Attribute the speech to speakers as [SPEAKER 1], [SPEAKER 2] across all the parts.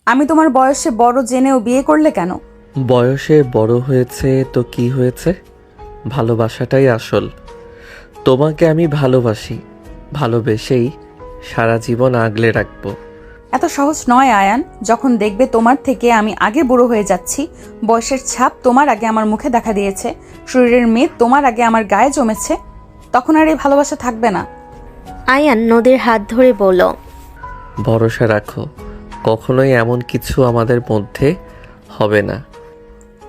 [SPEAKER 1] আমি তোমার বয়সে বড় জেনেও বিয়ে করলে কেন?
[SPEAKER 2] বয়সে বড় হয়েছে তো কি হয়েছে, ভালোবাসাটাই আসল। তোমাকে আমি ভালোবাসি, ভালোবেসেই সারা জীবন আগলে রাখবো।
[SPEAKER 1] এত সহজ নয় আয়ান। যখন দেখবে তোমার থেকে আমি আগে বুড়ো হয়ে যাচ্ছি, বয়সের ছাপ তোমার আগে আমার মুখে দেখা দিয়েছে, শরীরের মেদ তোমার আগে আমার গায়ে জমেছে, তখন আর এই ভালোবাসা থাকবে না।
[SPEAKER 3] আয়ান নদীর হাত ধরে বলল,
[SPEAKER 2] ভরসা রাখো, কখনোই এমন কিছু আমাদের মধ্যে হবে না।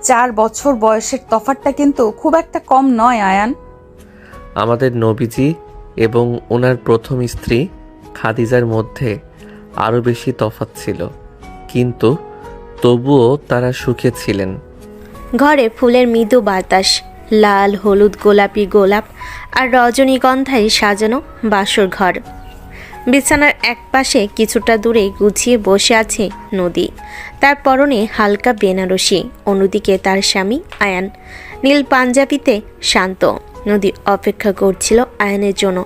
[SPEAKER 1] 4 বছর বয়সের তফাৎটা কিন্তু খুব একটা কম নয় আয়ান।
[SPEAKER 2] আমাদের নবীজি এবং ওনার প্রথম স্ত্রী খাদিজার মধ্যে আরও বেশি তফাৎ ছিল, কিন্তু তবুও তারা সুখে ছিলেন।
[SPEAKER 3] ঘরে ফুলের মৃদু বাতাস, লাল হলুদ গোলাপি গোলাপ আর রজনীগন্ধায় সাজানো বাসর ঘর। বিছানার একপাশে কিছুটা দূরে গুছিয়ে বসে আছে নদী, তার পরনে হালকা বেনারসি, অন্যদিকে তার স্বামী আয়ান নীল পাঞ্জাবিতে শান্ত। নদী অপেক্ষা করছিল আয়ানের জন্য।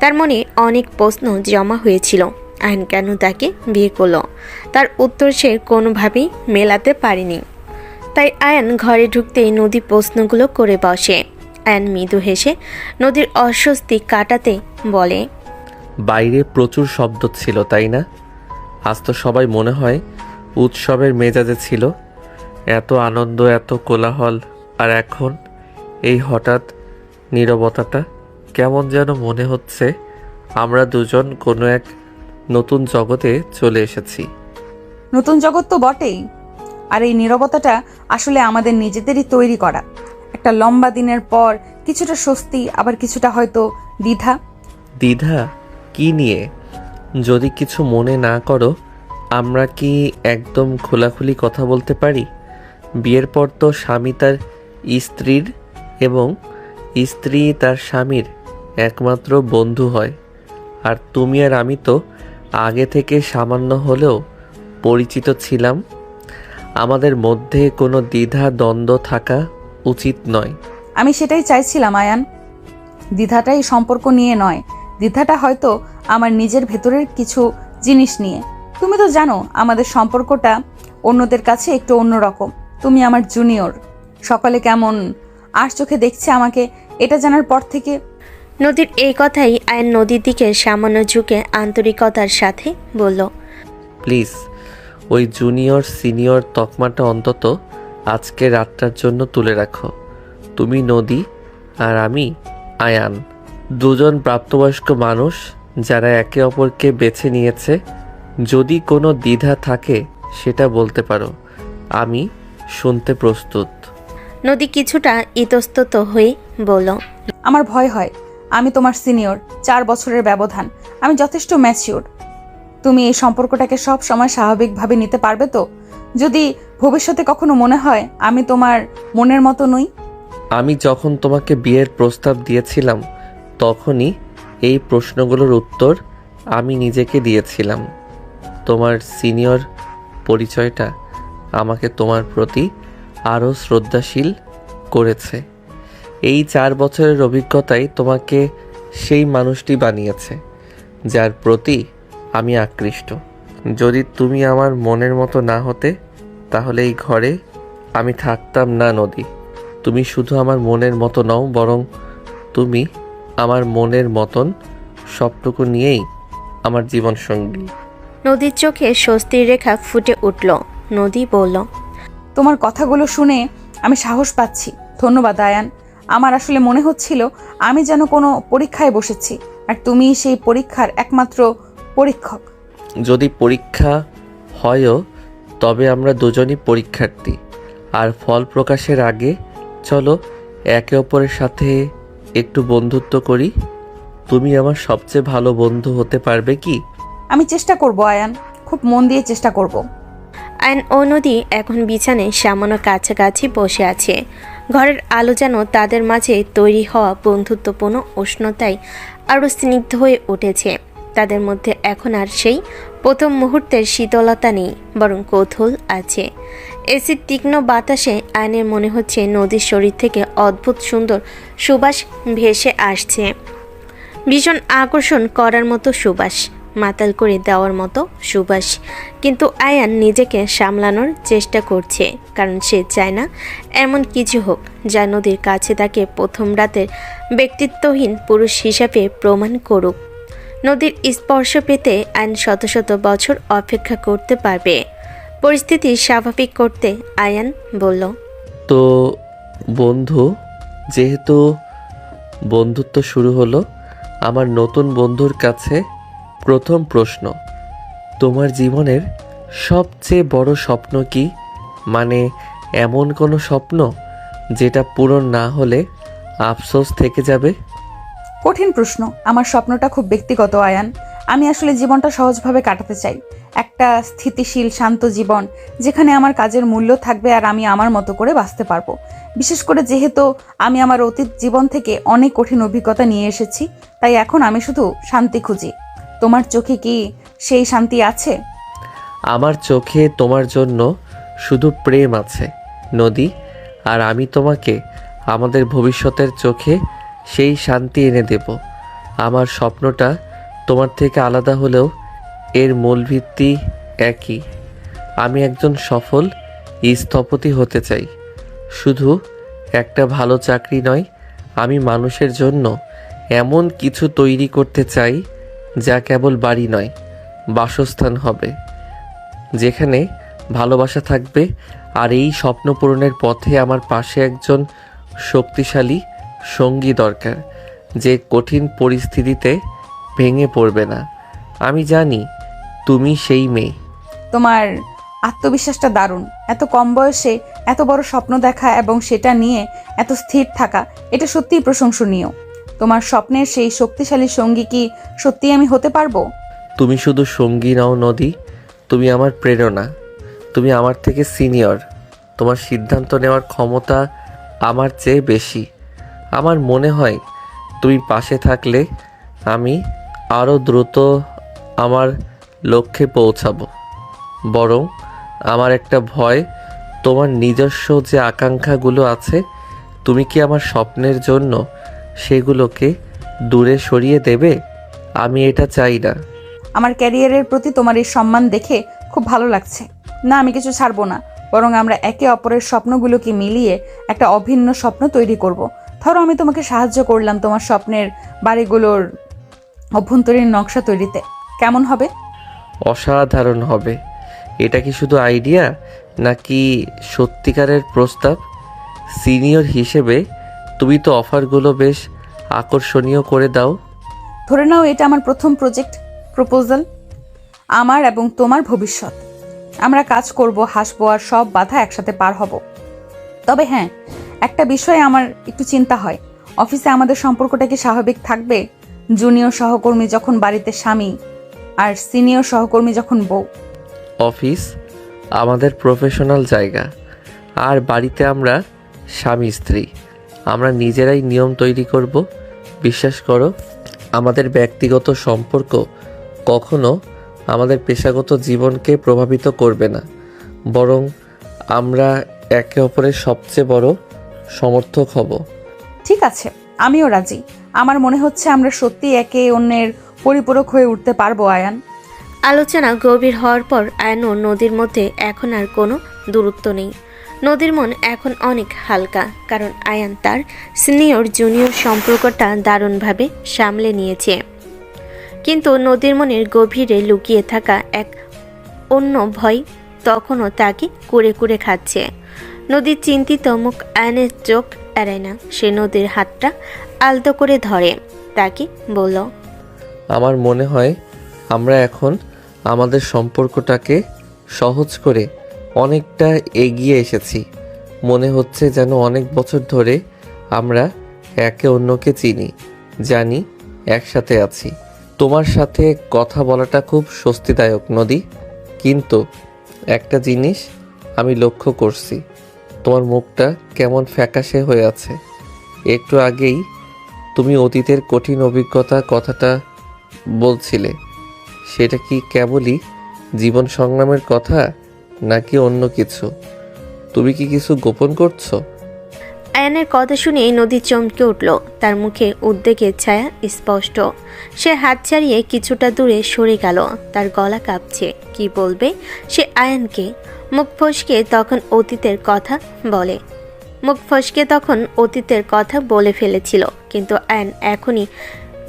[SPEAKER 3] তার মনে অনেক প্রশ্ন জমা হয়েছিল। আয়ান কেন তাকে বিয়ে করলো, তার উত্তর সে কোনোভাবেই মেলাতে পারেনি। তাই আয়ান ঘরে ঢুকতেই নদী প্রশ্নগুলো করে বসে। আয়ান মৃদু হেসে নদীর অস্বস্তি কাটাতে বলে,
[SPEAKER 2] বাইরে প্রচুর শব্দ ছিল তাই না? আজ তো সবাই মনে হয় উৎসবের মেজাজে ছিল, এত আনন্দ, এত কোলাহল, আর এখন এই হঠাৎ নীরবতাটা। কেমন যেন মনে হচ্ছে আমরা দুজন কোনো এক নতুন জগতে চলে এসেছি।
[SPEAKER 1] নতুন জগৎ তো বটেই, আর এই নীরবতাটা আসলে আমাদের নিজেদেরই তৈরি করা। একটা লম্বা দিনের পর কিছুটা স্বস্তি, আবার কিছুটা হয়তো দ্বিধা।
[SPEAKER 2] দ্বিধা কি নিয়ে? যদি কিছু মনে না করো, আমরা কি একদম খোলাখুলি কথা বলতে পারি? বিয়ের পর তো স্বামী তার স্ত্রীর এবং স্ত্রী তার স্বামীর একমাত্র বন্ধু হয়, আর তুমি আর আমি তো আগে থেকে সামান্য হলেও পরিচিত ছিলাম। আমাদের মধ্যে কোনো দ্বিধা দ্বন্দ্ব থাকা উচিত নয়।
[SPEAKER 1] আমি সেটাই চাইছিলাম আয়ান। দ্বিধাটা এই সম্পর্ক নিয়ে নয়, দ্বিধাটা হয়তো আমার নিজের ভেতরের কিছু জিনিস নিয়ে। তুমি তো জানো আমাদের সম্পর্কটা অন্যদের কাছে একটু অন্যরকম। তুমি আমার জুনিয়র, সকালে কেমন আর চোখে দেখছে আমাকে, এটা জানার পর থেকে।
[SPEAKER 3] নদীর এই কথাই আয়ন নদীর দিকে সামান্য ঝুঁকে আন্তরিকতার সাথে বলল,
[SPEAKER 2] প্লিজ ওই জুনিয়র সিনিয়র তকমাটা অন্তত আজকে রাতটার জন্য তুলে রাখো। তুমি নদী আর আমি আয়ান, দুজন প্রাপ্তবয়স্ক মানুষ যারা একে অপরকে বেছে নিয়েছে। যদি কোনো দ্বিধা থাকে সেটা বলতে পারো, আমি শুনতে প্রস্তুত।
[SPEAKER 3] নদী কিছুটা ইতস্তত হয়ে বলল,
[SPEAKER 1] আমার ভয় হয়, আমি তোমার সিনিয়র, 4 বছরের ব্যবধান, আমি যথেষ্ট ম্যাচিওর। তুমি এই সম্পর্কটাকে সব সময় স্বাভাবিকভাবে নিতে পারবে তো? যদি ভবিষ্যতে কখনো মনে হয় আমি তোমার মনের মতো নই।
[SPEAKER 2] আমি যখন তোমাকে বিয়ের প্রস্তাব দিয়েছিলাম তখনই এই প্রশ্নগুলোর উত্তর আমি নিজেকে দিয়েছিলাম। তোমার সিনিয়র পরিচয়টা আমাকে তোমার প্রতি আরও শ্রদ্ধাশীল করেছে। এই 4 বছরের অভিজ্ঞতাই তোমাকে সেই মানুষটি বানিয়েছে যার প্রতি আমি আকৃষ্ট। যদি তুমি আমার মনের মতো না হতে, তাহলে এই ঘরে আমি থাকতাম না নদী। তুমি শুধু আমার মনের মতো নও, বরং তুমি আমার মনের মতন সবটুকু নিয়েই আমার জীবন সঙ্গী।
[SPEAKER 3] নদীর চোখে স্বস্তির রেখা ফুটে উঠল। নদী বলল,
[SPEAKER 1] তোমার কথাগুলো শুনে আমি সাহস পাচ্ছি। ধন্যবাদ আয়ান। আমার আসলে মনে হচ্ছিল আমি যেন কোনো পরীক্ষায় বসেছি, আর তুমি সেই পরীক্ষার একমাত্র পরীক্ষক।
[SPEAKER 2] যদি পরীক্ষা হয়ও, তবে আমরা দুজনই পরীক্ষার্থী। আর ফল প্রকাশের আগে চলো একে অপরের সাথে একটু বন্ধুত্ব করি। তুমি আমার সবচেয়ে ভালো বন্ধু হতে পারবে কি?
[SPEAKER 1] আমি চেষ্টা করব আয়ান, খুব মন দিয়ে চেষ্টা করব।
[SPEAKER 3] আয়ন ও নদী এখন বিছানায় সামান্য কাছাকাছি বসে আছে। ঘরের আলো যেন তাদের মাঝে তৈরি হওয়া বন্ধুত্বপূর্ণ উষ্ণতায় আরও স্নিগ্ধ হয়ে উঠেছে। তাদের মধ্যে এখন আর সেই প্রথম মুহূর্তের শীতলতা নেই, বরং কৌতূহল আছে। এসির তীক্ষ্ণ বাতাসে আয়নের মনে হচ্ছে নদীর শরীর থেকে অদ্ভুত সুন্দর সুবাস ভেসে আসছে। ভীষণ আকর্ষণ করার মতো সুবাস। মাতাল করে দেওয়ার মতো সুবাস। কিন্তু আয়ান নিজেকে সামলানোর চেষ্টা করছে, কারণ সে চায় না এমন কিছু হোক যা নদীর কাছে তাকে প্রথম রাতের ব্যক্তিত্বহীন পুরুষ হিসাবে প্রমাণ করুক। নদীর স্পর্শ পেতে আয়ান শত শত বছর অপেক্ষা করতে পারবে। পরিস্থিতি স্বাভাবিক করতে আয়ান বলল,
[SPEAKER 2] তো বন্ধু, যেহেতু বন্ধুত্ব শুরু হলো, আমার নতুন বন্ধুর কাছে প্রথম প্রশ্ন, তোমার জীবনের সবচেয়ে বড় স্বপ্ন কি? মানে এমন কোনো স্বপ্ন যেটা পূরণ না হলে আফসোস থেকে যাবে?
[SPEAKER 1] কঠিন প্রশ্ন। আমার স্বপ্নটা খুব ব্যক্তিগত আয়ান। আমি আসলে জীবনটা সহজভাবে কাটাতে চাই। একটা স্থিতিশীল শান্ত জীবন, যেখানে আমার কাজের মূল্য থাকবে আর আমি আমার মতো করে বাঁচতে পারবো। বিশেষ করে যেহেতু আমি আমার অতীত জীবন থেকে অনেক কঠিন অভিজ্ঞতা নিয়ে এসেছি, তাই এখন আমি শুধু শান্তি খুঁজি। তোমার চোখে কি সেই শান্তি আছে?
[SPEAKER 2] আমার চোখে তোমার জন্য শুধু প্রেম আছে নদী, আর আমি তোমাকে আমাদের ভবিষ্যতের চোখে সেই শান্তি এনে দেব। আমার স্বপ্নটা তোমার থেকে আলাদা হলেও এর মূল ভিত্তি একই। আমি একজন সফল স্থপতি হতে চাই। শুধু একটা ভালো চাকরি নয়, আমি মানুষের জন্য এমন কিছু তৈরি করতে চাই যা কেবল বাড়ি নয়, বাসস্থান হবে, যেখানে ভালোবাসা থাকবে। আর এই স্বপ্ন পূরণের পথে আমার পাশে একজন শক্তিশালী সঙ্গী দরকার, যে কঠিন পরিস্থিতিতে ভেঙে পড়বে না। আমি জানি তুমি সেই মেয়ে।
[SPEAKER 1] তোমার আত্মবিশ্বাসটা দারুণ। এত কম বয়সে এত বড় স্বপ্ন দেখা এবং সেটা নিয়ে এত স্থির থাকা, এটা সত্যিই প্রশংসনীয়। তোমার স্বপ্নের সেই শক্তিশালী সঙ্গী কি সত্যিই আমি হতে পারবো?
[SPEAKER 2] তুমি শুধু সঙ্গী নও নদী, তুমি আমার প্রেরণা। তুমি আমার থেকে সিনিয়র। তোমার সিদ্ধান্ত নেওয়ার ক্ষমতা আমার চেয়ে বেশি। আমার মনে হয় তুমি পাশে থাকলে আমি আরও দ্রুত আমার লক্ষ্যে পৌঁছাবো। বরং আমার একটা ভয়, তোমার নিজস্ব যে আকাঙ্ক্ষাগুলো আছে, তুমি কি আমার স্বপ্নের জন্য সেগুলোকে দূরে সরিয়ে দেবে? আমি এটা চাই না।
[SPEAKER 1] আমার ক্যারিয়ারের প্রতি তোমার এই সম্মান দেখে খুব ভালো লাগছে। না, আমি কিছু ছাড়বো না, বরং আমরা একে অপরের স্বপ্নগুলোকে মিলিয়ে একটা অভিন্ন স্বপ্ন তৈরি করব। ধরো আমি তোমাকে সাহায্য করলাম তোমার স্বপ্নের বাড়িগুলোর অভ্যন্তরীণ নকশা তৈরিতে, কেমন হবে?
[SPEAKER 2] অসাধারণ হবে। এটা কি শুধু আইডিয়া নাকি সত্যিকারের প্রস্তাব? সিনিয়র হিসেবে তুমি তো অফারগুলো বেশ আকর্ষণীয় করে দাও।
[SPEAKER 1] ধরে নাও এটা আমার প্রথম প্রপোজাল, আমার এবং তোমার ভবিষ্যৎ। আমরা কাজ করব, হাসবো আর সব বাধা একসাথে পার হব। তবে হ্যাঁ, একটা বিষয়ে আমার একটু চিন্তা হয়। অফিসে আমাদের সম্পর্কটা কি স্বাভাবিক থাকবে? জুনিয়র সহকর্মী যখন বাড়িতে স্বামী, আর সিনিয়র সহকর্মী যখন বউ।
[SPEAKER 2] অফিস আমাদের প্রফেশনাল জায়গা, আর বাড়িতে আমরা স্বামী স্ত্রী। আমরা নিজেরাই নিয়ম তৈরি করব। বিশ্বাস করো, আমাদের ব্যক্তিগত সম্পর্ক কখনো আমাদের পেশাগত জীবনকে প্রভাবিত করবে না, বরং আমরা একে অপরের সবচেয়ে বড় সমর্থক হব।
[SPEAKER 1] ঠিক আছে, আমিও রাজি। আমার মনে হচ্ছে আমরা সত্যি একে অন্যের পরিপূরক হয়ে উঠতে পারবো আয়ান।
[SPEAKER 3] আলোচনা গভীর হওয়ার পর আয়ান ও নদীর মধ্যে এখন আর কোনো দূরত্ব নেই। নদীর মন এখন অনেক হালকা, কারণ আয়ান তার সিনিয়র জুনিয়র সম্পর্কটা দারুণভাবে সামলে নিয়েছে। কিন্তু নদীর মনের গভীরে লুকিয়ে থাকা এক অন্য ভয় তখনও তাকে কুরে কুরে খাচ্ছে। নদীর চিন্তিত মুখ আয়নের চোখ এড়ায় না। সে নদীর হাতটা আলতো করে ধরে তাকে বলল,
[SPEAKER 2] আমার মনে হয় আমরা এখন আমাদের সম্পর্কটাকে সহজ করে অনেকটা এগিয়ে এসেছি। মনে হচ্ছে যেন অনেক বছর ধরে আমরা একে অন্যকে চিনি, জানি, একসাথে আছি। তোমার সাথে কথা বলাটা খুব স্বস্তিদায়ক নদী। কিন্তু একটা জিনিস আমি লক্ষ্য করছি, তোমার মুখটা কেমন ফ্যাকাশে হয়ে আছে। একটু আগেই তুমি অতীতের কঠিন অভিজ্ঞতা কথাটা বলছিলে, সেটা কি কেবলই জীবন সংগ্রামের কথা নাকি অন্য কিছু? তুমি কি কিছু গোপন করছো?
[SPEAKER 3] আয়ানের কথা শুনে নদী চমকে উঠল। তার মুখে উদ্বেগের ছায়া স্পষ্ট। সে হাত ছাড়িয়ে কিছুটা দূরে সরে গেল। তার গলা কাঁপছে। কি বলবে সে আয়ানকে? মুখ ফসকে তখন অতীতের কথা বলে ফেলেছিল। কিন্তু আয়ান এখনই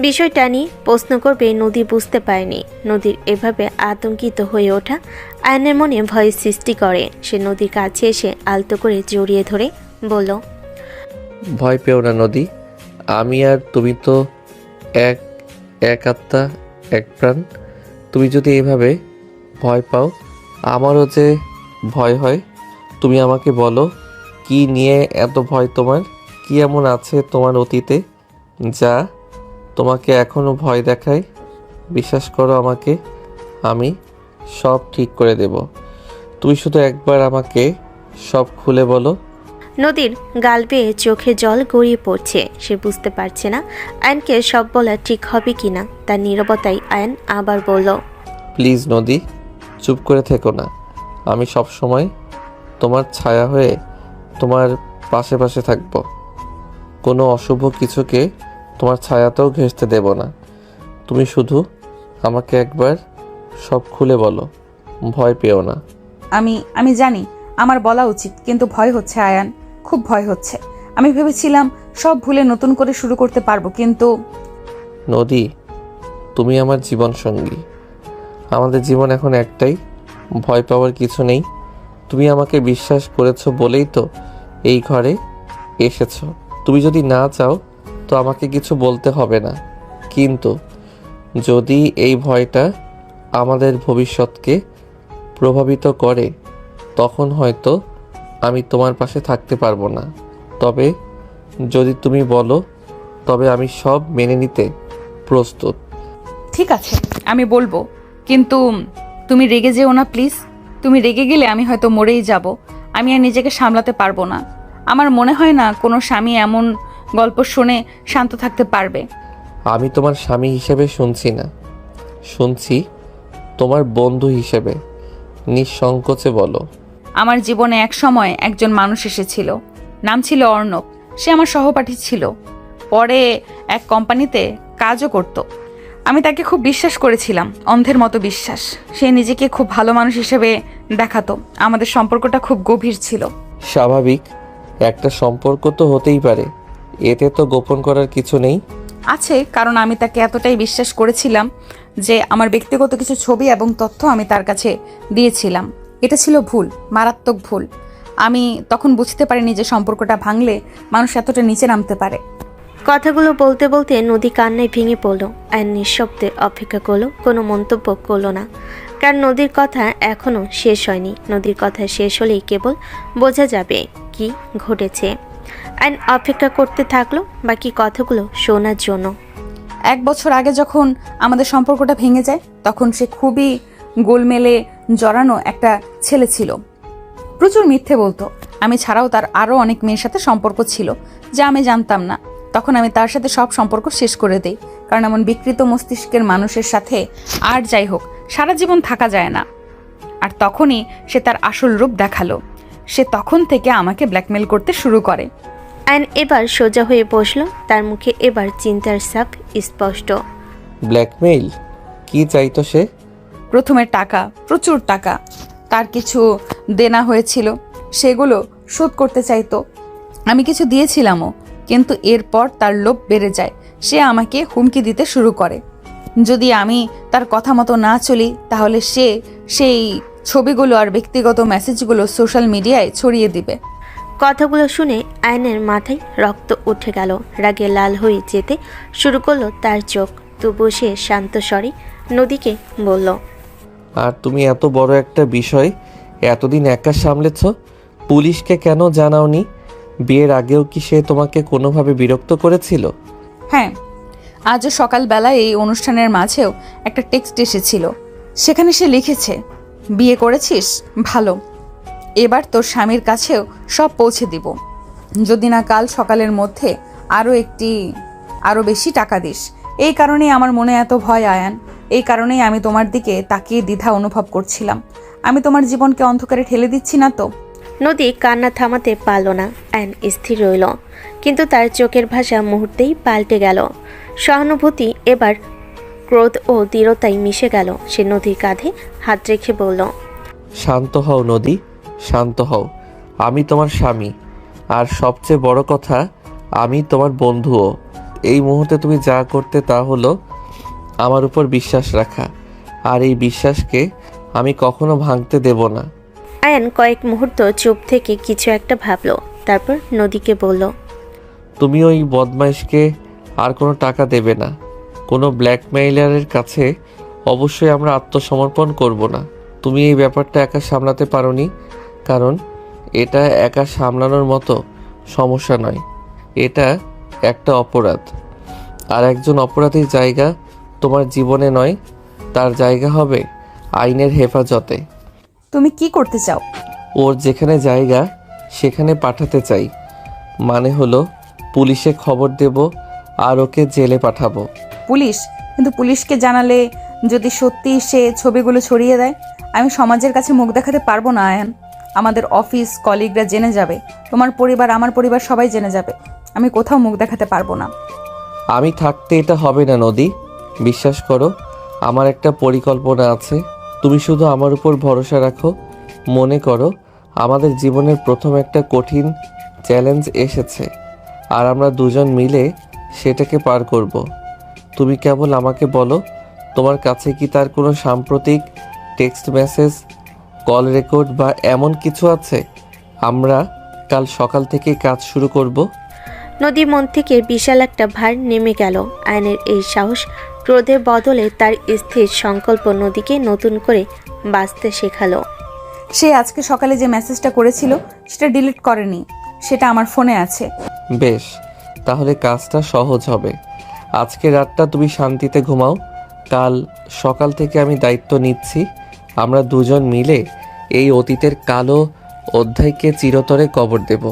[SPEAKER 3] বিষয়টা নিয়ে প্রশ্ন করবে নদী বুঝতে পারেনি। নদীর এভাবে আতঙ্কিত হয়ে ওঠা আয়ানের মনে ভয়ের সৃষ্টি করে। সে নদীর কাছে এসে আলতো করে জড়িয়ে ধরে বলল,
[SPEAKER 2] ভয় পেও না নদী, আমি আর তুমি তো এক এক আত্মা, এক প্রাণ। তুমি যদি এভাবে ভয় পাও, আমারও যে ভয় হয়। তুমি আমাকে বলো, কি নিয়ে এত ভয় তোমার? কি এমন আছে তোমার অতীতে যা তোমাকে এখনো ভয় দেখায়? বিশ্বাস করো আমাকে, আমি সব ঠিক করে দেব। তুমি শুধু একবার আমাকে সব খুলে বলো।
[SPEAKER 3] নদীর গাল বেয়ে চোখে জল গড়িয়ে পড়ছে। সে বুঝতে পারছে না আয়নকে সব বলা ঠিক হবে কিনা। তার নীরবতায় আয়ন আবার বলল,
[SPEAKER 2] প্লিজ নদী, চুপ করে থেকো না। আমি সব সময় তোমার ছায়া হয়ে তোমার পাশে পাশে থাকবো। কোনো অশুভ কিছুকে তোমার ছায়াতেও ঘেঁষতে দেব না। তুমি শুধু আমাকে একবার সব খুলে বলো, ভয় পেও না।
[SPEAKER 1] আমি জানি আমার বলা উচিত, কিন্তু ভয় হচ্ছে আয়ান, খুব ভয় হচ্ছে। আমি ভেবেছিলাম সব ভুলে নতুন করে শুরু করতে পারবো, কিন্তু
[SPEAKER 2] নদী, তুমি আমার জীবন সঙ্গী। আমাদের জীবন এখন একটাই, ভয় পাওয়ার কিছু নেই। তুমি আমাকে বিশ্বাস করেছো বলেই তো এই ঘরে এসেছো। তুমি যদি না চাও তো আমাকে কিছু বলতে হবে না। কিন্তু যদি এই ভয়টা আমাদের ভবিষ্যৎকে প্রভাবিত করে, তখন হয়তো আমি তোমার পাশে থাকতে পারবো না। তবে যদি তুমি বলো, তবে আমি সব মেনে নিতে প্রস্তুত।
[SPEAKER 1] ঠিক আছে, আমি বলবো, কিন্তু তুমি রেগে যেও না প্লিজ। তুমি রেগে গেলে আমি হয়তো মরেই যাব। আমি আর নিজেকে সামলাতে পারবো না। আমার মনে হয় না কোনো স্বামী এমন গল্প শুনে শান্ত থাকতে পারবে।
[SPEAKER 2] আমি তোমার স্বামী হিসেবে শুনছি না, শুনছি তোমার বন্ধু হিসেবে। নিঃসংকোচে বলো।
[SPEAKER 1] আমার জীবনে এক সময় একজন মানুষ এসেছিল, নাম ছিল অর্ণব। সে আমার সহপাঠী ছিল, পরে এক কোম্পানিতে কাজও করত। আমি তাকে খুব বিশ্বাস করেছিলাম, অন্ধের মতো বিশ্বাস। সে নিজেকে খুব ভালো মানুষ হিসেবে দেখাতো। আমাদের সম্পর্কটা খুব গভীর ছিল।
[SPEAKER 2] স্বাভাবিক, একটা সম্পর্ক তো হতেই পারে, এতে তো গোপন করার কিছু নেই।
[SPEAKER 1] আছে, কারণ আমি তাকে এতটাই বিশ্বাস করেছিলাম যে আমার ব্যক্তিগত কিছু ছবি এবং তথ্য আমি তার কাছে দিয়েছিলাম। এটা ছিল ভুল, মারাত্মক ভুল। আমি তখন বুঝতে পারিনি যে সম্পর্কটা ভাঙলে মানুষ এতটা নিচে নামতে পারে।
[SPEAKER 3] কথাগুলো বলতে বলতে নদী কান্নায় ভেঙে পড়ল। আয়ন নিঃশব্দে অপেক্ষা করলো, কোনো মন্তব্য করলো না। কারণ নদীর কথা এখনো শেষ হয়নি। নদীর কথা শেষ হলেই কেবল বোঝা যাবে কি ঘটেছে। আয়ন অপেক্ষা করতে থাকলো বাকি কথাগুলো শোনার জন্য।
[SPEAKER 1] 1 বছর আগে যখন আমাদের সম্পর্কটা ভেঙে যায়, তখন সে খুবই গোলমেলে জড়ানো একটা ছেলে ছিল। প্রচুর মিথ্যে বলতো। আমি ছাড়াও তার আরও অনেক মেয়ের সাথে সম্পর্ক ছিল, যা আমি জানতাম না। তখন আমি তার সাথে সব সম্পর্ক শেষ করে দেই, কারণ এমন বিকৃত মস্তিষ্কের মানুষের সাথে আর যাই হোক সারা জীবন থাকা যায় না। আর তখনই সে তার আসল রূপ দেখালো। সে তখন থেকে আমাকে ব্ল্যাকমেল করতে শুরু করে।
[SPEAKER 3] আয়ন এবার সোজা হয়ে বসলো। তার মুখে এবার চিন্তার ছাপ স্পষ্ট।
[SPEAKER 2] ব্ল্যাকমেইল? কি চাইতো সে?
[SPEAKER 1] প্রথমে টাকা, প্রচুর টাকা। তার কিছু দেনা হয়েছিল, সেগুলো শোধ করতে চাইতো। আমি কিছু দিয়েছিলামও, কিন্তু এরপর তার লোভ বেড়ে যায়। সে আমাকে হুমকি দিতে শুরু করে। যদি আমি তার কথা মতো না চলি, তাহলে সে সেই ছবিগুলো আর ব্যক্তিগত মেসেজগুলো সোশ্যাল মিডিয়ায় ছড়িয়ে দিবে।
[SPEAKER 3] কথাগুলো শুনে আয়নের মাথায় রক্ত উঠে গেল। রাগে লাল হয়ে যেতে শুরু করলো তার চোখ। তবু সে শান্ত স্বরে নদীকে বলল,
[SPEAKER 2] আর তুমি এত বড় একটা বিষয় এতদিন একা সামলেছ, পুলিশকে কেন জানাওনি? বিয়ের আগেও কি সে তোমাকে কোনোভাবে বিরক্ত করেছিল?
[SPEAKER 1] হ্যাঁ, আজও সকালবেলায় এই অনুষ্ঠানের মাঝেও একটা টেক্সট এসেছিল। সেখানে সে লিখেছে, বিয়ে করেছিস ভালো, এবার তোর স্বামীর কাছেও সব পৌঁছে দিব, যদি না কাল সকালের মধ্যে আরও বেশি টাকা দিস। এই কারণেই আমার মনে এত ভয় আয়ান। এই কারণেই আমি তোমার দিকে তাকিয়ে দ্বিধা অনুভব করছিলাম। আমি তোমার জীবনকে অন্ধকারে ঠেলে দিচ্ছি না তো?
[SPEAKER 3] নদী কান্না থামাতে পারল না। আয়ন স্থির রইল, কিন্তু তার চোখের ভাষা মুহূর্তেই পাল্টে গেল। সহানুভূতি এবার ক্রোধ ও দৃঢ়তায় মিশে গেল। সে নদীর কাঁধে হাত রেখে বলল,
[SPEAKER 2] শান্ত হও নদী, শান্ত হও। আমি তোমার স্বামী, আর সবচেয়ে বড় কথা আমি তোমার বন্ধুও। এই মুহূর্তে তুমি যা করতে তা হলো আমার উপর বিশ্বাস রাখা, আর এই বিশ্বাসকে আমি কখনো ভাঙতে দেব না।
[SPEAKER 3] আয়ন কয়েক মুহূর্ত চুপ থেকে কিছু একটা ভাবল, তারপর নদীকে বলল,
[SPEAKER 2] তুমি ওই বদমাইশকে আর কোনো টাকা দেবে না। কোনো ব্ল্যাকমেইলারের কাছে অবশ্যই আমরা আত্মসমর্পণ করব না। তুমি এই ব্যাপারটা একা সামলাতে পারোনি, কারণ এটা একা সামলানোর মতো সমস্যা নয়। এটা একটা অপরাধ, আর একজন অপরাধীর জায়গা তোমার জীবনে নয়, তার জায়গা হবে আইনের হেফাজতে।
[SPEAKER 1] তুমি কি করতে চাও?
[SPEAKER 2] ওর যেখানে জায়গা সেখানে পাঠাতে চাই। মানে হলো পুলিশে খবর দেব আর ওকে জেলে পাঠাবো।
[SPEAKER 1] পুলিশ? কিন্তু পুলিশকে জানালে যদি সত্যি সে ছবিগুলো ছড়িয়ে দেয়, আমি সমাজের কাছে মুখ দেখাতে পারবো না আয়ান। আমাদের অফিস কলিগরা জেনে যাবে, তোমার পরিবার, আমার পরিবার, সবাই জেনে যাবে। আমি কোথাও মুখ দেখাতে পারবো না।
[SPEAKER 2] আমি থাকতে এটা হবে না নদী, বিশ্বাস করো। আমার একটা পরিকল্পনা আছে, তুমি শুধু আমার উপর ভরসা রাখো। মনে করো আমাদের জীবনের প্রথম একটা কঠিন চ্যালেঞ্জ এসেছে, আর আমরা দুজন মিলে সেটাকে পার করব। তুমি কেবল আমাকে বলো, তোমার কাছে কি তার কোনো সাম্প্রতিক টেক্সট মেসেজ, কল রেকর্ড বা এমন কিছু আছে? আমরা কাল সকাল থেকে কাজ শুরু করব।
[SPEAKER 3] নদীর মন থেকে বিশাল একটা ভার নেমে গেল। আয়নের এই সাহস, ক্রোধের বদলে তার স্থির সংকল্প নদীকে নতুন করে বাঁচতে শেখালো।
[SPEAKER 1] সে আজকে সকালে যে মেসেজটা করেছিল সেটা ডিলিট করেনি, সেটা আমার ফোনে আছে।
[SPEAKER 2] বেশ, তাহলে কাজটা সহজ হবে। আজকে রাতটা তুমি শান্তিতে ঘুমাও, কাল সকাল থেকে আমি দায়িত্ব নিচ্ছি। আমরা দুজন মিলে এই অতীতের কালো অধ্যায়কে চিরতরে কবর দেব।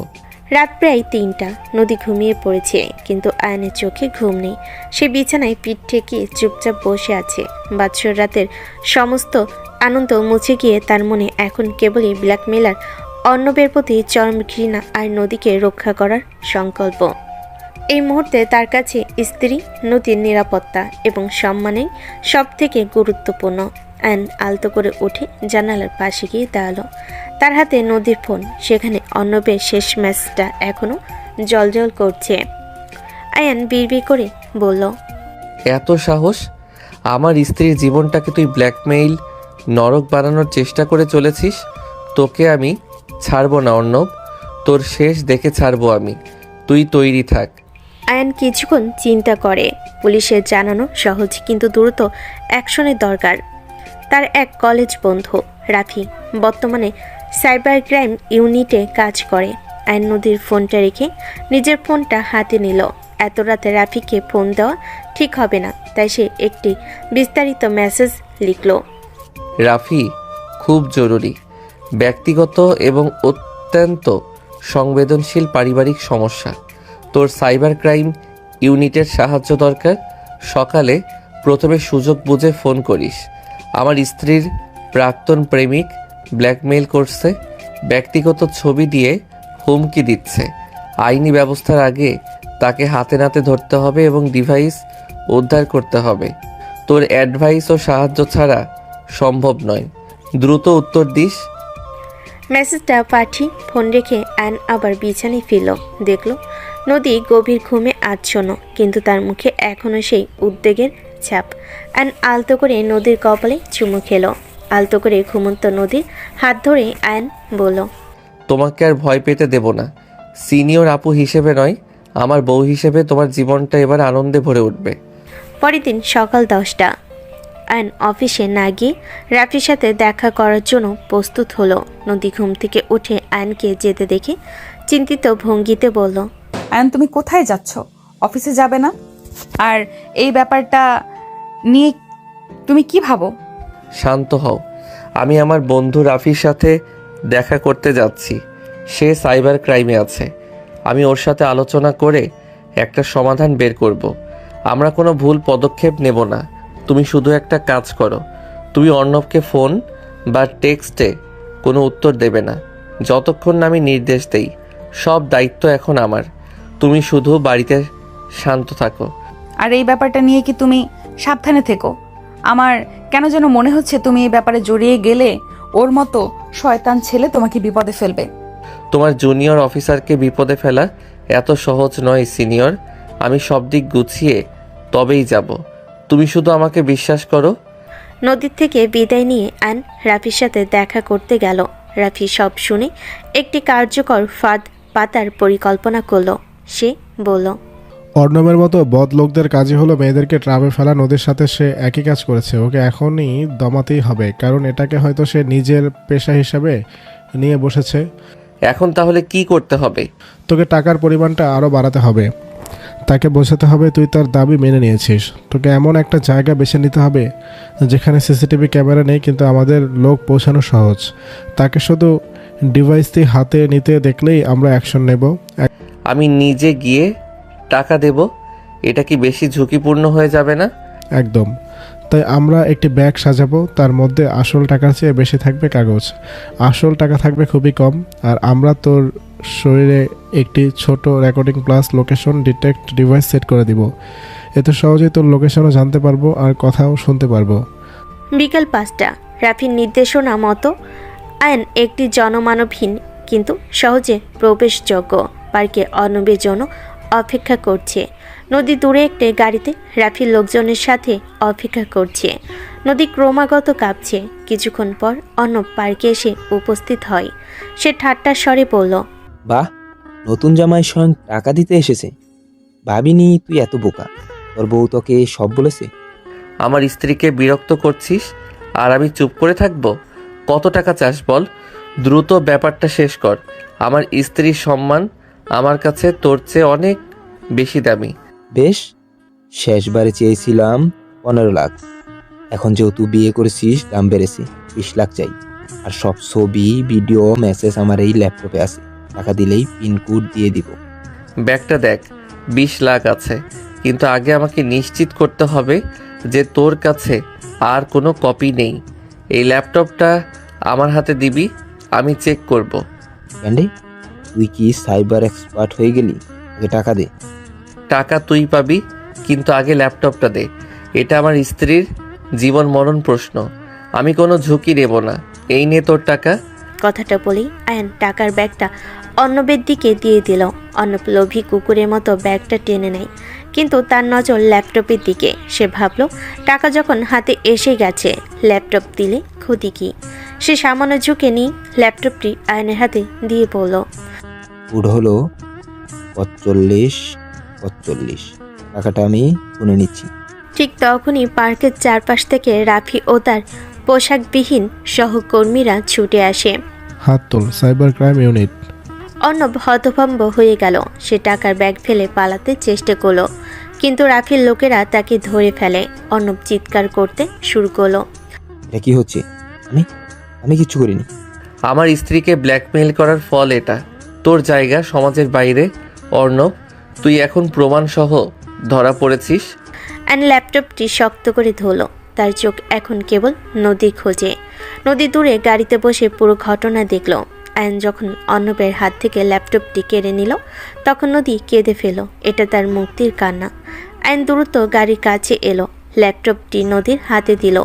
[SPEAKER 3] রাত প্রায় ৩টা। নদী ঘুমিয়ে পড়েছে, কিন্তু আয়নের চোখে ঘুম নেই। সে বিছানায় পিঠ ঠেকিয়ে চুপচাপ বসে আছে। বাৎসর রাতের সমস্ত আনন্দ মুছে গিয়ে তার মনে এখন কেবলই ব্ল্যাকমেলার অর্ণবের প্রতি চরম ঘৃণা আর নদীকে রক্ষা করার সংকল্প। এই মুহূর্তে তার কাছে স্ত্রী, নদীর নিরাপত্তা এবং সম্মানই সব থেকে গুরুত্বপূর্ণ। আয়ন আলতো করে উঠে জানালার পাশে গিয়ে দাঁড়ালো। তার হাতে নদীর ফোন, সেখানে অর্ণবের শেষ ম্যাসেজটা এখনো জলজল করছে। আয়ান বিড়বিড় করে বলল,
[SPEAKER 2] এত সাহস! আমার স্ত্রীর জীবনটাকে তুই ব্ল্যাকমেইল, নরক বানানোর চেষ্টা করে চলেছিস। তোকে আমি ছাড়বো না অর্ণব, তোর শেষ দেখে ছাড়বো আমি। তুই তৈরি থাক।
[SPEAKER 3] আয়ান কিছুক্ষণ চিন্তা করে। পুলিশের জানানো সহজ, কিন্তু দ্রুত অ্যাকশনের দরকার। তার এক কলেজ বন্ধু রাফি বর্তমানে সাইবার ক্রাইম ইউনিটে কাজ করে। আয়ন নদীর ফোনটা রেখে নিজের ফোনটা হাতে নিল। এত রাতে রাফিকে ফোন দেওয়া ঠিক হবে না, তাই সে একটি বিস্তারিত মেসেজ লিখল।
[SPEAKER 2] রাফি, খুব জরুরি, ব্যক্তিগত এবং অত্যন্ত সংবেদনশীল পারিবারিক সমস্যা। তোর সাইবার ক্রাইম ইউনিটের সাহায্য দরকার। সকালে প্রথমে সুযোগ বুঝে ফোন করিস। আমার স্ত্রীর প্রাক্তন প্রেমিক ব্ল্যাকমেইল করছে, ব্যক্তিগত ছবি দিয়ে হুমকি দিচ্ছে। আইনি ব্যবস্থার আগে তাকে হাতে নাতে ধরতে হবে এবং ডিভাইস উদ্ধার করতে হবে। তোর অ্যাডভাইস ও সাহায্য ছাড়া সম্ভব নয়। দ্রুত উত্তর দিস।
[SPEAKER 3] মেসেজটা পাঠিয়ে ফোন রেখে আয়ন আবার বিছানায় ফিরল। দেখল নদী গভীর ঘুমে আচ্ছন্ন, কিন্তু তার মুখে এখনো সেই উদ্বেগের ছাপ। আয়ন আলতো করে নদীর কপালে চুমু খেলো। আলতো করে ঘুমন্ত নদীর হাত ধরে আয়ন বলল,
[SPEAKER 2] তোমাকে আর ভয় পেতে দেব না। সিনিয়র আপু হিসেবে নয়, আমার বউ হিসেবে তোমার জীবনটা এবার আনন্দে ভরে উঠবে।
[SPEAKER 3] পরের দিন সকাল 10টা। আয়ন অফিসে না গিয়ে রাফির সাথে দেখা করার জন্য প্রস্তুত হলো। নদী ঘুম থেকে উঠে আয়নকে যেতে দেখে চিন্তিত ভঙ্গিতে বলল,
[SPEAKER 1] আয়ান, তুমি কোথায় যাচ্ছ? অফিসে যাবে না? আর এই ব্যাপারটা নিয়ে তুমি কি ভাবো?
[SPEAKER 2] শান্ত হও। আমি আমার বন্ধু রাফির সাথে দেখা করতে যাচ্ছি। সে সাইবার ক্রাইমে আছে। আমি ওর সাথে আলোচনা করে একটা সমাধান বের করব। আমরা কোনো ভুল পদক্ষেপ নেব না। তুমি শুধু একটা কাজ করো, তুমি অর্ণবকে ফোন বা টেক্সটে কোনো উত্তর দেবে না। যতক্ষণ না আমি নির্দেশ দেই। সব দায়িত্ব এখন আমার। তুমি শুধু বাড়িতে শান্ত থাকো।
[SPEAKER 1] আর এই ব্যাপারটা নিয়ে কি তুমি সাবধানে থেকো। আমার কেন যেন মনে হচ্ছে তুমি এই ব্যাপারে জড়িয়ে গেলে ওর মতো শয়তান ছেলে তোমাকে বিপদে ফেলবে।
[SPEAKER 2] তোমার জুনিয়র অফিসারকে বিপদে ফেলা এত সহজ নয় সিনিয়র। আমি সব দিক গুছিয়ে তবেই যাব। তুমি শুধু আমাকে বিশ্বাস করো।
[SPEAKER 3] নদীর থেকে বিদায় নিয়ে আয়ন রাফির সাথে দেখা করতে গেল। রাফি সব শুনে একটি কার্যকর ফাঁদ পাতার পরিকল্পনা করলো। সে বলল,
[SPEAKER 4] অর্ণবের মতো বদ লোকদের কাজই হলো মেয়েদেরকে ট্রামে ফেলা। নদীর সাথে সে একই কাজ করেছে। ওকে এখনই দমাতেই হবে, কারণ এটাকে হয়তো সে নিজের পেশা হিসাবে নিয়ে বসেছে।
[SPEAKER 2] এখন তাহলে কি করতে হবে?
[SPEAKER 4] তোকে টাকার পরিমাণটা আরও বাড়াতে হবে। তাকে বোঝাতে হবে তুই তার দাবি মেনে নিয়েছিস। তোকে এমন একটা জায়গা বেছে নিতে হবে যেখানে সিসিটিভি ক্যামেরা নেই, কিন্তু আমাদের লোক পৌঁছানো সহজ। তাকে শুধু ডিভাইসটি হাতে নিতে দেখলেই আমরা অ্যাকশন নেব।
[SPEAKER 2] আমি নিজে গিয়ে টাকা দেব? এটা কি বেশি ঝুঁকিপূর্ণ হয়ে যাবে না?
[SPEAKER 4] একদম। তাই আমরা একটি ব্যাগ সাজাবো, তার মধ্যে আসল টাকার চেয়ে বেশি থাকবে কাগজ। আসল টাকা থাকবে খুবই কম। আর আমরা তোর শরীরে একটি ছোট recording plus location detect device set করে দিব। এতে সহজেই তোর লোকেশনও জানতে পারবো আর কথাও শুনতে পারবো।
[SPEAKER 3] বিকাল 5টা। রাফির নির্দেশনা মতো আয়ন একটি জনমানবহীন কিন্তু সহজে প্রবেশযোগ্য পার্কে অর্ণবের জন্য অপেক্ষা করছে। নদী দূরে একটি গাড়িতে রাফির লোকজনের সাথে অপেক্ষা করছে। নদী ক্রমাগত কাঁপছে। কিছুক্ষণ পর অর্ণব পার্কে এসে উপস্থিত হয়। সে ঠাট্টার স্বরে বলল,
[SPEAKER 5] বাহ, নতুন জামাই স্বয়ং টাকা দিতে এসেছে। ভাবিনি তুই এত বোকা। তোর বউ তোকে সব বলেছে?
[SPEAKER 2] আমার স্ত্রীকে বিরক্ত করছিস আর আমি চুপ করে থাকবো? কত টাকা চাস বল? দ্রুত ব্যাপারটা শেষ কর। আমার স্ত্রীর সম্মান আমার কাছে তোর চেয়ে অনেক বেশি দামি।
[SPEAKER 5] বেশ, শেষবারে চেয়েছিলাম 15 লাখ। এখন যেহেতু বিয়ে করেছিস দাম বেড়েছে, 20 লাখ চাই। আর সব ছবি ভিডিও মেসেজ আমার এই ল্যাপটপে আছে। টাকা দিলেই পিনকোড দিয়ে দিব।
[SPEAKER 2] ব্যাগটা দেখ, 20 লাখ আছে, কিন্তু আগে আমাকে নিশ্চিত করতে হবে যে তোর কাছে আর কোনো কপি নেই। এই ল্যাপটপটা আমার হাতে দিবি, আমি চেক করব।
[SPEAKER 5] ক্যান্ডি, তুই কি সাইবার এক্সপার্ট হয়ে গেলি? আগে টাকা দে।
[SPEAKER 2] টাকা তুই পাবি, কিন্তু আগে ল্যাপটপটা দে। এটা আমার স্ত্রীর জীবন মরণ প্রশ্ন। আমি কোনো ঝুঁকি নেব না। এই নে তোর টাকা।
[SPEAKER 3] কথাটা বলেই আয়ন টাকার ব্যাগটা অর্ণবের দিকে দিয়ে দিল। অর্ণব লোভী কুকুরের মতো ব্যাগটা টেনে নেয়, কিন্তু তার নজর ল্যাপটপের দিকে। সে ভাবল, টাকা যখন হাতে এসে গেছে, ল্যাপটপ দিলে ক্ষতি কি? সে সামান্য ঝুঁকে নিয়ে ল্যাপটপটি আয়নের হাতে দিয়ে বলল,
[SPEAKER 5] উড হলো 45। টাকাটা আমি গুনে নিচ্ছি।
[SPEAKER 3] ঠিক তখনই পার্কের চারপাশ থেকে রাফি ও তার পোশাকবিহীন সহকর্মীরা ছুটে আসে।
[SPEAKER 4] হাত তোল, সাইবার ক্রাইম ইউনিট।
[SPEAKER 3] অর্ণব হতভম্ব হয়ে গেল। সে টাকার ব্যাগ ফেলে পালাতে চেষ্টা করলো, কিন্তু রাফির লোকেরা তাকে ধরে ফেলে। অর্ণব চিৎকার করতে শুরু করলো,
[SPEAKER 5] এটা কি হচ্ছে? আমি কিচ্ছু করিনি।
[SPEAKER 2] আমার স্ত্রীকে ব্ল্যাকমেইল করার ফল এটা। তোর জায়গা সমাজের বাইরে। অর্ণব, তুই এখন প্রমাণ সহ ধরা পড়েছিস।
[SPEAKER 3] অ্যান্ড ল্যাপটপটি শক্ত করে ধরলো। তার চোখ এখন কেবল নদী খোঁজে। নদী দূরে গাড়িতে বসে পুরো ঘটনা দেখল। আয়ন যখন অর্ণবের হাত থেকে ল্যাপটপটি কেড়ে নিল, তখন নদী কেঁদে ফেল। এটা তার মুক্তির কান্না। আয়ন দ্রুত গাড়ির কাছে এলো, ল্যাপটপটি নদীর হাতে দিল।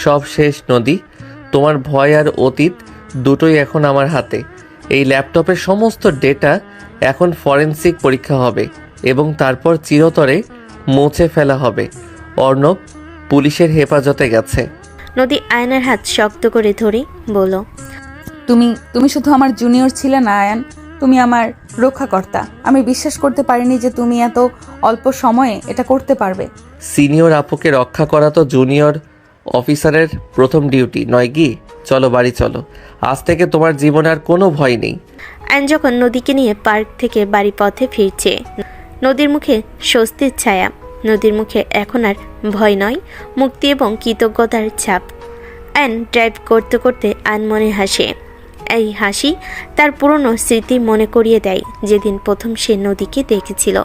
[SPEAKER 2] সব শেষ নদী। তোমার ভয় আর অতীত দুটোই এখন আমার হাতে। এই ল্যাপটপের সমস্ত ডেটা এখন ফরেনসিক পরীক্ষা হবে এবং তারপর চিরতরে মুছে ফেলা হবে। অর্ণব পুলিশের হেফাজতে গেছে।
[SPEAKER 3] নদী আয়নের হাত শক্ত করে ধরে বলল,
[SPEAKER 1] তুমি শুধু আমার জুনিয়র ছিলে না আয়ান, তুমি আমার রক্ষাকর্তা। আমি বিশ্বাস করতে পারিনি যে তুমি এত অল্প সময়ে এটা করতে পারবে।
[SPEAKER 2] সিনিয়র আপুকে রক্ষা করা তো জুনিয়র অফিসারের প্রথম ডিউটি নয় কি? চলো বাড়ি চলো। আজ থেকে তোমার জীবনে আর কোনো ভয় নেই।
[SPEAKER 3] আয়ন যখন নদীকে নিয়ে পার্ক থেকে বাড়ি পথে ফিরছে, নদীর মুখে স্বস্তির ছায়া। নদীর মুখে এখন আর ভয় নয়, মুক্তি এবং কৃতজ্ঞতার ছাপ। আয়ন ড্রাইভ করতে করতে আনমনে হাসে। এই হাসি তার পুরনো স্মৃতি মনে করিয়ে দেয়, যেদিন প্রথম সে নদীকে দেখেছিল।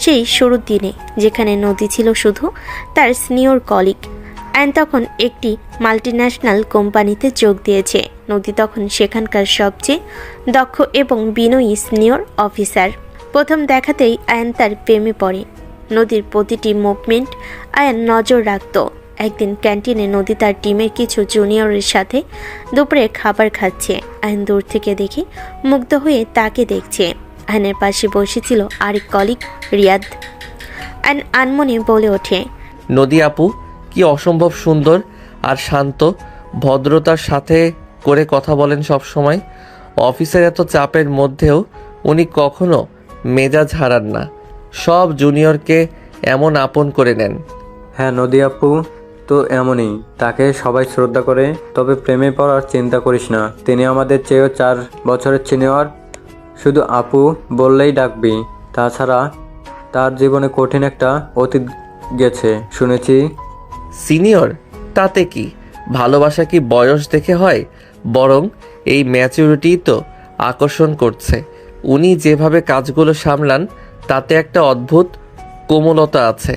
[SPEAKER 3] সেই শুরুর দিনে, যেখানে নদী ছিল শুধু তার সিনিয়র কলিগ। আয়ন তখন একটি মাল্টিন্যাশনাল কোম্পানিতে যোগ দিয়েছে। নদী তখন সেখানকার সবচেয়ে দক্ষ এবং বিনয়ী সিনিয়র অফিসার। প্রথম দেখাতেই আয়ন তার প্রেমে পড়ে। নদীর প্রতিটি মুভমেন্ট আয়ন নজর রাখত। একদিন ক্যান্টিনে নদী তার টিমের কিছু জুনিয়রের সাথে দুপুরে খাবার খাচ্ছে। আয়ন দূর থেকে দেখে মুগ্ধ হয়ে তাকে দেখছে। আয়নের পাশে বসেছিল আরেক কলিগ রিয়াদ। আয়ন আনমনে বলে ওঠে,
[SPEAKER 2] নদী আপু কি অসম্ভব সুন্দর আর শান্ত, ভদ্রতার সাথে করে কথা বলেন সব সময়। অফিসের এত চাপের মধ্যেও উনি কখনো মেজাজ হারান না, সব জুনিয়রকে এমন আপন করে নেন।
[SPEAKER 6] হ্যাঁ নদী আপু তো এমনই, তাকে সবাই শ্রদ্ধা করে। তবে প্রেমে পড়ার চিন্তা করিস না, তিনি আমাদের চেয়েও 4 বছরের সিনিয়র। শুধু আপু বললেই ডাকবি। তাছাড়া তার জীবনে কঠিন একটা অতীত গেছে শুনেছি।
[SPEAKER 2] সিনিয়র তাতে কি, ভালোবাসা কি বয়স দেখে হয়? বরং এই ম্যাচুরিটি তো আকর্ষণ করছে। উনি যেভাবে কাজগুলো সামলান তাতে একটা অদ্ভুত কোমলতা আছে।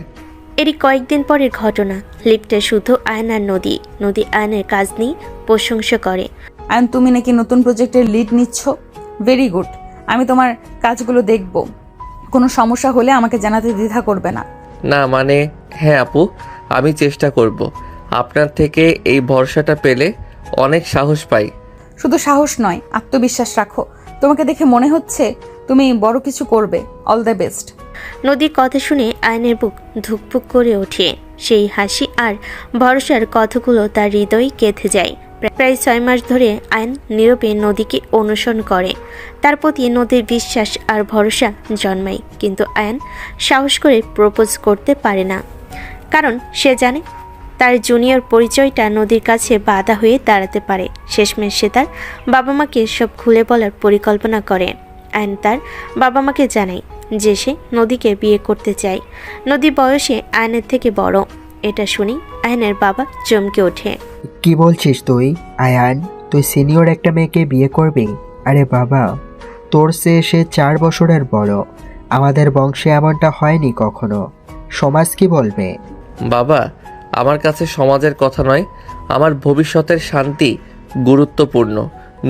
[SPEAKER 3] এরই কয়েকদিন পরের ঘটনা। লিফটে শুধু আয়ন আর নদী। নদী আয়নের কাজ নিয়ে প্রশংসা করে।
[SPEAKER 1] আয়ন, তুমি নাকি নতুন প্রজেক্টের লিড নিচ্ছ? Very good. আমি তোমার কাজগুলো দেখব। কোনো সমস্যা হলে আমাকে জানাতে দ্বিধা করবে না।
[SPEAKER 2] না মানে, হ্যাঁ আপু, আমি চেষ্টা করব। আপনার থেকে এই ভরসাটা পেলে অনেক সাহস পাই।
[SPEAKER 1] শুধু সাহস নয়, আত্মবিশ্বাস রাখো। তোমাকে দেখে মনে হচ্ছে তুমি বড় কিছু করবে। All the best.
[SPEAKER 3] নদীর কথা শুনে আয়নের বুক ধুকপুক করে ওঠে। সেই হাসি আর ভরসার কথাগুলো তার হৃদয়ে গেঁথে যায়। প্রায় 6 মাস ধরে আয়ন নীরবে নদীকে অনুসরণ করে। তার প্রতি নদীর বিশ্বাস আর ভরসা জন্মায়। কিন্তু আয়ন সাহস করে প্রপোজ করতে পারে না, কারণ সে জানে তার জুনিয়র পরিচয়টা নদীর কাছে বাধা হয়ে দাঁড়াতে পারে। শেষমেশ সে তার বাবা মাকে সব খুলে বলার পরিকল্পনা করে। আয়ন তার বাবা মাকে জানায় যে সে নদীকে বিয়ে করতে চায়। নদী বয়সে আয়নের থেকে বড়। এটা শুনি আয়নের বাবা চমকে ওঠে।
[SPEAKER 7] কি বলছিস তুই আয়ান? তুই সিনিয়র একটা মেয়েকে বিয়ে করবি? আরে বাবা, তোর সে 4 বছরের বড়। আমাদের বংশে এমনটা হয়নি কখনো। সমাজ কি বলবে?
[SPEAKER 2] বাবা, আমার কাছে সমাজের কথা নয়, আমার ভবিষ্যতের শান্তি গুরুত্বপূর্ণ।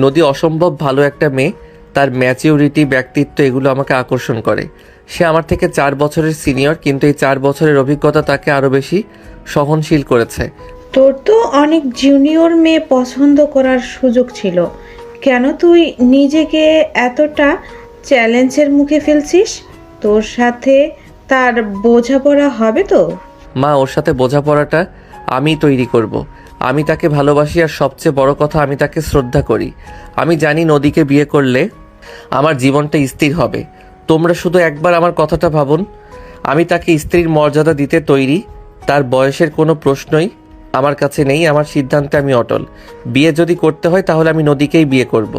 [SPEAKER 2] নদী অসম্ভব ভালো একটা মেয়ে। তার ম্যাচিউরিটি, ব্যক্তিত্ব এগুলো আমাকে আকর্ষণ করে। সে আমার থেকে 4 বছরের সিনিয়র, কিন্তু এই 4 বছরের অভিজ্ঞতা তাকে আরও বেশি সহনশীল করেছে।
[SPEAKER 8] তোর তো অনেক জুনিয়র মেয়ে পছন্দ করার সুযোগ ছিল, কেন তুই নিজেকে এতটা চ্যালেঞ্জের মুখে ফেলছিস? তোর সাথে তার বোঝাপড়া হবে তো?
[SPEAKER 2] মা, ওর সাথে বোঝাপড়াটা আমি তৈরি করব। আমি তাকে ভালোবাসি, আর সবচেয়ে বড় কথা, আমি তাকে শ্রদ্ধা করি। আমি জানি নদীকে বিয়ে করলে আমার জীবনটা স্থির হবে। তোমরা শুধু একবার আমার কথাটা ভাবুন। আমি তাকে স্ত্রীর মর্যাদা দিতে তৈরি। তার বয়সের কোনো প্রশ্নই আমার কাছে নেই। আমার সিদ্ধান্তে আমি অটল। বিয়ে যদি করতে হয় তাহলে আমি নদীকেই বিয়ে করব।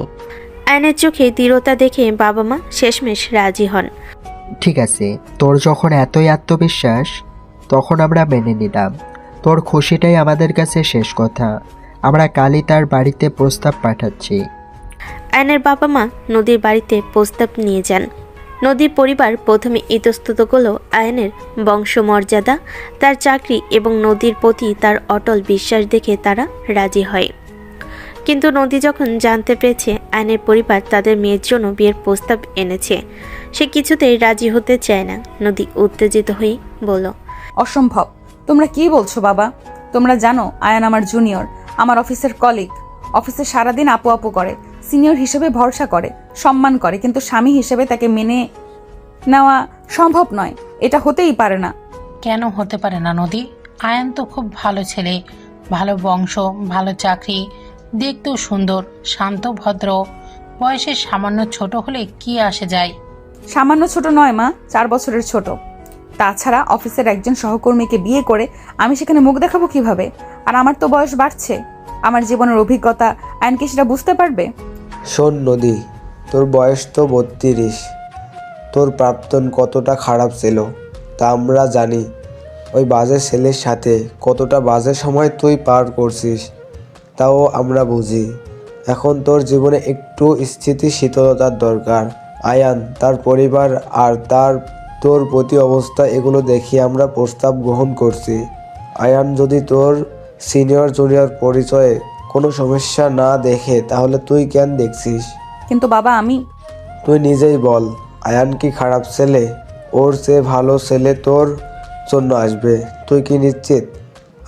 [SPEAKER 3] আয়নের চোখে দৃঢ়তা দেখে বাবা মা শেষমেশ রাজি হন।
[SPEAKER 7] ঠিক আছে, তোর যখন এতই আত্মবিশ্বাস, তখন আমরা মেনে নিলাম। তোর খুশিটাই আমাদের কাছে শেষ কথা। আমরা কালই তার বাড়িতে প্রস্তাব পাঠাচ্ছি।
[SPEAKER 3] আয়নের বাবা মা নদীর বাড়িতে প্রস্তাব নিয়ে যান। নদীর পরিবার প্রথমে ইতস্তত করল আয়নের বংশমর্যাদা, তার চাকরি এবং নদীর প্রতি তার অটল বিশ্বাস দেখে তারা রাজি হয়। কিন্তু নদী যখন জানতে পেরেছে আয়নের পরিবার তাদের মেয়ের জন্য বিয়ের প্রস্তাব এনেছে, সে কিছুতেই রাজি হতে চায় না। নদী উত্তেজিত হয়ে বলল,
[SPEAKER 1] অসম্ভব। তোমরা কি বলছো বাবা? তোমরা জানো আয়ান আমার জুনিয়র, আমার অফিসের কলিগ। অফিসে সারাদিন আপু আপু করে, সিনিয়র হিসেবে ভরসা করে, সম্মান করে, কিন্তু স্বামী হিসেবে তাকে মেনে নেওয়া সম্ভব নয়। এটা হতেই পারে না।
[SPEAKER 9] কেন হতে পারে না নদী? আয়ান তো খুব ভালো ছেলে, ভালো বংশ, ভালো চাকরি, দেখতেও সুন্দর, শান্ত, ভদ্র। বয়সে সামান্য ছোট হলে কি আসে যায়?
[SPEAKER 1] সামান্য ছোট নয় মা, 4 বছরের ছোট। তাছাড়া অফিসের একজন সহকর্মীকে বিয়ে করে আমি সেখানে মুখ দেখাবো কিভাবে? আর আমার তো বয়স বাড়ছে। আমার জীবনের অভিজ্ঞতা আয়ন কি সেটা বুঝতে পারবে?
[SPEAKER 10] শোন নদী, তোর বয়স তো 32। তোর প্রাক্তন কতটা খারাপ ছিল তা আমরা জানি। ওই বাজে ছেলের সাথে কতটা বাজে সময় তুই পার করছিস তাও আমরা বুঝি। এখন তোর জীবনে একটু স্থিতিশীলতার দরকার। আয়ান, তার পরিবার আর তোর প্রতি অবস্থা, এগুলো দেখে আমরা প্রস্তাব গ্রহণ করছি। আয়ান যদি তোর সিনিয়র জুনিয়র পরিচয়ে কোনো সমস্যা না দেখে তাহলে তুই কেন দেখছিস?
[SPEAKER 1] কিন্তু বাবা আমি
[SPEAKER 10] তুই নিজেই বল, আয়ান কি খারাপ ছেলে? ওর চেয়ে ভালো ছেলে তোর জন্য আসবে, তুই কি নিশ্চিত?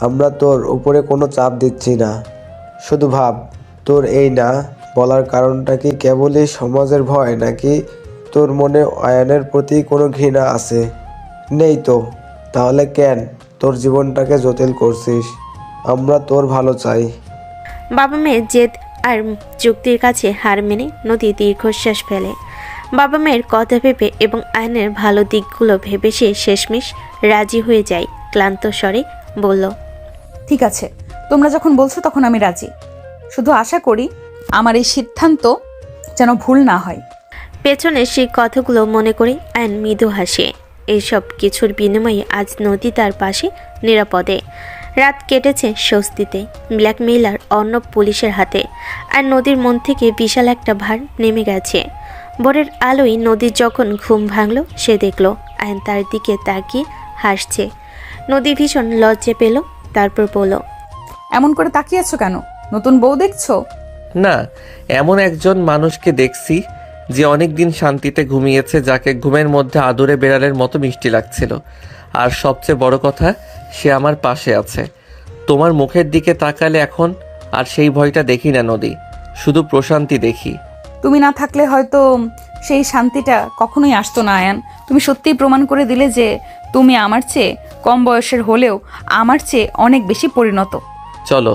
[SPEAKER 10] আমরা তোর উপরে কোনো চাপ দিচ্ছি না, শুধু ভাব তোর এই না বলার কারণটা কি কেবলই সমাজের ভয়, নাকি তোর মনে আয়ানের প্রতি কোনো ঘৃণা আছে? নেই তো, তাহলে কেন তোর জীবনটাকে জটিল করছিস? আমরা তোর ভালো চাই।
[SPEAKER 3] বাবা মেয়ের জেদ আর যুক্তির কাছে হার মেনে নদী দীর্ঘশ্বাস ফেলে। বাবা মেয়ের কথা ভেবে এবং আয়নের ভালো দিকগুলো ভেবে সে শেষমেশ রাজি হয়ে যায়। ক্লান্ত স্বরে বলল,
[SPEAKER 1] ঠিক আছে, তোমরা যখন বলছো তখন আমি রাজি। শুধু আশা করি আমার এই সিদ্ধান্ত যেন ভুল না হয়।
[SPEAKER 3] পেছনে সেই কথাগুলো মনে করে আয়ন মৃদু হাসে। এইসব কিছুর বিনিময়ে আজ নদী তার পাশে নিরাপদে। রাত কেটেছে স্বস্তিতে, ব্ল্যাকমেইলার অর্ণব পুলিশের হাতে, আর নদীর মন থেকে বিশাল একটা ভার নেমে গেছে। ভোরের আলোয় নদীর যখন ঘুম ভাঙল, সে দেখল আয়ন তার দিকে তাকিয়ে হাসছে। নদী ভীষণ লজ্জা পেল, তারপর বলল,
[SPEAKER 1] এমন করে তাকিয়ে আছো কেন? নতুন বউ দেখছো?
[SPEAKER 2] না, এমন একজন মানুষকে দেখছি যে অনেক দিন শান্তিতে ঘুমিয়েছে, যাকে ঘুমের মধ্যে আদুরে বেড়ালের মতো মিষ্টি লাগছিল। আর সবচেয়ে বড় কথা, সে আমার পাশে আছে। তোমার মুখের দিকে তাকালে এখন আর সেই ভয়টা দেখি না নদী, শুধু প্রশান্তি দেখি।
[SPEAKER 1] তুমি না থাকলে হয়তো সেই শান্তিটা কখনোই আসতো না আয়ান। তুমি সত্যিই প্রমাণ করে দিলে যে তুমি আমার চেয়ে কম বয়সের হলেও আমার চেয়ে অনেক বেশি পরিণত।
[SPEAKER 2] চলো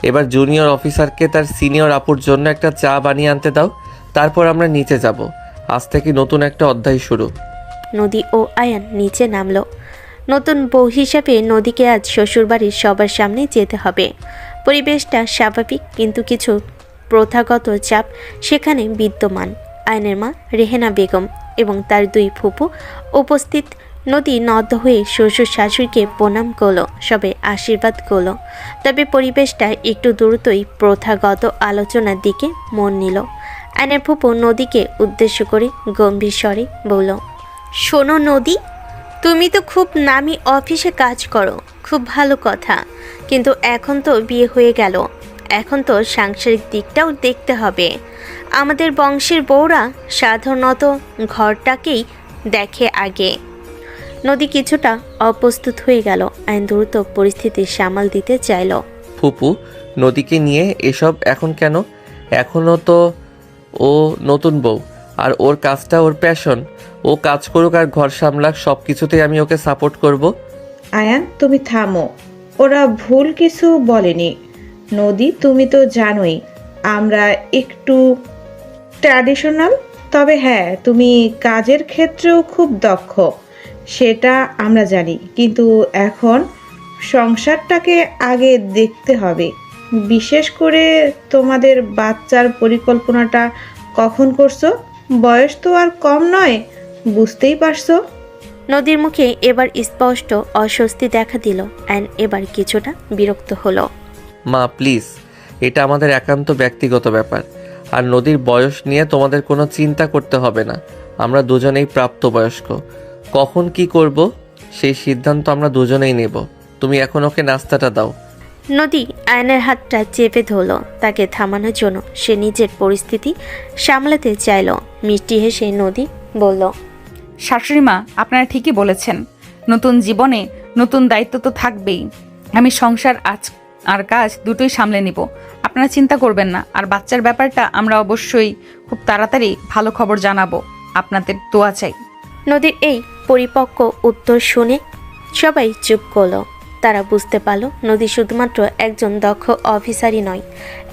[SPEAKER 2] এবার জুনিয়র অফিসারকে তার সিনিয়র আপুর জন্য একটা চা বানিয়ে আনতে দাও, তারপর আমরা নিচে যাব। আজ থেকে নতুন একটা অধ্যায় শুরু।
[SPEAKER 3] নদী ও আয়ান নিচে নামলো। নতুন বউ হিসাবে নদীকে আজ শ্বশুরবাড়ির সবার সামনে যেতে হবে। পরিবেশটা স্বাভাবিক, কিন্তু কিছু প্রথাগত চাপ সেখানে বিদ্যমান। আয়নের মা রেহেনা বেগম এবং তার দুই ফুপু উপস্থিত। নদী নদ হয়ে শ্বশুর শাশুড়িকে প্রণাম করলো, সবে আশীর্বাদ করলো। তবে পরিবেশটা একটু দ্রুতই প্রথাগত আলোচনার দিকে মন নিল। আয়নের ফুপু নদীকে উদ্দেশ্য করে গম্ভীর স্বরে বলল, শোনো নদী, তুমি তো খুব নামি অফিসে কাজ করো, খুব ভালো কথা, কিন্তু এখন তো বিয়ে হয়ে গেল, এখন তো সাংসারিক দিকটাও দেখতে হবে। আমাদের বংশের বউরা সাধারণত ঘরটাকেই দেখে আগে। নদী কিছুটা অপ্রস্তুত হয়ে গেল। আইন দ্রুত পরিস্থিতি সামাল দিতে চাইল।
[SPEAKER 2] ফুপু, নদীকে নিয়ে এসব এখন কেন? এখনও তো ও নতুন বউ, আর ওর কাজটা ওর প্যাশন। ও কাজ করুক আর ঘর সামলাক, সব কিছুতেই আমি ওকে সাপোর্ট করব।
[SPEAKER 8] আয়ান, তুমি থামো, ওরা ভুল কিছু বলেনি। নদী, তুমি তো জানোই আমরা একটু ট্র্যাডিশনাল, তবে হ্যাঁ, তুমি কাজের ক্ষেত্রেও খুব দক্ষ, সেটা আমরা জানি। কিন্তু এখন সংসারটাকে আগে দেখতে হবে। বিশেষ করে তোমাদের বাচ্চার পরিকল্পনাটা কখন করছো? বয়স তো আর কম নয়, বুঝতেই পারছো।
[SPEAKER 3] নদীর মুখে এবার স্পষ্ট অস্বস্তি দেখা দিল। অ্যান এবার কিছুটা বিরক্ত হলো।
[SPEAKER 2] মা প্লিজ, এটা আমাদের একান্ত ব্যক্তিগত ব্যাপার, আর নদীর বয়স নিয়ে তোমাদের কোনো চিন্তা করতে হবে না। আমরা দুজনেই প্রাপ্তবয়স্ক, কখন কি করব সেই সিদ্ধান্ত আমরা দুজনেই নেব। তুমি এখন ওকে নাস্তাটা দাও।
[SPEAKER 3] নদী আয়নের হাতটা চেপে ধরল, তাকে থামানোর জন্য। সে নিজের পরিস্থিতি সামলাতে চাইল। মিষ্টি হেসে নদী বলল,
[SPEAKER 1] শাশুড়ি মা, আপনারা ঠিকই বলেছেন, নতুন জীবনে নতুন দায়িত্ব তো থাকবেই। আমি সংসার আর কাজ দুটোই সামলে নিব, আপনারা চিন্তা করবেন না। আর বাচ্চার ব্যাপারটা আমরা অবশ্যই খুব তাড়াতাড়ি ভালো খবর জানাবো, আপনাদের দোয়া চাই।
[SPEAKER 3] নদীর এই পরিপক্ক উত্তর শুনে সবাই চুপ করলো। তারা বুঝতে পারল নদী শুধুমাত্র একজন দক্ষ অফিসারই নয়,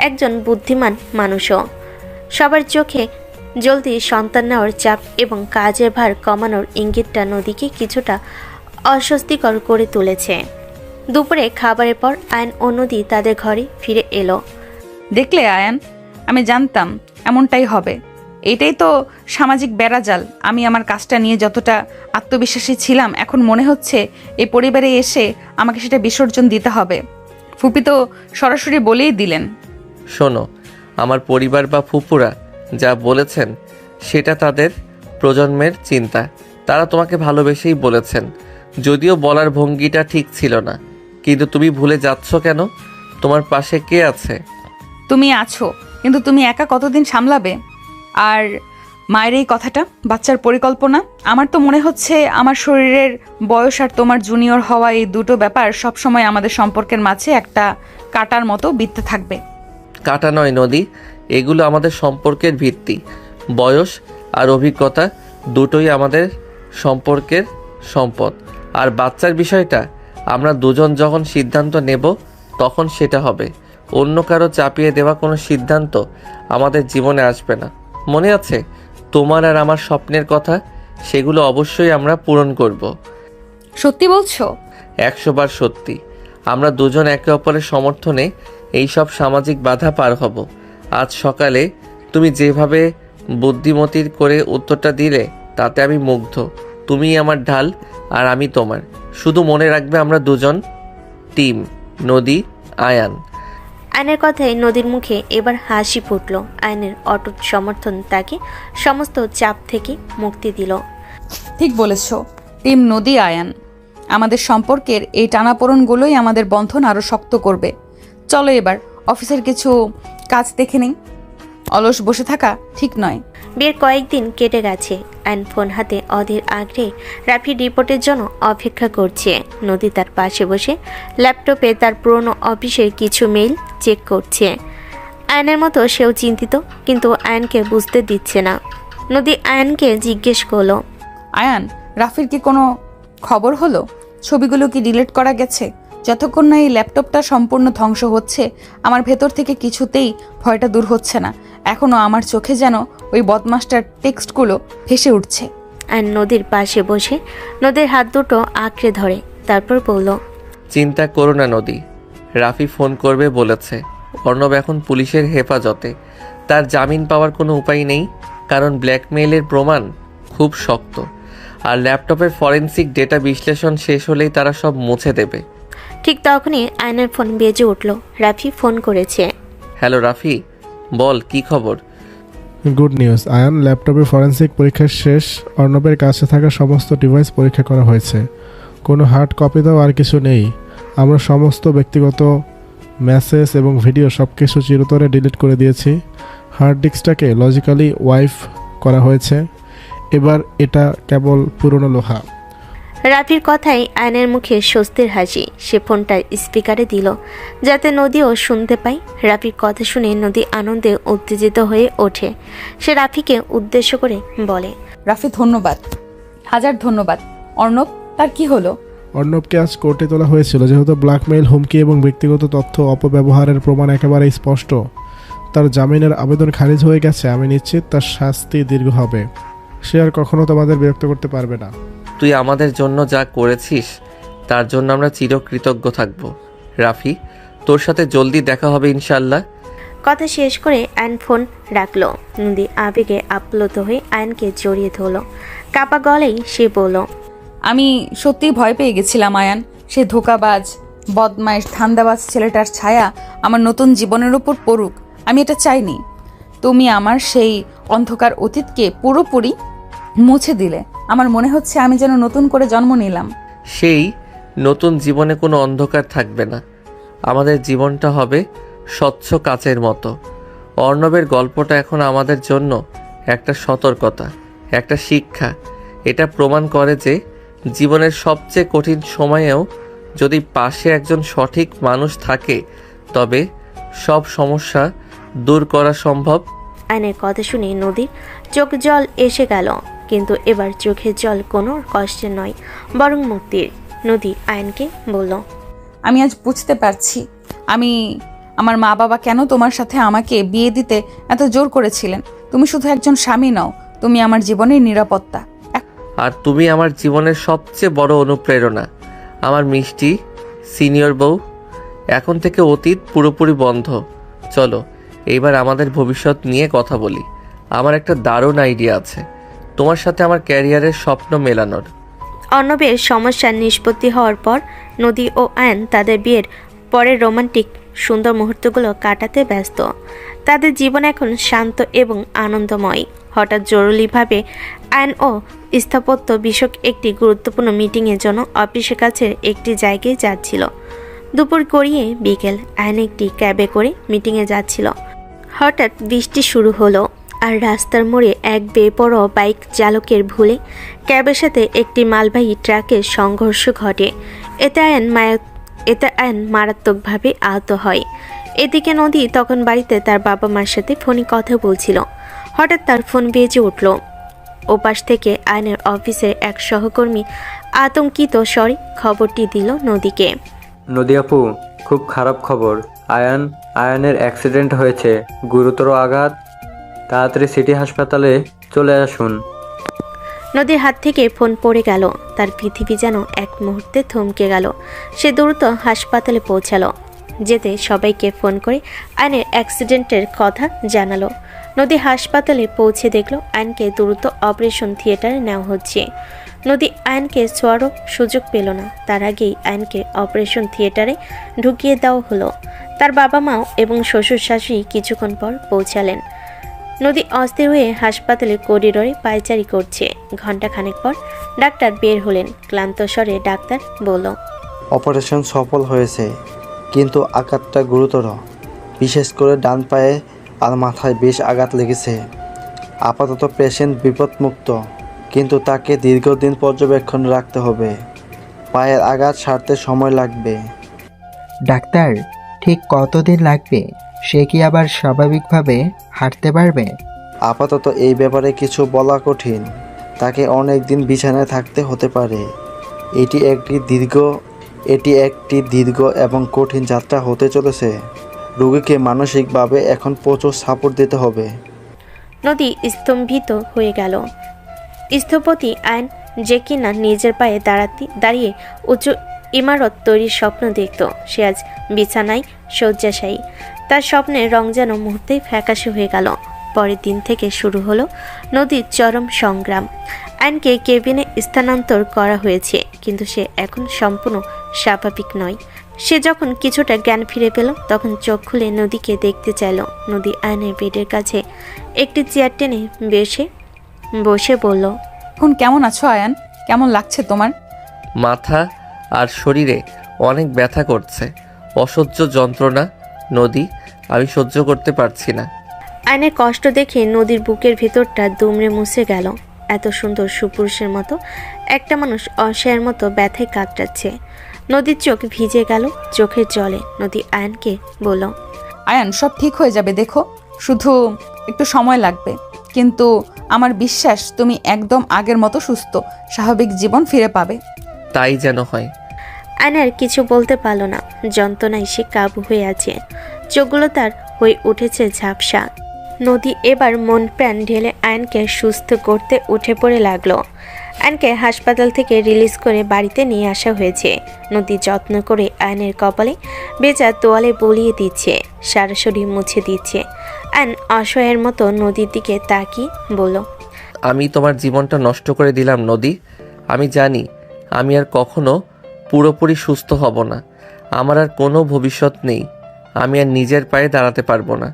[SPEAKER 3] একজন বুদ্ধিমান মানুষও। সবার চোখে জলদি সন্তান নেওয়ার চাপ এবং কাজের ভার কমানোর ইঙ্গিতটা নদীকে কিছুটা অস্বস্তিকর করে তুলেছে। দুপুরে খাবারের পর আয়ন ও নদী তাদের ঘরে ফিরে এলো।
[SPEAKER 1] দেখলে আয়ান, আমি জানতাম এমনটাই হবে। এইটাই তো সামাজিক বেড়াজাল। আমি আমার কাজটা নিয়ে যতটা আত্মবিশ্বাসী ছিলাম, এখন মনে হচ্ছে এই পরিবারে এসে আমাকে সেটা বিসর্জন দিতে হবে। ফুপি তো সরাসরি বলেই দিলেন।
[SPEAKER 2] শোনো, আমার পরিবার বা ফুপুরা যা বলেছেন সেটা তাদের প্রজন্মের চিন্তা। তারা তোমাকে ভালোবেসেই বলেছেন, যদিও বলার ভঙ্গিটা ঠিক ছিল না। কিন্তু তুমি ভুলে যাচ্ছ কেন? তোমার পাশে কে আছে?
[SPEAKER 1] তুমি আছো, কিন্তু তুমি একা কতদিন সামলাবে? আর মায়ের এই কথাটা, বাচ্চার পরিকল্পনা, আমার তো মনে হচ্ছে আমার শরীরের বয়স আর তোমার জুনিয়র হওয়া, এই দুটো ব্যাপার সবসময় আমাদের সম্পর্কের মাঝে একটা কাটার মতো বিধতে থাকবে।
[SPEAKER 2] কাটা নয় নদী, এগুলো আমাদের সম্পর্কের ভিত্তি। বয়স আর অভিজ্ঞতা দুটোই আমাদের সম্পর্কের সম্পদ। আর বাচ্চার বিষয়টা আমরা দুজন যখন সিদ্ধান্ত নেব তখন সেটা হবে। অন্য কারো চাপিয়ে দেওয়া কোনো সিদ্ধান্ত আমাদের জীবনে আসবে না। মনে আছে তোমার আর আমার স্বপ্নের কথা? সেগুলো অবশ্যই আমরা পূরণ করব।
[SPEAKER 1] সত্যি বলছো?
[SPEAKER 2] 100 বার সত্যি। আমরা দুজন একে অপরের সমর্থনে এই সব সামাজিক বাধা পার হব। আজ সকালে তুমি যেভাবে বুদ্ধিমতির করে উত্তরটা দিলে তাতে আমি মুগ্ধ। তুমি আমার ঢাল আর আমি তোমার। শুধু মনে রাখবে আমরা দুজন টিম, নদী, আয়ান।
[SPEAKER 3] আয়নের কথায় নদীর মুখে এবার হাসি ফুটল। আয়নের অটুট সমর্থন তাকে সমস্ত চাপ থেকে মুক্তি দিল।
[SPEAKER 1] ঠিক বলেছ, টিম নদী আয়ান। আমাদের সম্পর্কের এই টানাপোড়েনগুলোই আমাদের বন্ধন আরও শক্ত করবে। চলো এবার অফিসের কিছু কাজ দেখে নেই। অলস বসে থাকা ঠিক নয়।
[SPEAKER 3] বিয়ের কয়েকদিন কেটে গেছে। আয়ন ফোন হাতে অধীর আগ্রহে রাফির রিপোর্টের জন্য অপেক্ষা করছে। নদী তার পাশে বসে ল্যাপটপে তার পুরনো অফিসের কিছু মেইল চেক করছে। আয়নের মতো সেও চিন্তিত, কিন্তু আয়নকে বুঝতে দিচ্ছে না। নদী আয়নকে জিজ্ঞেস করলো,
[SPEAKER 1] আয়ান, রাফির কি কোনো খবর হলো? ছবিগুলো কি ডিলিট করা গেছে? যতক্ষণ না এই ল্যাপটপটা সম্পূর্ণ ধ্বংস হচ্ছে, আমার ভেতর থেকে কিছুতেই ভয়টা দূর হচ্ছে না। এখনও আমার চোখে যেন ওই বদমাসটার টেক্সটগুলো ভেসে উঠছে।
[SPEAKER 3] আয়ন নদীর পাশে বসে নদীর হাত দুটো আঁকড়ে ধরে, তারপর বলল,
[SPEAKER 2] চিন্তা করো না নদী, রাফি ফোন করবে বলেছে। অর্ণব এখন পুলিশের হেফাজতে। তার জামিন পাওয়ার কোনো উপায় নেই, কারণ ব্ল্যাকমেইলের প্রমাণ খুব শক্ত। আর ল্যাপটপের ফরেনসিক ডেটা বিশ্লেষণ শেষ হলেই তারা সব মুছে দেবে।
[SPEAKER 3] ঠিক তখনই আয়নের ফোন বেজে উঠল। রাফি ফোন করেছে।
[SPEAKER 2] হ্যালো রাফি, বল কি খবর?
[SPEAKER 4] গুড নিউজ আয়ান, ল্যাপটপে ফরেনসিক পরীক্ষা শেষ। অর্ণবের কাছে থাকা সমস্ত ডিভাইস পরীক্ষা করা হয়েছে। কোনো হার্ড কপি দাও আর কিছু নেই। আমরা সমস্ত ব্যক্তিগত মেসেজ এবং ভিডিও সব কিছু চিরতরে ডিলিট করে দিয়েছি। হার্ড ডিস্কটাকে লজিক্যালি ওয়াইপ করা হয়েছে। এবার এটা কেবল পুরনো লোহা।
[SPEAKER 3] রাফির কথায় আয়নের মুখে স্বস্তির হাসি। সে ফোনটা স্পিকারে দিল যাতে নদীও শুনতে পায়। রাফির কথা শুনে নদী আনন্দে উত্তেজিত হয়ে ওঠে। সে রাফিকে উদ্দেশ্য করে বলে,
[SPEAKER 1] রাফি, ধন্যবাদ, হাজার ধন্যবাদ। অর্ণব, তার কি হলো?
[SPEAKER 4] অর্ণবকে আজ কোর্টে তোলা হয়েছিল। যেহেতু ব্ল্যাকমেইল, হুমকি এবং ব্যক্তিগত তথ্য অপব্যবহারের প্রমাণ একেবারে স্পষ্ট, তার জামিনের আবেদন খারিজ হয়ে গেছে। আমি নিশ্চিত তার শাস্তি দীর্ঘ হবে। সে আর কখনো তোমাদের বিরক্ত করতে পারবে না।
[SPEAKER 2] তুই আমাদের জন্য যা করেছিস তার জন্য আমরা চিরকৃতজ্ঞ থাকব। রাফি, তোর সাথে জলদি দেখা হবে ইনশাল্লাহ।
[SPEAKER 3] কথা শেষ করে আয়ন ফোন রাখলো। নদী আবেগে আপ্লুত হয়ে আয়নকে জড়িয়ে ধরল। কাপা গলেই সে বলল,
[SPEAKER 1] আমি সত্যিই ভয় পেয়ে গেছিলাম আয়ান। সে ধোঁকাবাজ, বদমাইশ, ধান্দাবাজ ছেলেটার ছায়া আমার নতুন জীবনের উপর পড়ুক, আমি এটা চাইনি। তুমি আমার সেই অন্ধকার অতীতকে পুরোপুরি মুছে দিলে। আমার মনে হচ্ছে আমি যেন নতুন করে জন্ম নিলাম।
[SPEAKER 2] সেই নতুন জীবনে কোনো অন্ধকার থাকবে না। আমাদের জীবনটা হবে স্বচ্ছ কাচের মতো। অর্ণবের গল্পটা এখন আমাদের জন্য একটা সতর্কতা, একটা শিক্ষা। এটা প্রমাণ করে যে জীবনের সবচেয়ে কঠিন সময়েও যদি পাশে একজন সঠিক মানুষ থাকে তবে সব সমস্যা দূর করা সম্ভব।
[SPEAKER 3] আয়নের কথা শুনে নদীর চোখ জল এসে গেল, কিন্তু এবার চোখের জল কোনো কষ্টের নয়, বরং মুক্তির। নদী আয়নকে বলল,
[SPEAKER 1] আমি আজ বুঝতে পারছি আমার মা বাবা কেন তোমার সাথে আমাকে বিয়ে দিতে এত জোর করেছিলেন। তুমি শুধু একজন স্বামী নও, তুমি আমার জীবনের নিরাপত্তা।
[SPEAKER 2] আর তুমি আমার জীবনের সবচেয়ে বড় অনুপ্রেরণা। আমার মিষ্টি সিনিয়র বউ। এখন থেকে অতীত পুরোপুরি বন্ধ। চলো এইবার আমাদের ভবিষ্যৎ নিয়ে কথা বলি। আমার একটা দারুণ আইডিয়া আছে তোমার সাথে আমার ক্যারিয়ারের স্বপ্ন মেলানোর।
[SPEAKER 3] অর্ণবের সমস্যার নিষ্পত্তি হওয়ার পর নদী ও আয়ন তাদের বিয়ের পরের রোমান্টিক সুন্দর মুহূর্তগুলো কাটাতে ব্যস্ত। তাদের জীবন এখন শান্ত এবং আনন্দময়। হঠাৎ জরুরিভাবে আইন ও স্থাপত্য বিষয়ক একটি গুরুত্বপূর্ণ মিটিংয়ের জন্য অফিসের কাছে একটি জায়গায় যাচ্ছিল। দুপুর গড়িয়ে বিকেল আয়ন একটি ক্যাবে করে মিটিংয়ে যাচ্ছিল। হঠাৎ বৃষ্টি শুরু হলো আর রাস্তার মোড়ে এক বেপরোয়া বাইক চালকের ভুলে ক্যাবের সাথে একটি মালবাহী ট্রাকের সংঘর্ষ ঘটে। এতে আয়ন মারাত্মকভাবে আহত হয়। এদিকে নদী তখন বাড়িতে তার বাবা মার সাথে ফোনে কথা বলছিল। হঠাৎ তার ফোন বেজে উঠল। ওপাশ থেকে আয়নের অফিসের এক সহকর্মী আতঙ্কিত স্বরে খবরটি দিল নদীকে।
[SPEAKER 6] নদী আপু, খুব খারাপ খবর। আয়ানের অ্যাক্সিডেন্ট হয়েছে, গুরুতর আঘাত। তাড়াতাড়ি সিটি হাসপাতালে চলে আসুন।
[SPEAKER 3] নদীর হাত থেকে ফোন পড়ে গেল। তার পৃথিবী যেন এক মুহূর্তে থমকে গেল। সে দ্রুত হাসপাতালে পৌঁছালো। যেতে সবাইকে ফোন করে আয়নের অ্যাক্সিডেন্টের কথা জানালো। নদী হাসপাতালে পৌঁছে দেখলো আয়নকে দ্রুত অপারেশন থিয়েটারে নেওয়া হচ্ছে। নদী আয়নকে ছোঁয়ারও সুযোগ পেল না। তার আগেই আয়নকে অপারেশন থিয়েটারে ঢুকিয়ে দেওয়া হলো। তার বাবা মাও এবং শ্বশুর শাশুড়ি কিছুক্ষণ পর পৌঁছালেন। নদী অস্থির হয়ে হাসপাতালের করিডোরে পায়চারি করছে। ঘণ্টাখানেক পর ডাক্তার বের হলেন। ক্লান্ত স্বরে ডাক্তার বলল,
[SPEAKER 11] অপারেশন সফল হয়েছে, কিন্তু আঘাতটা গুরুতর। বিশেষ করে ডান পায়ে আর মাথায় বেশ আঘাত লেগেছে। আপাতত পেশেন্ট বিপদমুক্ত, কিন্তু তাকে দীর্ঘদিন পর্যবেক্ষণে রাখতে হবে। পায়ের আঘাত সারতে সময় লাগবে।
[SPEAKER 7] ডাক্তার, ঠিক কতদিন লাগবে? সে কি আবার স্বাভাবিকভাবে হাঁটতে পারবে?
[SPEAKER 11] আপাতত এই ব্যাপারে কিছু বলা কঠিন। তাকে অনেক দিন বিছানায় থাকতে হতে পারে। এটি একটি দীর্ঘ এবং কঠিন যাত্রা হতে চলেছে। রোগীকে মানসিকভাবে এখন প্রচুর সাপোর্ট দিতে হবে।
[SPEAKER 3] নদী স্তম্ভিত হয়ে গেল। স্থপতি আয়ন যে কিনা নিজের পায়ে দাঁড়িয়ে উঁচু ইমারত তৈরির স্বপ্ন দেখত, সে আজ বিছানায় শয্যাশায়ী। তার স্বপ্নের রং যেন মুহূর্তেই ফ্যাকাশে হয়ে গেল। পরের দিন থেকে শুরু হলো নদীর চরম সংগ্রাম। আয়নকে কেবিনে স্থানান্তর করা হয়েছে, কিন্তু সে এখন সম্পূর্ণ স্বাভাবিক নয়। সে যখন কিছুটা জ্ঞান ফিরে পেল, তখন চোখ খুলে নদীকে দেখতে চাইল। নদী আয়নের বেডের কাছে একটি চেয়ার টেনে বসে বলল,
[SPEAKER 1] এখন কেমন আছো আয়ান? কেমন লাগছে তোমার?
[SPEAKER 2] মাথা আর শরীরে অনেক ব্যথা করছে, অসহ্য যন্ত্রণা। নদী, আমি সহ্য করতে পারছি না।
[SPEAKER 3] আয়নের কষ্ট দেখে নদীর বুকের ভেতরটা দুমড়ে মুছে গেল। এত সুন্দর সুপুরুষের মতো একটা মানুষ অসহায়ের মতো ব্যথায় কাতরাচ্ছে। নদীর চোখ ভিজে গেল চোখের জলে। নদী আয়নকে বলল,
[SPEAKER 1] আয়ান, সব ঠিক হয়ে যাবে, দেখো, শুধু একটু সময় লাগবে। কিন্তু আমার বিশ্বাস তুমি একদম আগের মতো সুস্থ, স্বাভাবিক জীবন ফিরে পাবে।
[SPEAKER 2] তাই যেন হয়।
[SPEAKER 3] আয়নের কিছু বলতে পারল না। যন্ত্রণায় সে কাবু হয়ে আছে। চোখগুলো তার হয়ে উঠেছে ঝাপসা। নদী এবার মন প্রাণ ঢেলে আয়নকে সুস্থ করতে উঠে পড়ে লাগলো। আয়নকে হাসপাতাল থেকে রিলিজ করে বাড়িতে নিয়ে আসা হয়েছে। নদী যত্ন করে আয়নের কপালে বেজা তোয়ালে বলিয়ে দিচ্ছে, সারা শরীর মুছে দিচ্ছে। আয়ন অসহায়ের মতো নদীর দিকে তাকিয়ে বলল,
[SPEAKER 2] আমি তোমার জীবনটা নষ্ট করে দিলাম নদী। আমি জানি আমি আর কখনো পুরোপুরি সুস্থ হব না। আমার আর কোনো ভবিষ্যৎ নেই। আমি আর নিজের পায়ে দাঁড়াতে পারবো না।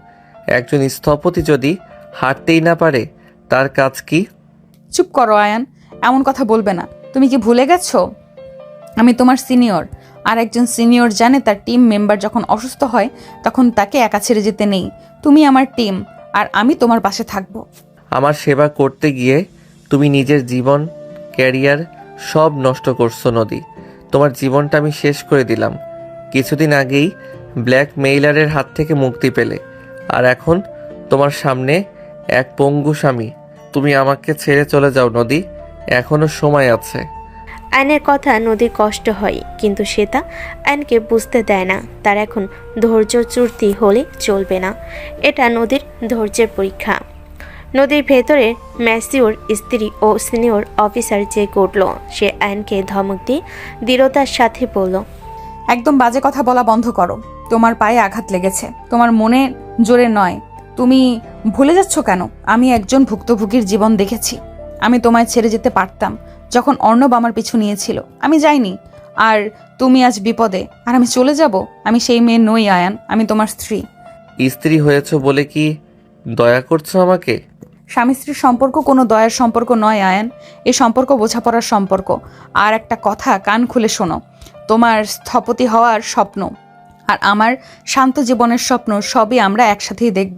[SPEAKER 2] একজন স্থপতি যদি হাঁটতেই না পারে, তার কাজ কি?
[SPEAKER 1] চুপ করো আয়ান, এমন কথা বলবে না। তুমি কি ভুলে গেছো আমি তোমার সিনিয়র? আর একজন সিনিয়র জানে তার টিম মেম্বার যখন অসুস্থ হয় তখন তাকে একা ছেড়ে যেতে নেই। তুমি আমার টিম, আর আমি তোমার পাশে থাকবো।
[SPEAKER 2] আমার সেবা করতে গিয়ে তুমি নিজের জীবন, ক্যারিয়ার সব নষ্ট করছো নদী। তোমার জীবনটা আমি শেষ করে দিলাম। কিছুদিন আগেই ব্ল্যাকমেইলারের হাত থেকে মুক্তি পেলে, আর এখন তোমার সামনে এক পঙ্গু স্বামী। তুমি আমাকে ছেড়ে চলে যাও নদী, এখনো সময় আছে।
[SPEAKER 3] আয়নের কথা নদীর কষ্ট হয়, কিন্তু সে তা আয়নকে বুঝতে দেয় না। তার এখন ধৈর্যচ্যুতি হলে চলবে না। এটা নদীর ধৈর্যের পরীক্ষা। নদীর ভেতরে ম্যাসিওর স্ত্রী ও সিনিয়র অফিসার যে উঠল, সে আয়নকে ধমক দিয়ে দৃঢ়তার সাথে বলল,
[SPEAKER 1] একদম বাজে কথা বলা বন্ধ করো। তোমার পায়ে আঘাত লেগেছে, তোমার মনে জোরে নয়। তুমি ভুলে যাচ্ছ কেন? আমি একজন ভুক্তভোগীর জীবন দেখেছি। আমি তোমায় ছেড়ে যেতে পারতাম যখন অর্ণব আমার পিছু নিয়েছিল। আমি যাইনি। আর তুমি আজ বিপদে, আর আমি চলে যাব? আমি সেই মেয়ে নই আয়ান, আমি তোমার স্ত্রী।
[SPEAKER 2] স্ত্রী হয়েছ বলে কি দয়া করছো আমাকে?
[SPEAKER 1] স্বামী স্ত্রীর সম্পর্ক কোনো দয়ার সম্পর্ক নয় আয়ান। এই সম্পর্ক বোঝাপড়ার সম্পর্ক। আর একটা কথা কান খুলে শোনো, তোমার স্থপতি হওয়ার স্বপ্ন আর আমার শান্ত জীবনের স্বপ্ন সবই আমরা একসাথেই দেখব।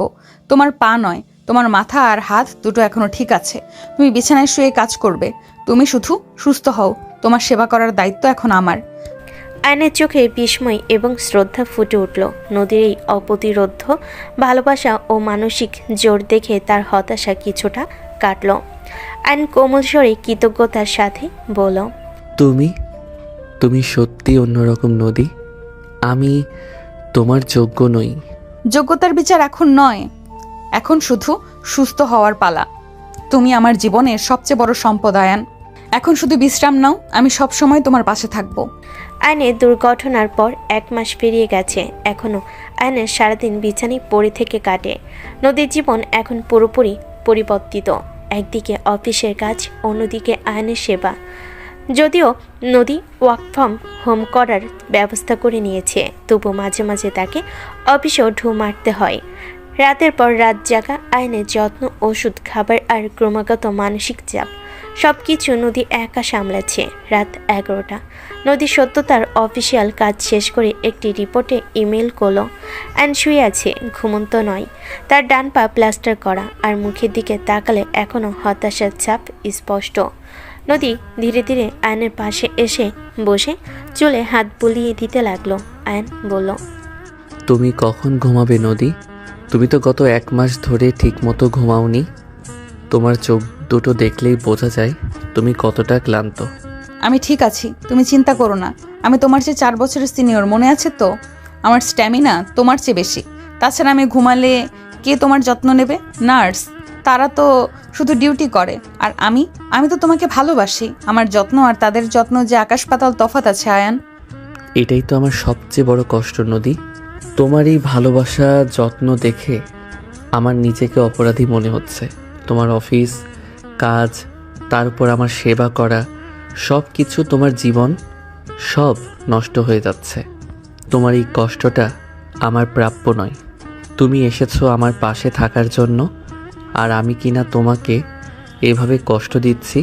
[SPEAKER 1] তোমার পা নয়, তোমার মাথা আর হাত দুটো এখনো ঠিক আছে। তুমি বিছানায় শুয়ে কাজ করবে। তুমি শুধু সুস্থ হও। তোমার সেবা করার দায়িত্ব এখন আমার।
[SPEAKER 3] আয়নের চোখে বিস্ময় এবং শ্রদ্ধা ফুটে উঠল। নদীর এই অপ্রতিরোধ্য ভালোবাসা ও মানসিক জোর দেখে তার হতাশা কিছুটা কাটল। আয়ন কোমল স্বরে কৃতজ্ঞতার সাথে বলল,
[SPEAKER 2] তুমি সত্যি অন্যরকম নদী। আমি তোমার যোগ্য নই।
[SPEAKER 1] যোগ্যতার বিচার এখন নয়, এখন শুধু সুস্থ হওয়ার পালা। তুমি আমার জীবনের সবচেয়ে বড় সম্পদ আয়ান। এখন শুধু বিশ্রাম নাও, আমি সব সময় তোমার পাশে থাকবো।
[SPEAKER 3] আয়নের দুর্ঘটনার পর 1 মাস পেরিয়ে গেছে। এখনও আয়নের সারাদিন বিছানায় পড়ে থেকে কাটে। নদীর জীবন এখন পুরোপুরি পরিবর্তিত। একদিকে অফিসের কাজ, অন্যদিকে আয়নের সেবা। যদিও নদী ওয়ার্ক ফ্রম হোম করার ব্যবস্থা করে নিয়েছে, তবু মাঝে মাঝে তাকে অফিসেও ঢু মারতে হয়। রাতের পর রাত জাগা, আয়নের যত্ন, ওষুধ, খাবার আর ক্রমাগত মানসিক চাপ সব কিছু নদী একা সামলাচ্ছে। রাত 11টা। নদী সত্য তার অফিসিয়াল কাজ শেষ করে একটি রিপোর্টে ইমেল করলো। অ্যান্ড শুয়ে আছে, ঘুমন্ত নয়। তার ডান পা প্লাস্টার করা আর মুখের দিকে তাকালে এখনও হতাশার ছাপ স্পষ্ট। নদী ধীরে ধীরে আয়নের পাশে এসে বসে চুলে হাত বুলিয়ে দিতে লাগলো। আয়ন বলল,
[SPEAKER 2] তুমি কখন ঘুমাবে নদী? তুমি তো গত 1 মাস ধরে ঠিকমতো ঘুমাওনি। তোমার চোখ দুটো দেখলেই বোঝা যায় তুমি কতটা ক্লান্ত।
[SPEAKER 1] আমি ঠিক আছি, তুমি চিন্তা করো না। আমি তোমার চেয়ে 4 বছরের সিনিয়র, মনে আছে তো? আমার স্ট্যামিনা তোমার চেয়ে বেশি। তাছাড়া আমি ঘুমালে কে তোমার যত্ন নেবে? নার্স, তারা তো শুধু ডিউটি করে। আর আমি তো তোমাকে ভালোবাসি। আমার যত্ন আর তাদের যত্ন যে আকাশ পাতাল তফাৎ আছে আয়ান।
[SPEAKER 2] এটাই তো আমার সবচেয়ে বড় কষ্ট নদী। তোমার এই ভালোবাসা যত্ন দেখে আমার নিজেকে অপরাধী মনে হচ্ছে। তোমার অফিস কাজ, তার উপর আমার সেবা করা, সব কিছু, তোমার জীবন সব নষ্ট হয়ে যাচ্ছে। তোমার এই কষ্টটা আমার প্রাপ্য নয়। তুমি এসেছো আমার পাশে থাকার জন্য, আর আমি কিনা তোমাকে এভাবে কষ্ট দিচ্ছি।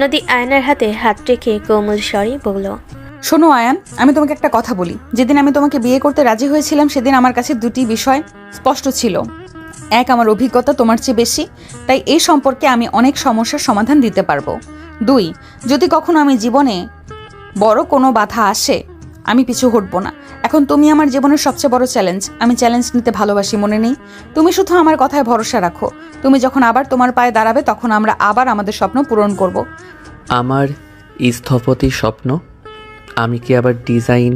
[SPEAKER 3] নদী আয়নার হাতে হাত রেখে কোমল স্বরে বলল,
[SPEAKER 1] শোনো আয়ান, আমি তোমাকে একটা কথা বলি। যেদিন আমি তোমাকে বিয়ে করতে রাজি হয়েছিলাম সেদিন আমার কাছে 2টি বিষয় স্পষ্ট ছিল। 1, আমার অভিজ্ঞতা তোমার চেয়ে বেশি, তাই এই সম্পর্কে আমি অনেক সমস্যার সমাধান দিতে পারবো। 2, যদি কখনো আমি জীবনে বড় কোনো বাধা আসে আমি পিছু হটবো না। এখন তুমি আমার জীবনের সবচেয়ে বড় চ্যালেঞ্জ। আমি চ্যালেঞ্জ নিতে ভালোবাসি, মনে নেই? তুমি শুধু আমার কথায় ভরসা রাখো। তুমি যখন আবার তোমার পায়ে দাঁড়াবে তখন আমরা আবার আমাদের স্বপ্ন পূরণ করব।
[SPEAKER 2] আমার স্থপতির স্বপ্ন? আমি কি আবার ডিজাইন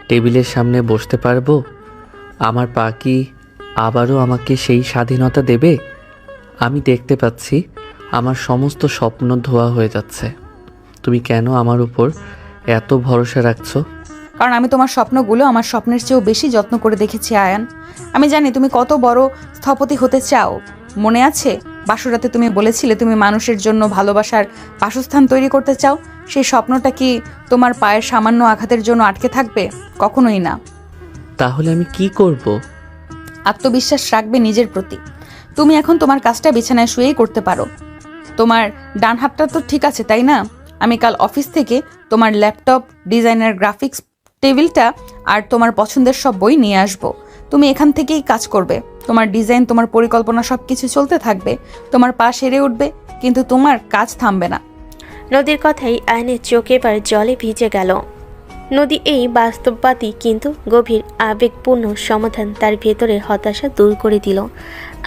[SPEAKER 2] টেবিলের সামনে বসতে পারবো? আমার পা কি আবারও আমাকে সেই স্বাধীনতা দেবে? আমি দেখতে পাচ্ছি আমার সমস্ত স্বপ্ন ধোয়া হয়ে যাচ্ছে। তুমি কেন আমার উপর এত ভরসা রাখছো?
[SPEAKER 1] কারণ আমি তোমার স্বপ্নগুলো আমার স্বপ্নের চেয়েও বেশি যত্ন করে দেখেছি আয়ান। আমি জানি তুমি কত বড় স্থপতি হতে চাও। মনে আছে বাসরাতে তুমি বলেছিলে তুমি মানুষের জন্য ভালোবাসার বাসস্থান তৈরি করতে চাও। সেই স্বপ্নটা কি তোমার পায়ের সামান্য আঘাতের জন্য আটকে থাকবে? কখনোই না।
[SPEAKER 2] তাহলে আমি কি করব?
[SPEAKER 1] আত্মবিশ্বাস রাখবে নিজের প্রতি। তুমি এখন তোমার কাজটা বিছানায় শুয়েই করতে পারো। তোমার ডান হাতটা তো ঠিক আছে, তাই না? আমি কাল অফিস থেকে তোমার ল্যাপটপ, ডিজাইনার, গ্রাফিক্স টেবিলটা আর তোমার পছন্দের সব বই নিয়ে আসবো। তুমি এখান থেকেই কাজ করবে। তোমার ডিজাইন, তোমার পরিকল্পনা সব কিছু চলতে থাকবে। তোমার পা সেরে উঠবে, কিন্তু তোমার কাজ থামবে না।
[SPEAKER 3] নদীর কথাই আয়নের চোখ এবার জলে ভিজে গেল। নদী এই বাস্তববাদী কিন্তু গভীর আবেগপূর্ণ সমাধান তার ভেতরের হতাশা দূর করে দিল।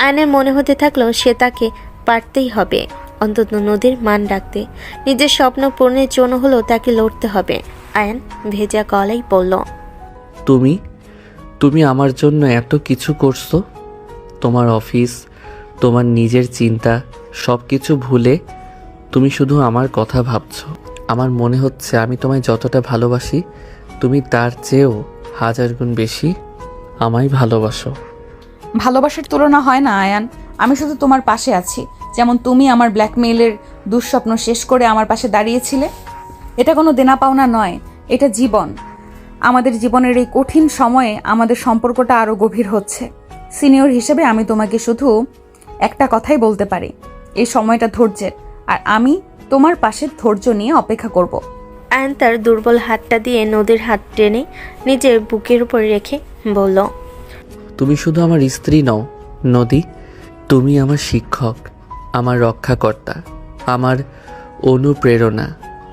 [SPEAKER 3] আয়নের মনে হতে থাকলো সে তাকে পারতেই হবে, অন্তত নদীর মান রাখতে। নিজের স্বপ্ন পূরণের জন্য হলেও তাকে লড়তে হবে। আয়ন ভেজা গলায় বলল,
[SPEAKER 2] তুমি আমার জন্য এত কিছু করছো। তোমার অফিস, তোমার নিজের চিন্তা, সব কিছু ভুলে তুমি শুধু আমার কথা ভাবছো। আমার মনে হচ্ছে আমি তোমায় যতটা ভালোবাসি তুমি তার চেয়েও 1000 গুণ বেশি আমায় ভালোবাসো।
[SPEAKER 1] ভালোবাসার তুলনা হয় না আয়ান। আমি শুধু তোমার পাশে আছি, যেমন তুমি আমার ব্ল্যাকমেইলের দুঃস্বপ্ন শেষ করে আমার পাশে দাঁড়িয়েছিলে। এটা কোনো দেনা পাওনা নয়, এটা জীবন। আমাদের জীবনের এই কঠিন সময়ে আমাদের সম্পর্কটা আরও গভীর হচ্ছে। সিনিয়র হিসেবে আমি তোমাকে শুধু একটা কথাই বলতে পারি, এই সময়টা ধৈর্যের, আর আমি তোমার পাশে ধৈর্য নিয়ে অপেক্ষা করব।
[SPEAKER 3] আয়ন তার দুর্বল হাতটা দিয়ে নদীর হাত টেনে নিজের বুকের উপর রেখে বলল,
[SPEAKER 2] তুমি শুধু আমার স্ত্রী নও নদী, তুমি আমার শিক্ষক, আমার রক্ষাকর্তা, আমার অনুপ্রেরণা।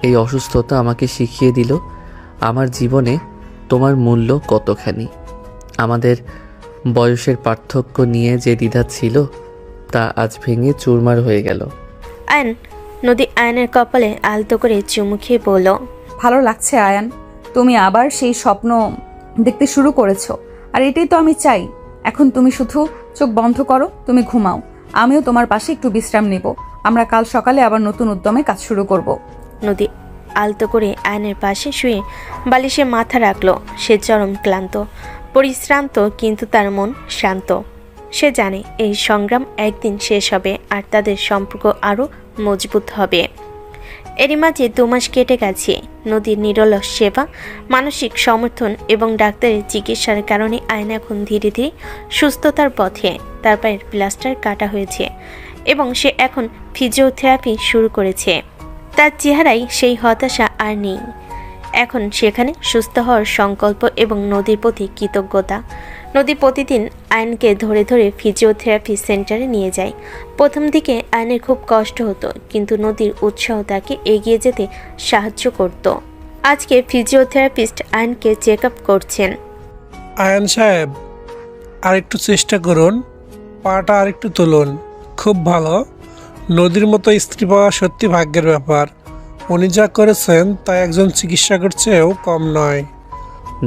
[SPEAKER 2] এই অসুস্থতা আমাকে শিখিয়ে দিল আমার জীবনে তোমার মূল্য কতখানি। আমাদের বয়সের পার্থক্য নিয়ে যে দ্বিধা ছিল তা আজ ভেঙে চুরমার হয়ে গেল।
[SPEAKER 3] আয়ন নদী আয়নের কপালে আলতো করে চুমু খেয়ে বলল,
[SPEAKER 1] ভালো লাগছে আয়ান, তুমি আবার সেই স্বপ্ন দেখতে শুরু করেছো। আর এটাই তো আমি চাই। এখন তুমি শুধু চোখ বন্ধ করো, তুমি ঘুমাও, আমিও তোমার পাশে একটু বিশ্রাম নেব। আমরা কাল সকালে আবার নতুন উদ্যমে কাজ শুরু করব।
[SPEAKER 3] নদী আলতো করে আয়নের পাশে শুয়ে বালিশে মাথা রাখলো। সে চরম ক্লান্ত, পরিশ্রান্ত, কিন্তু তার মন শান্ত। সে জানে এই সংগ্রাম একদিন শেষ হবে আর তাদের সম্পর্ক আরও মজবুত হবে। এরই মাঝে 2 মাস কেটে গেছে। নদীর নিরলস সেবা, মানসিক সমর্থন এবং ডাক্তারের চিকিৎসার কারণে আয়ন এখন ধীরে ধীরে সুস্থতার পথে। তার পায়ের প্লাস্টার কাটা হয়েছে এবং সে এখন ফিজিওথেরাপি শুরু করেছে। তার চেহারায় সেই হতাশা আর নেই। এখন সেখানে সুস্থ হওয়ার সংকল্প এবং নদীর প্রতি কৃতজ্ঞতা। নদী প্রতিদিন আয়নকে ধরে ধরে ফিজিওথেরাপি সেন্টারে নিয়ে যায়। প্রথম দিকে আয়নের খুব কষ্ট হতো, কিন্তু নদীর উৎসাহ তাকে এগিয়ে যেতে সাহায্য করত। আজকে ফিজিওথেরাপিস্ট আয়নকে চেক আপ করছেন।
[SPEAKER 12] আয়ান সাহেব, আরেকটু চেষ্টা করুন, পাটা আরেকটু তুলুন। খুব ভালো। নদীর মতো স্ত্রী পাওয়া সত্যি ভাগ্যের ব্যাপার। উনি যা করেছেন তা একজন চিকিৎসকের চেয়েও কম নয়।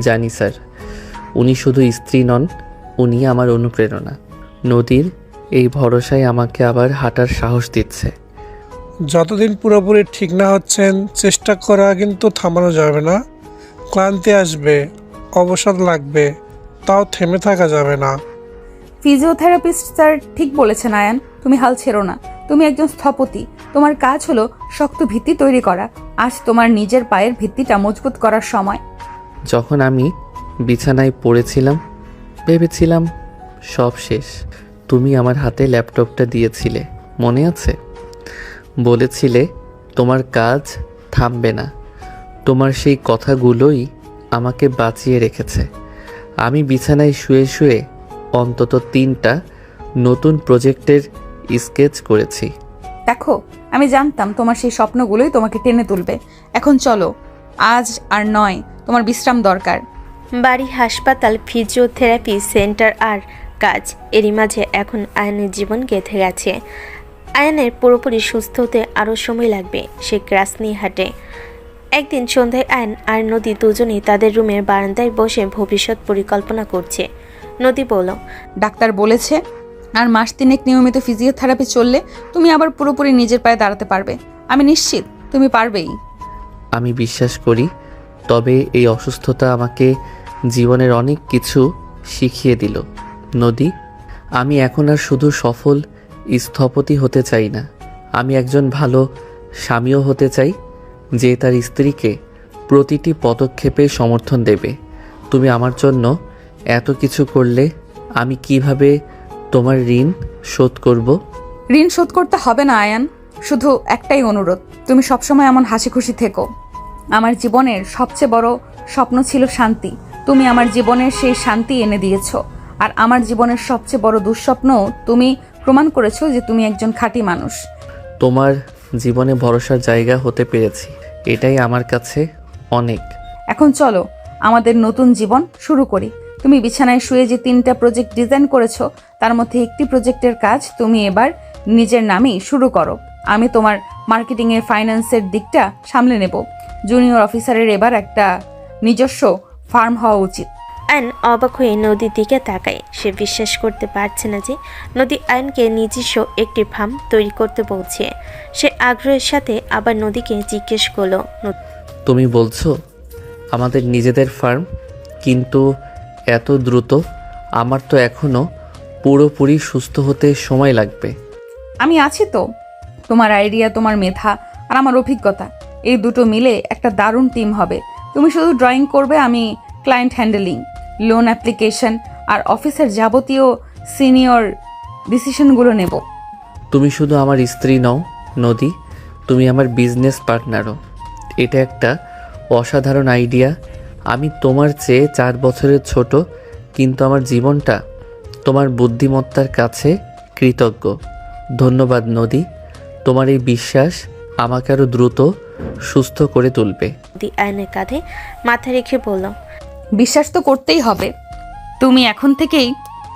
[SPEAKER 2] জানি স্যার, উনি শুধু স্ত্রী নন, উনি আমার অনুপ্রেরণা। নদীর এই ভরসায় আমাকে আবার হাঁটার সাহস দিচ্ছে।
[SPEAKER 12] যতদিন পুরোপুরি ঠিক না হচ্ছেন, চেষ্টা করা কিন্তু থামানো যাবে না। ক্লান্তি আসবে, অবসাদ লাগবে, তাও থেমে থাকা যাবে না।
[SPEAKER 1] ফিজিওথেরাপিস্ট স্যার ঠিক বলেছেন আয়ান, তুমি হাল ছেড়ো না। তুমি একজন স্থপতি, তোমার কাজ হলো শক্ত ভিত্তি তৈরি করা। আজ তোমার নিজের পায়ের ভিত্তিটা মজবুত করার সময়।
[SPEAKER 2] যখন আমি বিছানায় পড়েছিলাম, ভেবেছিলাম সব শেষ, তুমি আমার হাতে ল্যাপটপটা দিয়েছিলে, মনে আছে? বলেছিলে তোমার কাজ থামবে না। তোমার সেই কথাগুলোই আমাকে বাঁচিয়ে রেখেছে। আমি বিছানায় শুয়ে শুয়ে অন্তত 3টা নতুন প্রজেক্টের স্কেচ করেছি।
[SPEAKER 1] দেখো, আমি জানতাম তোমার সেই স্বপ্নগুলোই তোমাকে টেনে তুলবে। এখন চলো, আজ আর নয়, তোমার বিশ্রাম দরকার।
[SPEAKER 3] বাড়ি, হাসপাতাল, ফিজিওথেরাপি সেন্টার আর কাজ, এরই মাঝে এখন আয়নের জীবন গেঁথে গেছে। আয়নের পুরোপুরি সুস্থ হতে আরও সময় লাগবে। সে ক্রাস নিয়ে হাঁটে। একদিন সন্ধ্যায় আয়ন আর নদী দুজনেই তাদের রুমের বারান্দায় বসে ভবিষ্যৎ পরিকল্পনা করছে। নদী বলল,
[SPEAKER 1] ডাক্তার বলেছে আর মাস 3 নিয়মিত ফিজিওথেরাপি চললে তুমি আবার পুরোপুরি নিজের পায়ে দাঁড়াতে পারবে। আমি নিশ্চিত তুমি পারবেই।
[SPEAKER 2] আমি বিশ্বাস করি, তবে এই অসুস্থতা আমাকে জীবনের অনেক কিছু শিখিয়ে দিল। নদী, আমি এখন আর শুধু সফল স্থপতি হতে চাই না, আমি একজন ভালো স্বামীও হতে চাই, যে তার স্ত্রীকে প্রতিটি পদক্ষেপে সমর্থন দেবে। তুমি আমার জন্য এত কিছু করলে আমি কিভাবে তোমার ঋণ শোধ করব?
[SPEAKER 1] ঋণ শোধ করতে হবে না আয়ান, শুধু একটাই অনুরোধ, তুমি সবসময় এমন হাসি খুশি থেকো। আমার জীবনের সবচেয়ে বড় স্বপ্ন ছিল শান্তি। তুমি আমার জীবনের সেই শান্তি এনে দিয়েছো। আর আমার জীবনের সবচেয়ে বড় দুঃস্বপ্ন, তুমি প্রমাণ করেছো যে তুমি একজন খাঁটি মানুষ।
[SPEAKER 2] তোমার জীবনে ভরসার জায়গা হতে পেরেছি, এটাই আমার কাছে অনেক।
[SPEAKER 1] এখন চলো আমাদের নতুন জীবন শুরু করি। তুমি বিছানায় শুয়ে যে 3টা প্রজেক্ট ডিজাইন করেছো, তার মধ্যে একটি প্রজেক্টের কাজ তুমি এবার নিজের নামেই শুরু করো। আমি তোমার মার্কেটিংয়ের, ফাইন্যান্সের দিকটা সামলে নেব। জুনিয়র অফিসারের এবার একটা নিজস্ব ফার্ম হওয়া উচিত।
[SPEAKER 3] আয়ন অবাক হয়ে নদীর দিকে তাকায়। সে বিশ্বাস করতে পারছে না যে নদী আয়নকে নিজস্ব একটি ফার্ম তৈরি করতে বলছে। সে আগ্রহের সাথে আবার নদীকে জিজ্ঞেস করলো,
[SPEAKER 2] তুমি বলছো আমাদের নিজেদের ফার্ম? কিন্তু এত দ্রুত? আমার তো এখনো পুরোপুরি সুস্থ হতে সময় লাগবে।
[SPEAKER 1] আমি আছি তো। তোমার আইডিয়া, তোমার মেধা আর আমার অভিজ্ঞতা, এই দুটো মিলে একটা দারুণ টিম হবে। তুমি শুধু ড্রয়িং করবে, আমি ক্লায়েন্ট হ্যান্ডেলিং, লোন অ্যাপ্লিকেশন আর অফিসের যাবতীয় সিনিয়র ডিসিশনগুলো নেব।
[SPEAKER 2] তুমি শুধু আমার স্ত্রী নও নদী, তুমি আমার বিজনেস পার্টনারও। এটা একটা অসাধারণ আইডিয়া। আমি তোমার চেয়ে 4 বছরের ছোট, কিন্তু আমার জীবনটা তোমার বুদ্ধিমত্তার কাছে কৃতজ্ঞ। ধন্যবাদ নদী, তোমার এই বিশ্বাস আমাকে আরও দ্রুত সুস্থ করে তুলবে।
[SPEAKER 3] নদী আয়নের কাঁধে মাথা রেখে বলল,
[SPEAKER 1] বিশ্বাস তো করতেই হবে। তুমি এখন থেকেই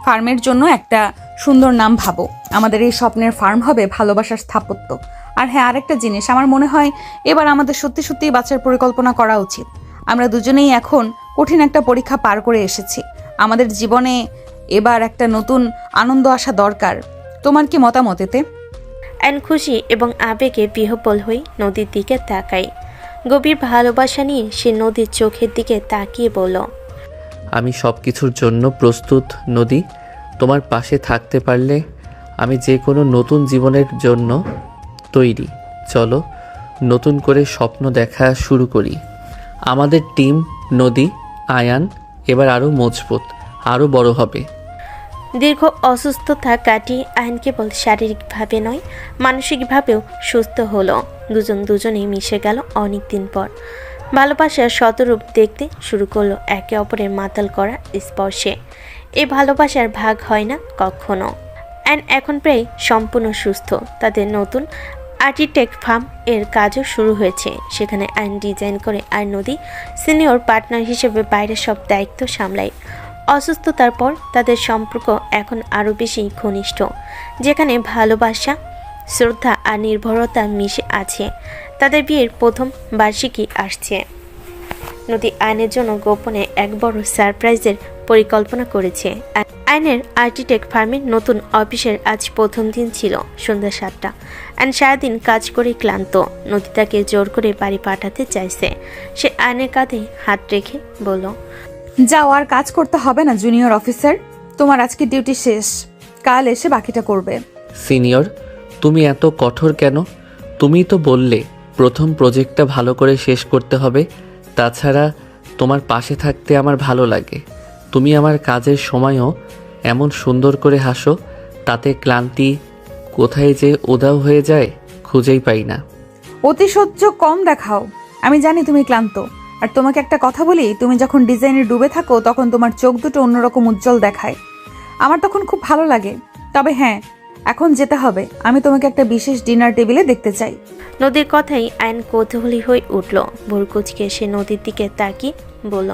[SPEAKER 1] ফার্মের জন্য একটা সুন্দর নাম ভাবো। আমাদের এই স্বপ্নের ফার্ম হবে ভালোবাসার স্থাপত্য। আর হ্যাঁ, আরেকটা জিনিস, আমার মনে হয় এবার আমাদের সত্যি সত্যিই বাচ্চার পরিকল্পনা করা উচিত। আমরা দুজনেই এখন কঠিন একটা পরীক্ষা পার করে এসেছি। আমাদের জীবনে এবার একটা নতুন আনন্দ আসা দরকার। তোমার কি মতামত এতে?
[SPEAKER 3] আয়ন খুশি এবং আবেগে বিহ্বল হয়ে নদীর দিকে তাকায়। গভীর ভালোবাসা নিয়ে সে নদীর চোখের দিকে তাকিয়ে বলল,
[SPEAKER 2] আমি সব কিছুর জন্য প্রস্তুত নদী। তোমার পাশে থাকতে পারলে আমি যে কোনো নতুন জীবনের জন্য তৈরি। চলো নতুন করে স্বপ্ন দেখা শুরু করি। আমাদের টিম নদী, আয়ান এবার আরও মজবুত, আরও বড় হবে।
[SPEAKER 3] দীর্ঘ অসুস্থতা কাটিয়ে আয়ন কেবল শারীরিকভাবে নয়, মানসিকভাবেও সুস্থ হলো। দুজনেই মিশে গেল অনেক দিন পর। ভালোবাসার শতরূপ দেখতে শুরু করলো একে অপরের মাতাল করা স্পর্শে। এই ভালোবাসার ভাগ হয় না কখনো। অ্যান্ড এখন প্রায় সম্পূর্ণ সুস্থ। তাদের নতুন আর্কিটেক্ট ফার্ম এর কাজও শুরু হয়েছে। সেখানে আইন ডিজাইন করে আর নদী সিনিয়র পার্টনার হিসেবে বাইরের সব দায়িত্ব সামলায়। অসুস্থতার পর তাদের সম্পর্ক এখন আরও বেশি ঘনিষ্ঠ, যেখানে ভালোবাসা, শ্রদ্ধা আর নির্ভরতা মিশে আছে। তাদের বিয়ের প্রথম বার্ষিকী আসছে। নদী আইনের জন্য গোপনে এক বড় সারপ্রাইজের পরিকল্পনা করেছে। আইনের আর্কিটেক্ট ফার্মের নতুন অফিসের আজ প্রথম দিন ছিল। সন্ধ্যা 7টা। আইন সারাদিন কাজ করে ক্লান্ত। নদী তাকে জোর করে বাড়ি পাঠাতে চাইছে। সে আইনের কাঁধে হাত রেখে বলল,
[SPEAKER 1] যাও, আর কাজ করতে হবে না জুনিয়র অফিসার। তোমার আজকে ডিউটি শেষ, কাল এসে বাকিটা করবে।
[SPEAKER 2] সিনিয়র, তুমি এত কঠোর কেন? তুমিই তো বললে প্রথম প্রজেক্টটা ভালো করে শেষ করতে হবে। তাছাড়া তোমার পাশে থাকতে আমার ভালো লাগে। তুমি আমার কাজের সময়ও এমন সুন্দর করে হাসো, তাতে ক্লান্তি কোথায় যে উধাও হয়ে যায় খুঁজেই পাই না।
[SPEAKER 1] অতিশয্য কম দেখাও। আমি জানি তুমি ক্লান্ত। আর তোমাকে একটা কথা বলি, তুমি যখন ডিজাইনে ডুবে থাকো তখন তোমার চোখ দুটো অন্যরকম উজ্জ্বল দেখায়। আমার তখন খুব ভালো লাগে। তবে হ্যাঁ, এখন যেতে হবে। আমি তোমাকে একটা বিশেষ ডিনার টেবিলে দেখতে চাই।
[SPEAKER 3] নদীর কথাই আইন কৌতূহলী হয়ে উঠল। ভোরকুচকে সে নদীর দিকে তাকিয়ে বলল,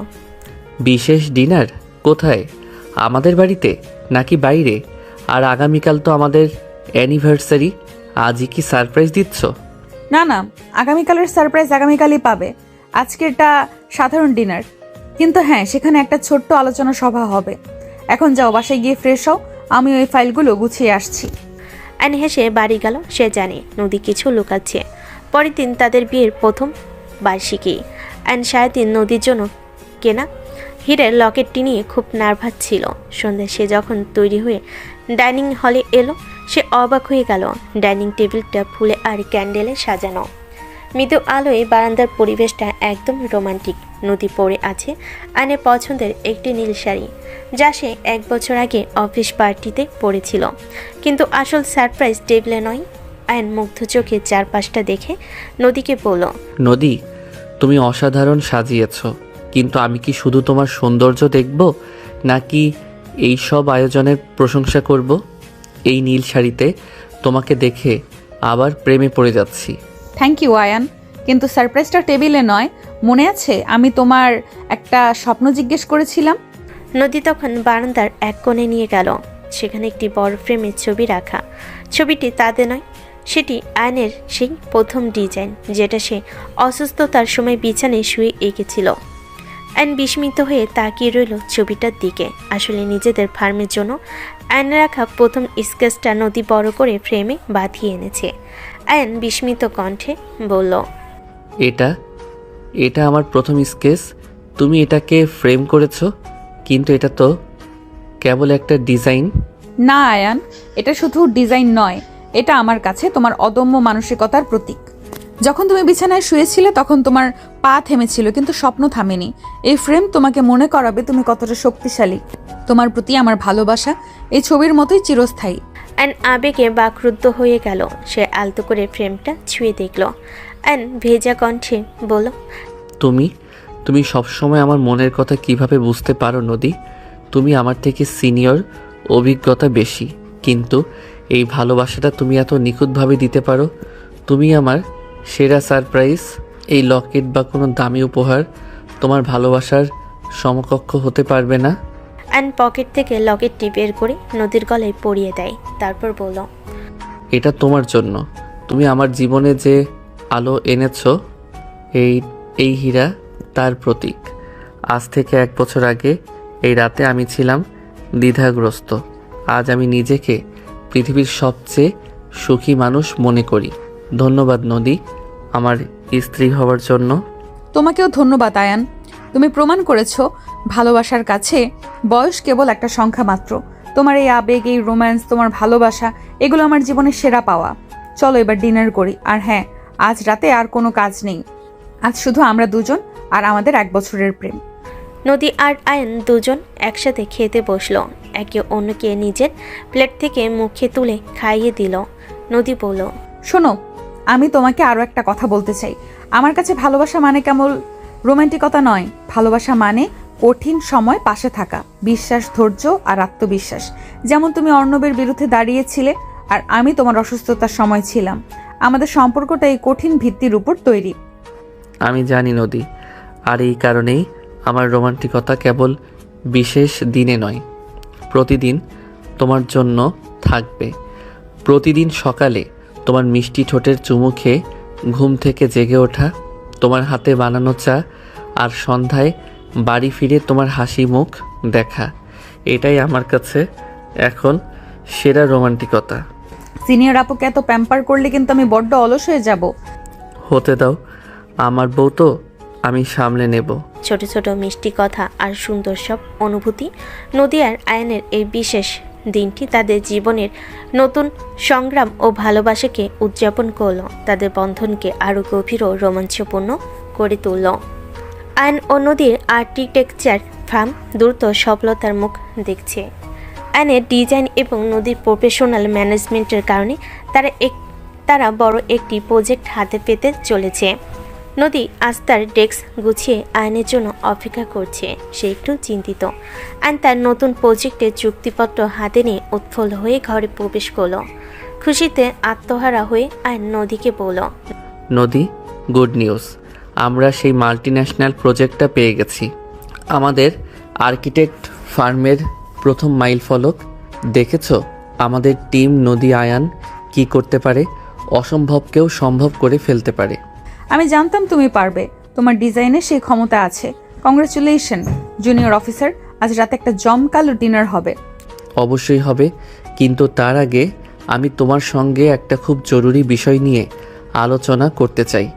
[SPEAKER 2] বিশেষ ডিনার? কোথায়? আমাদের বাড়িতে নাকি বাইরে? আর আগামীকাল তো আমাদের অ্যানিভার্সারি, আজই কি সারপ্রাইজ দিচ্ছ?
[SPEAKER 1] না না, আগামীকালের সারপ্রাইজ আগামীকালই পাবে। আজকেরটা সাধারণ ডিনার। কিন্তু হ্যাঁ, সেখানে একটা ছোট্ট আলোচনা সভা হবে। এখন যাও, বাসায় গিয়ে ফ্রেশ হও। আমি ওই ফাইলগুলো গুছিয়ে আসছি।
[SPEAKER 3] আইন হেসে বাড়ি গেল। সে জানে নদী কিছু লুকাচ্ছে। পরের দিন তাদের বিয়ের প্রথম বার্ষিকী। আইন সারাদিন নদীর জন্য কেনা হীরের লকেটটি নিয়ে খুব নার্ভাস ছিল। সন্ধ্যায় সে যখন তৈরি হয়ে ডাইনিং হলে এলো, সে অবাক হয়ে গেল। ডাইনিং টেবিলটা ফুলে আর ক্যান্ডেলে সাজানো। মৃদু আলোয় বারান্দার পরিবেশটা একদম রোমান্টিক। নদী পড়ে আছে আইনের পছন্দের একটি নীল শাড়ি, যা সে 1 বছর আগে অফিস পার্টিতে পরেছিল। কিন্তু আসল সারপ্রাইজ টেবিলে নয়। আইন মুগ্ধ চোখে চারপাশটা দেখে নদীকে বলল,
[SPEAKER 2] নদী, তুমি অসাধারণ সাজিয়েছ, কিন্তু আমি কি শুধু তোমার সৌন্দর্য দেখব নাকি এই সব আয়োজনের প্রশংসা করব? এই নীল শাড়িতে তোমাকে দেখে আবার প্রেমে পড়ে যাচ্ছি।
[SPEAKER 1] থ্যাংক ইউ আয়ান, কিন্তু সারপ্রাইজটা টেবিলে নয়। মনে আছে আমি তোমার একটা স্বপ্ন জিজ্ঞেস করেছিলাম?
[SPEAKER 3] নদী তখন বারান্দার এক কোণে নিয়ে গেল। সেখানে একটি বড় ফ্রেমের ছবি রাখা। ছবিটি তাদের নয়, সেটি আয়নের সেই প্রথম ডিজাইন, যেটা সে অসুস্থতার সময় বিছানায় শুয়ে এঁকেছিল। আয়ন বিস্মিত হয়ে তাকিয়ে রইল ছবিটার দিকে। আসলে নিজেদের ফার্মের জন্য আয়ন রাখা প্রথম স্কেচটা নদী বড় করে ফ্রেমে বাঁধিয়ে এনেছে। আয়ন বিস্মিত কণ্ঠে বলল,
[SPEAKER 2] এটা আমার প্রথম স্কেচ। তুমি এটাকে ফ্রেম করেছো, কিন্তু এটা তো কেবল একটা ডিজাইন।
[SPEAKER 1] না আয়ান, এটা শুধু ডিজাইন নয়, এটা আমার কাছে তোমার অদম্য মানসিকতার প্রতীক। যখন তুমি বিছানায় শুয়েছিলে তখন তোমার পা থেমেছিল, কিন্তু স্বপ্ন থামেনি। এই ফ্রেম তোমাকে মনে করাবে তুমি কতটা শক্তিশালী। তোমার প্রতি আমার ভালোবাসা এই ছবির মতোই চিরস্থায়ী।
[SPEAKER 3] অ্যান আবেগে বাকরুদ্ধ হয়ে গেল। সে আলতো করে ফ্রেমটা ছুঁয়ে দেখল। অ্যান ভেজা কণ্ঠে বলল,
[SPEAKER 2] তুমি সবসময় আমার মনের কথা কিভাবে বুঝতে পারো নদী? তুমি আমার থেকে সিনিয়র, অভিজ্ঞতা বেশি, কিন্তু এই ভালোবাসাটা তুমি এত নিখুঁতভাবে দিতে পারো। তুমি আমার সেরা সারপ্রাইজ। এই লকেট বা কোনো দামি উপহার তোমার ভালোবাসার সমকক্ষ হতে পারবে না।
[SPEAKER 3] আয়ন পকেট থেকে লকেটটি বের করে নদীর গলায় পরিয়ে দেয়, তারপর বলল,
[SPEAKER 2] এটা তোমার জন্য। তুমি আমার জীবনে যে আলো এনেছো, এই হীরা তার প্রতীক। আজ থেকে 1 বছর আগে এই রাতে আমি ছিলাম দ্বিধাগ্রস্ত। আজ আমি নিজেকে পৃথিবীর সবচেয়ে সুখী মানুষ মনে করি। ধন্যবাদ নদী, আমার স্ত্রী হওয়ার জন্য।
[SPEAKER 1] তোমাকেও ধন্যবাদ আয়ান। তুমি প্রমাণ করেছো ভালোবাসার কাছে বয়স কেবল একটা সংখ্যা মাত্র। তোমার এই আবেগ, এই রোম্যান্স, তোমার ভালোবাসা, এগুলো আমার জীবনের সেরা পাওয়া। চলো এবার ডিনার করি। আর হ্যাঁ, আজ রাতে আর কোনো কাজ নেই। আজ শুধু আমরা দুজন আর আমাদের 1 বছরের প্রেম।
[SPEAKER 3] নদী আর আয়ন দুজন একসাথে খেতে বসলো। একে অন্যকে নিজের প্লেট থেকে মুখে তুলে খাইয়ে দিল। নদী বলল,
[SPEAKER 1] শোনো, আমি তোমাকে আরও একটা কথা বলতে চাই। আমার কাছে ভালোবাসা মানে কেবল রোমান্টিকতা নয়। ভালোবাসা মানে কঠিন সময় পাশে থাকা, বিশ্বাস, ধৈর্য আর আত্মবিশ্বাস। যেমন তুমি অর্ণবের বিরুদ্ধে দাঁড়িয়েছিলে আর আমি তোমার অসুস্থতার সময় ছিলাম। আমাদের সম্পর্কটা এই কঠিন ভিত্তির উপর তৈরি।
[SPEAKER 2] আমি জানি নদী, আর এই কারণেই আমার রোমান্টিকতা কেবল বিশেষ দিনে নয়, প্রতিদিন তোমার জন্য থাকবে। প্রতিদিন সকালে তোমার মিষ্টি ঠোঁটের চুমু খেয়ে ঘুম থেকে জেগে ওঠা, তোমার হাতে বানানো চা, আর সন্ধ্যায় বাড়ি ফিরে তোমার হাসি মুখ দেখা, এটাই আমার কাছে এখন সেরা রোমান্টিকতা।
[SPEAKER 1] সিনিয়র আপুকে এত প্যাম্পার করলে কিন্তু আমি বড্ড অলস হয়ে যাব।
[SPEAKER 2] হতে দাও, আমার বউ তো, আমি সামলে নেব।
[SPEAKER 3] ছোট ছোট মিষ্টি কথা আর সুন্দর সব অনুভূতি। নদী আর আয়নের এই বিশেষ দিনটি তাদের জীবনের নতুন সংগ্রাম ও ভালোবাসাকে উদযাপন করল, তাদের বন্ধনকে আরও গভীর ও রোমাঞ্চপূর্ণ করে তুলল। আয়ন ও নদীর আর্কিটেকচার ফার্ম দ্রুত সফলতার মুখ দেখছে। আয়নের ডিজাইন এবং নদীর প্রফেশনাল ম্যানেজমেন্টের কারণে তারা বড় একটি প্রজেক্ট হাতে পেতে চলেছে। নদী আজ তার ডেস্ক গুছিয়ে আয়নের জন্য অপেক্ষা করছে। সে একটু চিন্তিত। আয়ন তার নতুন প্রজেক্টের চুক্তিপত্র হাতে নিয়ে উৎফুল্ল হয়ে ঘরে প্রবেশ করলো। খুশিতে আত্মহারা হয়ে আয়ন নদীকে বলল,
[SPEAKER 2] নদী, গুড নিউজ, আমরা সেই মাল্টিন্যাশনাল প্রজেক্টটা পেয়ে গেছি। আমাদের আর্কিটেক্ট ফার্মের প্রথম মাইল ফলক দেখেছ? আমাদের টিম নদী আয়ান কি করতে পারে? অসম্ভবকেও সম্ভব করে ফেলতে পারে।
[SPEAKER 1] আমি জানতাম তুমি পারবে। তোমার ডিজাইনে সেই ক্ষমতা আছে। Congratulation junior officer. আজ রাতে একটা জমকালো ডিনার হবে।
[SPEAKER 2] অবশ্যই হবে, কিন্তু তার আগে আমি তোমার সঙ্গে একটা খুব জরুরি বিষয় নিয়ে আলোচনা করতে চাই।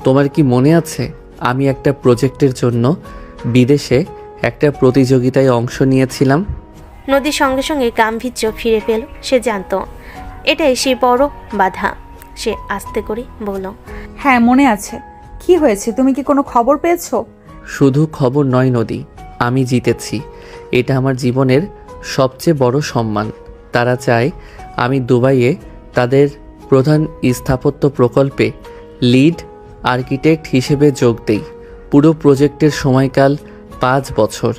[SPEAKER 2] তোমার কি মনে আছে আমি একটা প্রজেক্টের জন্য বিদেশে একটা প্রতিযোগিতায় অংশ নিয়েছিলাম?
[SPEAKER 3] নদীর সঙ্গে সঙ্গে গাম্ভীর্য ফিরে পেল। সে জানত এটাই সেই বড় বাধা। সে আস্তে করে বলল,
[SPEAKER 1] হ্যাঁ মনে আছে। কি হয়েছে? তুমি কি কোনো খবর পেয়েছো?
[SPEAKER 2] শুধু খবর নয় নদী, আমি জিতেছি। এটা আমার জীবনের সবচেয়ে বড় সম্মান। তারা চায় আমি দুবাইয়ে তাদের প্রধান স্থাপত্য প্রকল্পে লিড আর্কিটেক্ট হিসেবে যোগ দেই। পুরো প্রজেক্টের সময়কাল 5 বছর।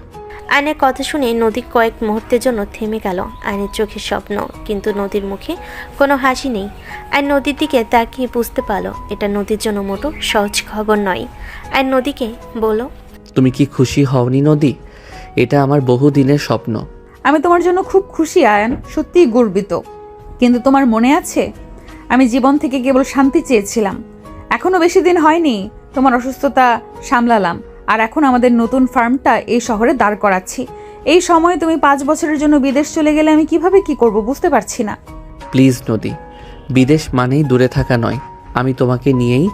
[SPEAKER 3] আয়নের কথা শুনে নদী কয়েক মুহূর্তের জন্য থেমে গেল। আয়নের চোখে স্বপ্ন, কিন্তু নদীর মুখে কোনো হাসি নেই। আয়ন নদীর দিকে তাকিয়ে বুঝতে পারল এটা নদীর জন্য মোটো সহজ খবর নয়। আয়ন নদীকে বলল,
[SPEAKER 2] তুমি কি খুশি হওনি নদী? এটা আমার বহুদিনের স্বপ্ন।
[SPEAKER 1] আমি তোমার জন্য খুব খুশি আয়ান, সত্যিই গর্বিত। কিন্তু তোমার মনে আছে আমি জীবন থেকে কেবল শান্তি চেয়েছিলাম। এখনো বেশি দিন হয়নি তোমার অসুস্থতা সামলালাম, আর এখন আমাদের নতুন ফার্মটা এই শহরে দাঁড় করাচ্ছি। এই সময়ে তুমি 5 বছরের জন্য বিদেশ চলে গেলে আমি কিভাবে কি করব বুঝতে পারছি না।
[SPEAKER 2] প্লিজ নদী, বিদেশ মানেই দূরে থাকা নয়। আমি তোমাকে নিয়েই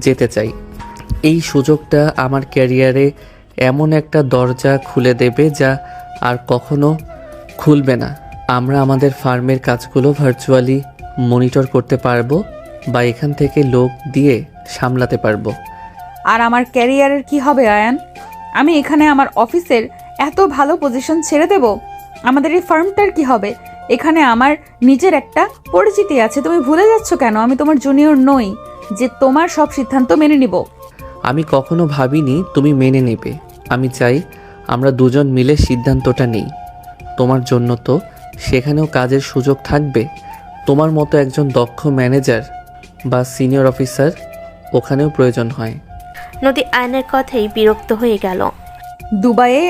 [SPEAKER 2] যেতে চাই। এই সুযোগটা আমার ক্যারিয়ারে এমন একটা দরজা খুলে দেবে যা আর কখনো খুলবে না। আমরা আমাদের ফার্মের কাজগুলো ভার্চুয়ালি মনিটর করতে পারবো বা এখান থেকে লোক দিয়ে সামলাতে পারবো।
[SPEAKER 1] আর আমার ক্যারিয়ারের কি হবে আয়ান? আমি এখানে আমার অফিসের এত ভালো পজিশন ছেড়ে দেব? আমাদের এই ফার্মটার কি হবে? এখানে আমার নিজের একটা পরিচিতি আছে। তুমি ভুলে যাচ্ছ কেন? আমি তোমার জুনিয়র নই যে তোমার সব সিদ্ধান্ত মেনে নিব।
[SPEAKER 2] আমি কখনো ভাবিনি তুমি মেনে নেবে। আমি চাই আমরা দুজন মিলে সিদ্ধান্তটা নিই। তোমার জন্য তো সেখানেও কাজের সুযোগ থাকবে। তোমার মতো একজন দক্ষ ম্যানেজার বা সিনিয়র অফিসার ওখানেও প্রয়োজন হয়।
[SPEAKER 3] নদী আয়নের কথাই বিরক্ত হয়ে গেল।
[SPEAKER 1] দুবাইয়ে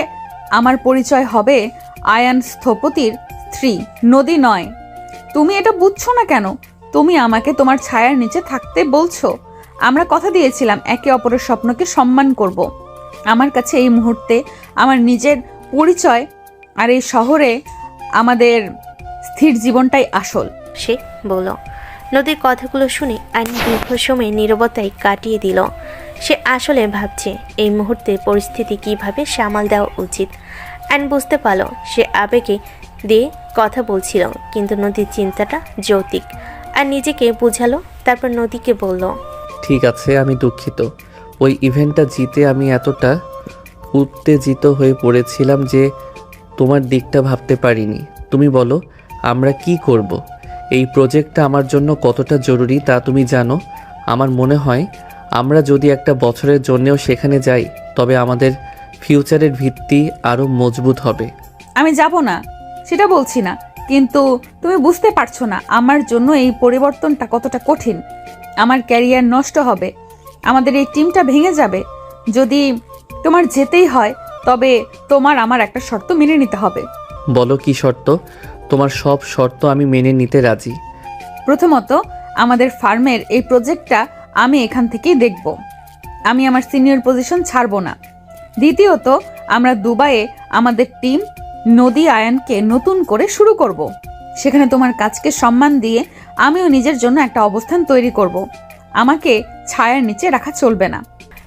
[SPEAKER 1] আমার পরিচয় হবে আয়ান স্থপতির স্ত্রী, নদী নয়। তুমি এটা বুঝছো না কেন? তুমি আমাকে তোমার ছায়ার নিচে থাকতে বলছো। আমরা কথা দিয়েছিলাম একে অপরের স্বপ্নকে সম্মান করব। আমার কাছে এই মুহূর্তে আমার নিজের পরিচয় আর এই শহরে আমাদের স্থির জীবনটাই আসল।
[SPEAKER 3] সে বলল। নদীর কথাগুলো শুনে আইন দীর্ঘ সময় নীরবতায় কাটিয়ে দিল। সে আসলে ভাবছে এই মুহূর্তে পরিস্থিতি কিভাবে সামাল দেওয়া উচিত। আইন বুঝতে পারল সে আবেগে দিয়ে কথা বলছিল, কিন্তু নদীর চিন্তাটা যৌক্তিক। আর নিজেকে বুঝালো, তারপর নদীকে বলল,
[SPEAKER 2] ঠিক আছে, আমি দুঃখিত। ওই ইভেন্টটা জিতে আমি এতটা উত্তেজিত হয়ে পড়েছিলাম যে তোমার দিকটা ভাবতে পারিনি। তুমি বলো আমরা কি করব? এই প্রজেক্টটা আমার জন্য কতটা জরুরি তা তুমি জানো। আমার মনে হয় আমরা যদি একটা বছরের জন্যেও সেখানে যাই তবে আমাদের ফিউচারের ভিত্তি আরও মজবুত হবে।
[SPEAKER 1] আমি যাব না সেটা বলছি না, কিন্তু তুমি বুঝতে পারছো না আমার জন্য এই পরিবর্তনটা কতটা কঠিন। আমার ক্যারিয়ার নষ্ট হবে, আমাদের এই টিমটা ভেঙে যাবে। যদি তোমার যেতেই হয় তবে তোমার আমার একটা শর্ত মেনে নিতে হবে।
[SPEAKER 2] বলো কি শর্ত? তোমার সব শর্ত আমি মেনে নিতে রাজি।
[SPEAKER 1] প্রথমত, আমাদের ফার্মের এই প্রজেক্টটা আমি এখান থেকেই দেখব। আমি আমার সিনিয়র পজিশন ছাড়বো না। দ্বিতীয়ত, আমরা দুবাইয়ে আমাদের টিম নদী আয়ানকে নতুন করে শুরু করব। সেখানে তোমার কাজকে সম্মান দিয়ে আমিও নিজের জন্য একটা অবস্থান তৈরি করব। আমাকে ছায়ার নিচে রাখা চলবে না।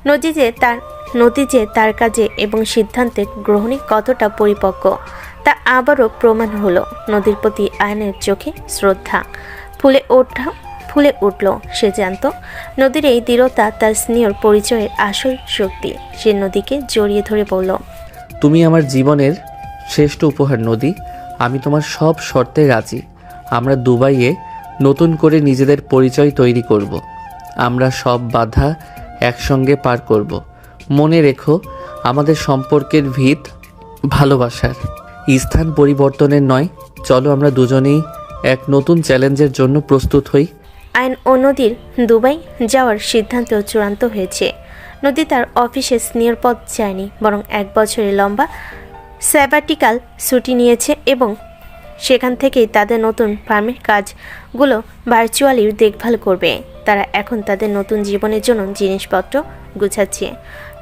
[SPEAKER 3] নদী যে তার কাজে এবং সিদ্ধান্তে গ্রহণে কতটা পরিপক্ক তা আবারও প্রমাণ হলো। নদীর প্রতি আয়নের চোখে শ্রদ্ধা ফুলে উঠল। সে জানত নদীর এই দৃঢ়তা তার সিনিয়র পরিচয়ের আসল শক্তি। সে নদীকে জড়িয়ে ধরে বলল,
[SPEAKER 2] তুমি আমার জীবনের শ্রেষ্ঠ উপহার নদী। আমি তোমার সব শর্তে রাজি। আমরা দুবাইয়ে নতুন করে নিজেদের পরিচয় তৈরি করব। আমরা সব বাধা একসঙ্গে পার করব। মনে রেখো, আমাদের সম্পর্কের ভিত ভালোবাসার, স্থান পরিবর্তনের নয়। চলো আমরা দুজনেই এক নতুন চ্যালেঞ্জের জন্য প্রস্তুত হই।
[SPEAKER 3] আইন ও নদীর দুবাই যাওয়ার সিদ্ধান্ত চূড়ান্ত হয়েছে। নদী তার অফিসে সিনিয়র পদ চায়নি, বরং 1 বছরের লম্বা স্যাবাটিক্যাল ছুটি নিয়েছে এবং সেখান থেকেই তাদের নতুন ফার্মের কাজগুলো ভার্চুয়ালি দেখভাল করবে। তারা এখন তাদের নতুন জীবনের জন্য জিনিসপত্র গুছাচ্ছে।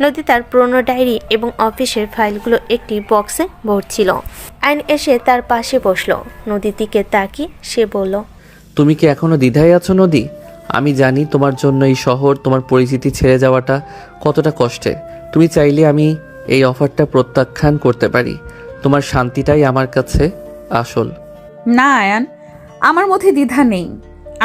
[SPEAKER 3] নদী তার পুরনো ডায়েরি এবং অফিসের ফাইলগুলো একটি বক্সে ভরছিল। আইন এসে তার পাশে বসলো। নদীর দিকে তাকিয়ে সে বলল,
[SPEAKER 2] তুমি কি এখনো দ্বিধায় আছো নদী? আমি জানি তোমার জন্য এই শহর, তোমার পরিচিতি ছেড়ে যাওয়াটা কতটা কষ্টের। তুমি চাইলে আমি এই অফারটা প্রত্যাখ্যান করতে পারি। তোমার শান্তিটাই আমার কাছে আসল।
[SPEAKER 1] না আয়ান, আমার মধ্যে দ্বিধা নেই।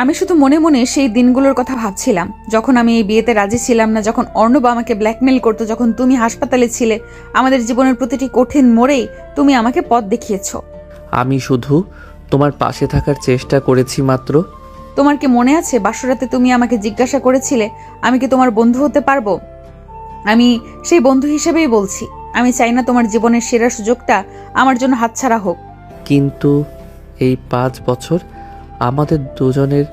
[SPEAKER 1] আমি শুধু মনে মনে সেই দিনগুলোর কথা ভাবছিলাম, যখন আমি এই বিয়েতে রাজি ছিলাম না, যখন অর্ণব আমাকে ব্ল্যাকমেল করতো, যখন তুমি হাসপাতালে ছিলে। আমাদের জীবনের প্রতিটি কঠিন মোড়েই তুমি আমাকে পথ দেখিয়েছো।
[SPEAKER 2] আমি শুধু তোমার পাশে থাকার চেষ্টা করেছি মাত্র।
[SPEAKER 1] তোমার কি মনে আছে বাসরাতে তুমি আমাকে জিজ্ঞাসা করেছিলে আমি কি তোমার বন্ধু হতে পারবো? আমি সেই বন্ধু হিসেবেই বলছি, আমি চাই না তোমার জীবনের সেরা সুযোগটা আমার জন্য হাতছাড়া হোক।
[SPEAKER 2] কিন্তু এই 5 বছর আমাদের দুজনের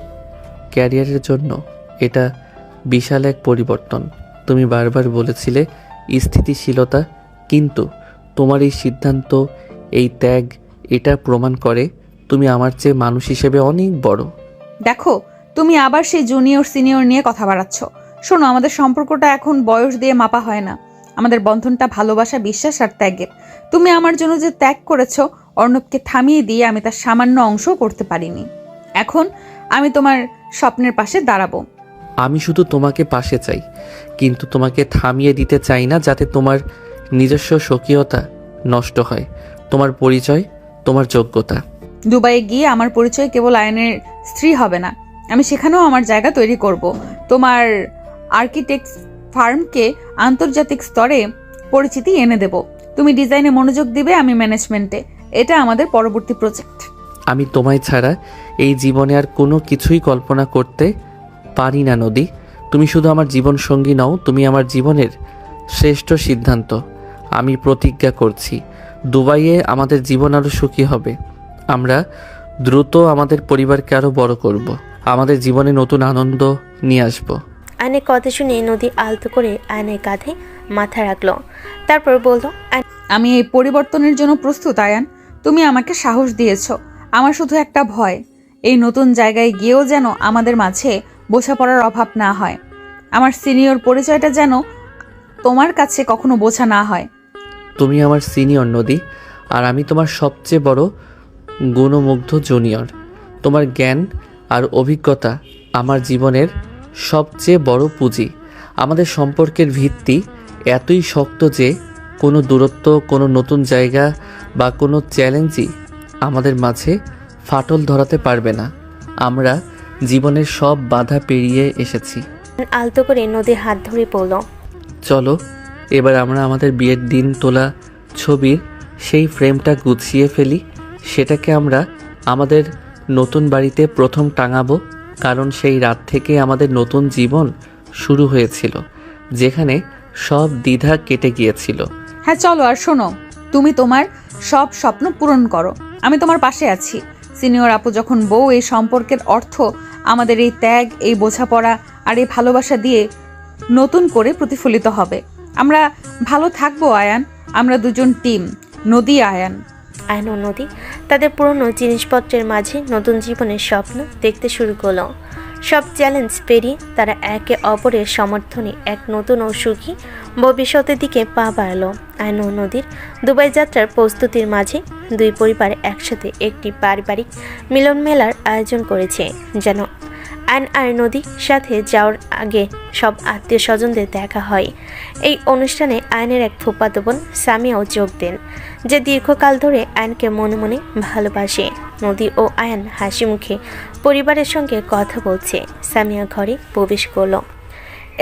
[SPEAKER 2] ক্যারিয়ারের জন্য এটা বিশাল এক পরিবর্তন। তুমি বারবার বলেছিলে স্থিতিশীলতা, কিন্তু তোমার এই সিদ্ধান্ত, এই ত্যাগ, এটা প্রমাণ করে তুমি আমার চেয়ে মানুষ হিসেবে অনেক বড়।
[SPEAKER 1] দেখো, তুমি আবার সেই জুনিয়র সিনিয়র নিয়ে কথা বাড়াচ্ছ। শোনো, আমাদের সম্পর্কটা এখন বয়স দিয়ে মাপা হয় না। আমাদের বন্ধনটা ভালোবাসা, বিশ্বাস আর ত্যাগের। তুমি আমার জন্য যে ত্যাগ করেছো, অর্ণবকে থামিয়ে দিয়ে আমি তার সামান্য অংশও করতে পারিনি। এখন আমি তোমার স্বপ্নের পাশে দাঁড়াবো।
[SPEAKER 2] আমি শুধু তোমাকে পাশে চাই, কিন্তু তোমাকে থামিয়ে দিতে চাই না, যাতে তোমার নিজস্ব স্বকীয়তা নষ্ট হয়, তোমার পরিচয়, তোমার যোগ্যতা।
[SPEAKER 1] দুবাইয়ে গিয়ে আমার পরিচয় কেবল আয়নের স্ত্রী হবে না, আমি সেখানেও আমার জায়গা তৈরি করব। তোমার আর্কিটেক্ট ফার্মকে আন্তর্জাতিক স্তরে পরিচিতি এনে দেব। তুমি ডিজাইনে মনোযোগ দিবে, আমি ম্যানেজমেন্টে। এটা আমাদের পরবর্তী প্রজেক্ট।
[SPEAKER 2] আমি তোমায় ছাড়া এই জীবনে আর কোনো কিছুই কল্পনা করতে পারি না নদী। তুমি শুধু আমার জীবন সঙ্গী নও, তুমি আমার জীবনের শ্রেষ্ঠ সিদ্ধান্ত। আমি প্রতিজ্ঞা করছি দুবাইয়ে আমাদের জীবন আরও সুখী হবে। আমরা দ্রুত আমাদের পরিবারকে আরও বড় করব। আমাদের জীবনে নতুন আনন্দ নিয়ে আসব।
[SPEAKER 3] আয়নের কথা শুনে নদী আলতো করে আয়নের কাঁধে মাথা রাখলো, তারপর বলল,
[SPEAKER 1] আমি এই পরিবর্তনের জন্য প্রস্তুত আয়ান। তুমি আমাকে সাহস দিয়েছো। আমার শুধু একটা ভয়, এই নতুন জায়গায় গিয়েও যেন আমাদের মাঝে বোঝাপড়ার অভাব না হয়। আমার সিনিয়র পরিচয়টা যেন তোমার কাছে কখনো বোঝা না হয়।
[SPEAKER 2] তুমি আমার সিনিয়র নদী, আর আমি তোমার সবচেয়ে বড় গুণমুগ্ধ জুনিয়র। তোমার জ্ঞান আর অভিজ্ঞতা আমার জীবনের সবচেয়ে বড় পুঁজি। আমাদের সম্পর্কের ভিত্তি এতই শক্ত যে কোনো দূরত্ব, কোনো নতুন জায়গা বা কোনো চ্যালেঞ্জই আমাদের মাঝে ফাটল ধরাতে পারবে না। আমরা জীবনের সব বাধা পেরিয়ে এসেছি।
[SPEAKER 3] আলতো করে নদীর হাত ধরে বলল,
[SPEAKER 2] চলো এবার আমরা আমাদের বিয়ের দিন তোলা ছবির সেই ফ্রেমটা গুছিয়ে ফেলি। সেটাকে আমরা আমাদের নতুন বাড়িতে প্রথম টাঙাবো, কারণ সেই রাত থেকে আমাদের নতুন জীবন শুরু হয়েছিল, যেখানে সব দ্বিধা কেটে গিয়েছিল।
[SPEAKER 1] হ্যাঁ চলো, আর শোনো, তুমি তোমার সব স্বপ্ন পূরণ করো। আমি তোমার পাশে আছি। সিনিয়র আপু যখন বউ, এই সম্পর্কের অর্থ আমাদের এই ত্যাগ, এই বোঝাপড়া আর এই ভালোবাসা দিয়ে নতুন করে প্রতিফলিত হবে। আমরা ভালো থাকবো আয়ান। আমরা দুজন টিম, নদী আয়ান।
[SPEAKER 3] আয়ন ও নদী তাদের পুরনো জিনিসপত্রের মাঝে নতুন জীবনের স্বপ্ন দেখতে শুরু করলো। সব চ্যালেঞ্জ পেরিয়ে তারা একে অপরের সমর্থনে এক নতুন ও সুখী ভবিষ্যতের দিকে পা বাড়ালো। আয়ন ও নদীর দুবাই যাত্রার প্রস্তুতির মাঝে দুই পরিবার একসাথে একটি পারিবারিক মিলন মেলার আয়োজন করেছে, যেন আয়ন আর নদীর সাথে যাওয়ার আগে সব আত্মীয় স্বজনদের দেখা হয়। এই অনুষ্ঠানে আয়নের এক ফুফাতো বোন সামিয়াও যোগ দেন, যে দীর্ঘকাল ধরে আয়নকে মনে মনে ভালোবাসে। নদী ও আয়ন হাসি মুখে পরিবারের সঙ্গে কথা বলছে। সামিয়া ঘরে প্রবেশ করলো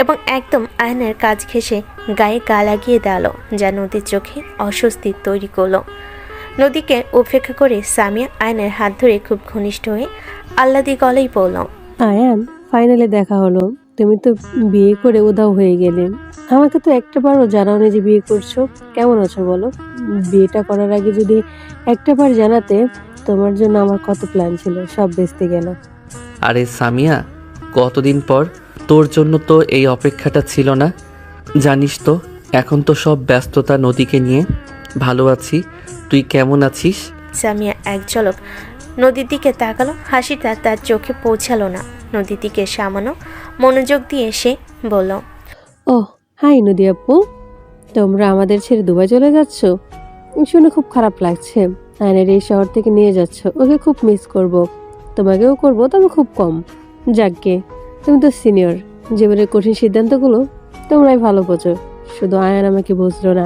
[SPEAKER 3] এবং একদম আয়নের কাজ ঘেঁষে গায়ে গা লাগিয়ে দেওয়ালো, যা নদীর চোখে অস্বস্তি তৈরি করলো। নদীকে উপেক্ষা করে সামিয়া আয়নের হাত ধরে খুব ঘনিষ্ঠ হয়ে আহ্লাদি গলেই বলল,
[SPEAKER 13] আয়ান, ফাইনালে দেখা হলো। তুমি তো বিয়ে করে উধাও হয়ে গেলে। আমাকে তো একটাবারও জানাওনি যে বিয়ে করছো। কেমন আছো বলো? বিয়েটা করার আগে যদি একটাবার জানাতে, তোমার জন্য আমার কত প্ল্যান ছিল, সব বেচতে গেল।
[SPEAKER 2] আরে সামিয়া, কতদিন পর, তোর জন্য তো এই অপেক্ষাটা ছিল না। জানিস তো এখন তো সব ব্যস্ততা নদীকে নিয়ে। ভালো আছি, তুই কেমন আছিস?
[SPEAKER 3] সামিয়া এক ঝলক নদীর দিকে তাকালো, হাসিটা তার চোখে পৌঁছালো না। নদীর দিকে সামান্য মনোযোগ দিয়ে সে বলল,
[SPEAKER 13] ও হাই নদী আপু, তোমরা আমাদের ছেড়ে দুবাই চলে যাচ্ছ? শুনে খুব খারাপ লাগছে। আয়নের এই শহর থেকে নিয়ে যাচ্ছ, ওকে খুব মিস করব। তোমাকেও করব, তবে খুব কম। যাকগে, তুমি তো সিনিয়র, জীবনের কঠিন সিদ্ধান্তগুলো তোমরাই ভালো বোঝো। শুধু আয়ান আমাকে বুঝলো না।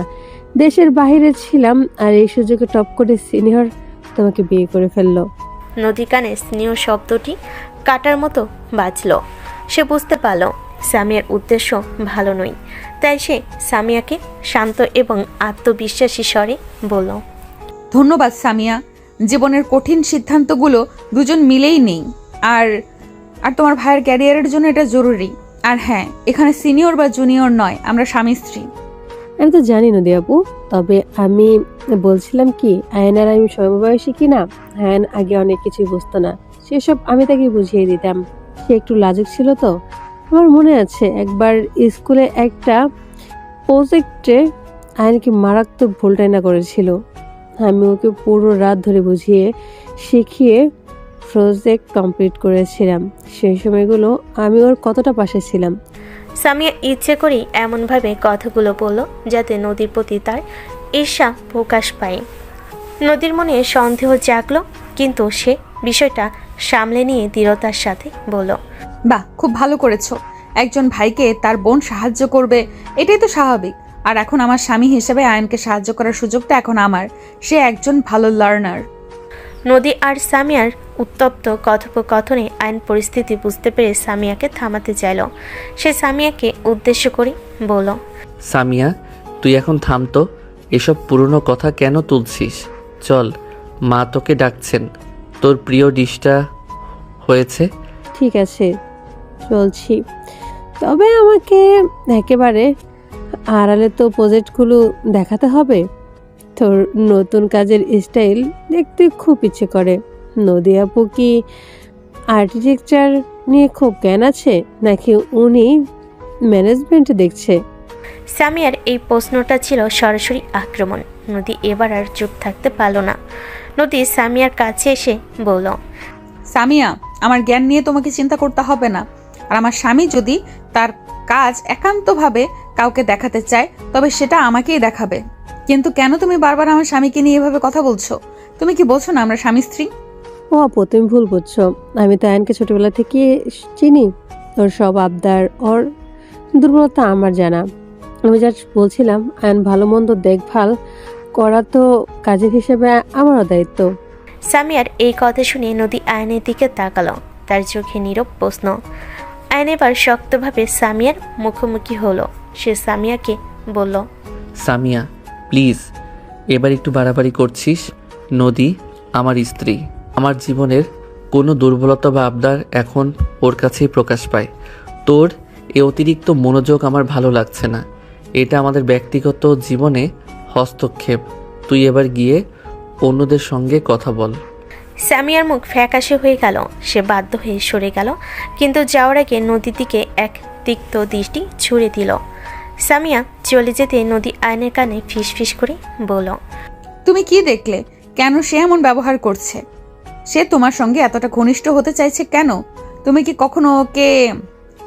[SPEAKER 13] দেশের বাইরে ছিলাম আর এই সুযোগে টপ করে সিনিয়র তোমাকে বিয়ে করে ফেললো।
[SPEAKER 3] নদী কানে স্নেহ শব্দটি কাটার মতো বাজলো। সে বুঝতে পারল সামিয়ার উদ্দেশ্য ভালো নয়, তাই সে সামিয়াকে শান্ত এবং আত্মবিশ্বাসী স্বরে বলল,
[SPEAKER 1] ধন্যবাদ সামিয়া। জীবনের কঠিন সিদ্ধান্তগুলো দুজন মিলেই নেই। আর আর তোমার ভাইয়ের ক্যারিয়ারের জন্য এটা জরুরি। আর হ্যাঁ, এখানে সিনিয়র বা জুনিয়র নয়, আমরা স্বামী স্ত্রী।
[SPEAKER 13] আমি তো জানি নদী আপু, তবে আমি বলছিলাম কি, আয়ন আর আমি সমবয়সী কিনা। আয়ন আগে অনেক কিছুই বুঝতো না, সেসব আমি তাকে বুঝিয়ে দিতাম। সে একটু লাজুক ছিল তো। আমার মনে আছে একবার স্কুলে একটা প্রজেক্টে আয়নকে মারাত্মক ভুলটাইনা করেছিল। আমি ওকে পুরো রাত ধরে বুঝিয়ে শিখিয়ে প্রজেক্ট কমপ্লিট করেছিলাম। সেই সময়গুলো আমি ওর কতটা পাশে ছিলাম।
[SPEAKER 3] সামিয়া ইচ্ছে করেই এমনভাবে কথাগুলো বলল যাতে নদীর প্রতি তার ঈর্ষা প্রকাশ পায়। নদীর মনে সন্দেহ জাগলো, কিন্তু সে বিষয়টা সামলে নিয়ে দৃঢ়তার সাথে বলল,
[SPEAKER 1] বাহ, খুব ভালো করেছো। একজন ভাইকে তার বোন সাহায্য করবে, এটাই তো স্বাভাবিক। আর এখন আমার স্বামী হিসেবে আয়নকে সাহায্য করার সুযোগটা এখন আমার। সে একজন ভালো লার্নার।
[SPEAKER 3] নদী আর সামিয়ার উত্তপ্ত কথোপকথনে আইন পরিস্থিতি বুঝতে পেরে সামিয়াকে থামাতে চাইল। সে সামিয়াকে উদ্দেশ্য করে বলল,
[SPEAKER 2] সামিয়া, তুই এখন থাম তো। এসব পুরনো কথা কেন তুলছিস? চল, মা তোকে ডাকছেন। তোর প্রিয় ডিশটা হয়েছে।
[SPEAKER 13] ঠিক আছে, চলছি। তবে আমাকে একেবারে আড়ালে তো প্রজেক্টগুলো দেখাতে হবে। তোর নতুন কাজের স্টাইল দেখতে খুব ইচ্ছে করে। নদী আপু কি আর্কিটেকচার নিয়ে খুব জ্ঞান আছে, নাকি উনি ম্যানেজমেন্ট দেখছে?
[SPEAKER 3] সামিয়ার এই প্রশ্নটা ছিল সরাসরি আক্রমণ। নদী এবার আর চুপ থাকতে পারল না। নদী সামিয়ার কাছে এসে বলল,
[SPEAKER 1] সামিয়া, আমার জ্ঞান নিয়ে তোমাকে চিন্তা করতে হবে না। আর আমার স্বামী যদি তার কাজ একান্তভাবে কাউকে দেখাতে চায় তবে সেটা আমাকেই দেখাবে। কিন্তু কেন তুমি বারবার আমার স্বামীকে নিয়ে এভাবে কথা বলছো? তুমি কি বলছো না আমরা স্বামী স্ত্রী?
[SPEAKER 13] ও আপু, তুমি ভুল বুঝছো। আমি তো আয়নকে ছোটবেলা থেকে চিনি। ওর সব আবদার, ওর দুর্বলতা আমার জানা। আমি যা বলছিলাম, আয়ন ভালো মন্দ দেখভাল করা তো কাজের হিসেবে আমারও দায়িত্ব।
[SPEAKER 3] সামিয়ার এই কথা শুনে নদী আয়নের দিকে তাকালো। তার চোখে নীরব প্রশ্ন। আয়ন এবার শক্তভাবে সামিয়ার মুখোমুখি হলো। সে সামিয়াকে বলল,
[SPEAKER 2] সামিয়া প্লিজ, এবার একটু বাড়াবাড়ি করছিস। নদী আমার স্ত্রী। আমার জীবনের কোনো দুর্বলতা বা আবদার এখন ওর কাছেই প্রকাশ পায়। তোর এ অতিরিক্ত মনোযোগ আমার ভালো লাগছে না। এটা আমাদের ব্যক্তিগত জীবনে হস্তক্ষেপ। তুই এবার গিয়ে অন্যদের সঙ্গে কথা বল।
[SPEAKER 3] সামিয়ার মুখ ফ্যাকাশে হয়ে গেল। সে বাধ্য হয়ে সরে গেল, কিন্তু যাওয়ার আগে নদীর দিকে এক তিক্ত দৃষ্টি ছুঁড়ে দিল। সামিয়া চলে যেতে নদী আয়নের কানে ফিসফিস করে বলল,
[SPEAKER 1] তুমি কি দেখলে? কেন সে এমন ব্যবহার করছে? সে তোমার সঙ্গে এতটা ঘনিষ্ঠ হতে চাইছে কেন? তুমি কি কখনো ওকে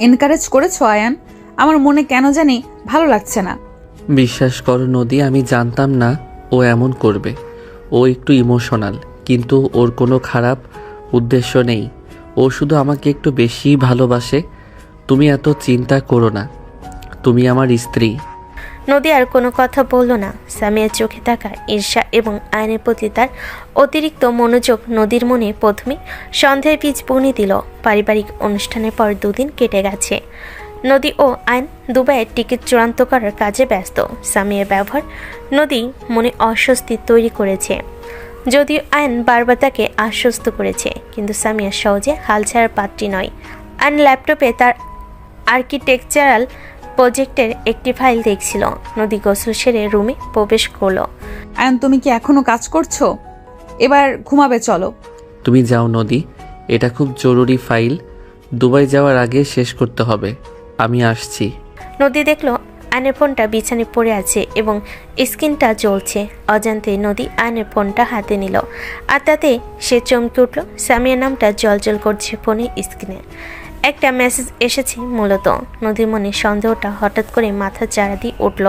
[SPEAKER 1] এনকারেজ করেছো আয়ান? আমার মনে কেন জানি ভালো লাগছে না।
[SPEAKER 2] বিশ্বাস করো নদী, আমি জানতাম না ও এমন করবে। ও একটু ইমোশনাল, কিন্তু ওর কোনো খারাপ উদ্দেশ্য নেই। ও শুধু আমাকে একটু বেশি ভালোবাসে। তুমি এত চিন্তা করো না, তুমি আমার স্ত্রী।
[SPEAKER 3] নদী আর কোনো কথা বলল না। সামিয়ার চোখে থাকা ঈর্ষা এবং আয়নের প্রতি তার অতিরিক্ত মনোযোগ নদীর মনে প্রথমে সন্দেহের বীজ বুনে দিল। পারিবারিক অনুষ্ঠানের পর 2 দিন কেটে গেছে। নদী ও আয়ন দুবাইয়ের টিকিট চূড়ান্ত করার কাজে ব্যস্ত। সামিয়ার ব্যবহার নদী মনে অস্বস্তি তৈরি করেছে। যদিও আয়ন বারবার তাকে আশ্বস্ত করেছে, কিন্তু সামিয়া সহজে হাল ছাড়ার পাত্রী নয়। আয়ন ল্যাপটপে তার আর্কিটেকচারাল প্রজেক্টের একটি ফাইল দেখছিল। নদী গোসল সেরে রুমে প্রবেশ করলো।
[SPEAKER 1] আয়ান, তুমি কি এখনো কাজ করছো? এবার ঘুমাবে চলো।
[SPEAKER 2] তুমি যাও নদী, এটা খুব জরুরি ফাইল। দুবাই যাওয়ার আগে শেষ করতে হবে। আমি আসছি।
[SPEAKER 3] নদী দেখলো আয়নের ফোনটা বিছানায় পড়ে আছে এবং স্ক্রিনটা জ্বলছে। অজান্তে নদী আয়নের ফোনটা হাতে নিল, আর তাতে সে চমকে উঠল। সামিয়ার নামটা জলজল করছে ফোনের স্ক্রিনে। একটা মেসেজ এসেছে মূলত। নদীর মনে সন্দেহটা হঠাৎ করে মাথা চাড়া দিয়ে উঠল।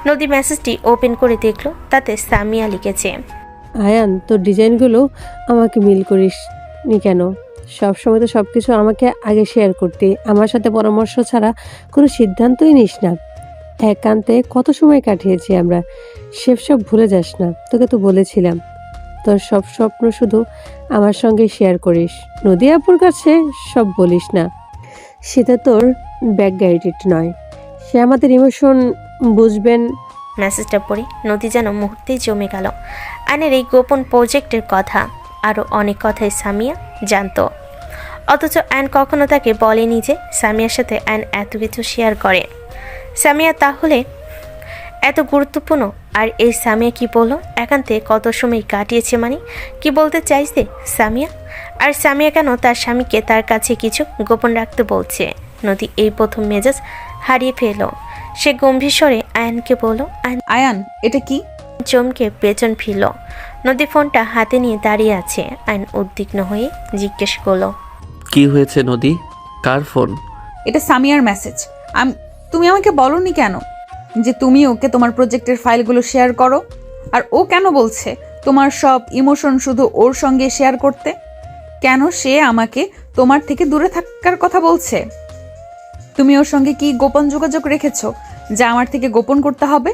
[SPEAKER 3] নদী মেসেজটি ওপেন করে দেখলো, তাতে সামিয়া লিখেছে,
[SPEAKER 13] আয়ান, তোর ডিজাইনগুলো আমাকে মিল করিস নি কেন? সবসময় তো সব কিছু আমাকে আগে শেয়ার করতে। আমার সাথে পরামর্শ ছাড়া কোনো সিদ্ধান্তই নিস না। একান্তে কত সময় কাটিয়েছি আমরা, সব ভুলে যাস না। তোকে তো বলেছিলাম তোর সব স্বপ্ন শুধু আমার সঙ্গে শেয়ার করিস। নদী আপুর কাছে সব বলিস না। সেটা তোর ব্যাক গাইডেড নয়। সে আমাদের ইমোশন বুঝবেন।
[SPEAKER 3] মেসেজটা পড়ে নদী যেন মুহূর্তেই জমে গেল। আয়নের এই গোপন প্রজেক্টের কথা, আরও অনেক কথাই সামিয়া জানতো, অথচ আয়ন কখনো তাকে বলেনি যে সামিয়ার সাথে আয়ন এত কিছু শেয়ার করে। সামিয়া তাহলে এত গুরুত্বপূর্ণ? আর এই সামিয়া কি বললো? একান্তে কত সময় কাটিয়েছে, মানে কি বলতে চাইছে সামিয়া? আর সামিয়া কেন তার স্বামীকে তার কাছে কিছু গোপন রাখতে বলছে? নদী এই প্রথম মেজাজ হারিয়ে ফেলল। সে গম্ভীর স্বরে আয়নকে বলল,
[SPEAKER 1] আয়ান, এটা কি?
[SPEAKER 3] চমকে পেছন ফিরল। নদী ফোনটা হাতে নিয়ে দাঁড়িয়ে আছে। আয়ন উদ্বিগ্ন হয়ে জিজ্ঞেস করলো,
[SPEAKER 2] কি হয়েছে নদী? কার ফোন?
[SPEAKER 1] এটা সামিয়ার মেসেজ। তুমি আমাকে বলনি কেন যে তুমি ওকে তোমার প্রজেক্টের ফাইলগুলো শেয়ার করো? আর ও কেন বলছে তোমার সব ইমোশন শুধু ওর সঙ্গে শেয়ার করতে? কেন সে আমাকে তোমার থেকে দূরে থাকার কথা বলছে? তুমি ওর সঙ্গে কি গোপন যোগাযোগ রেখেছো যা আমার থেকে গোপন করতে হবে?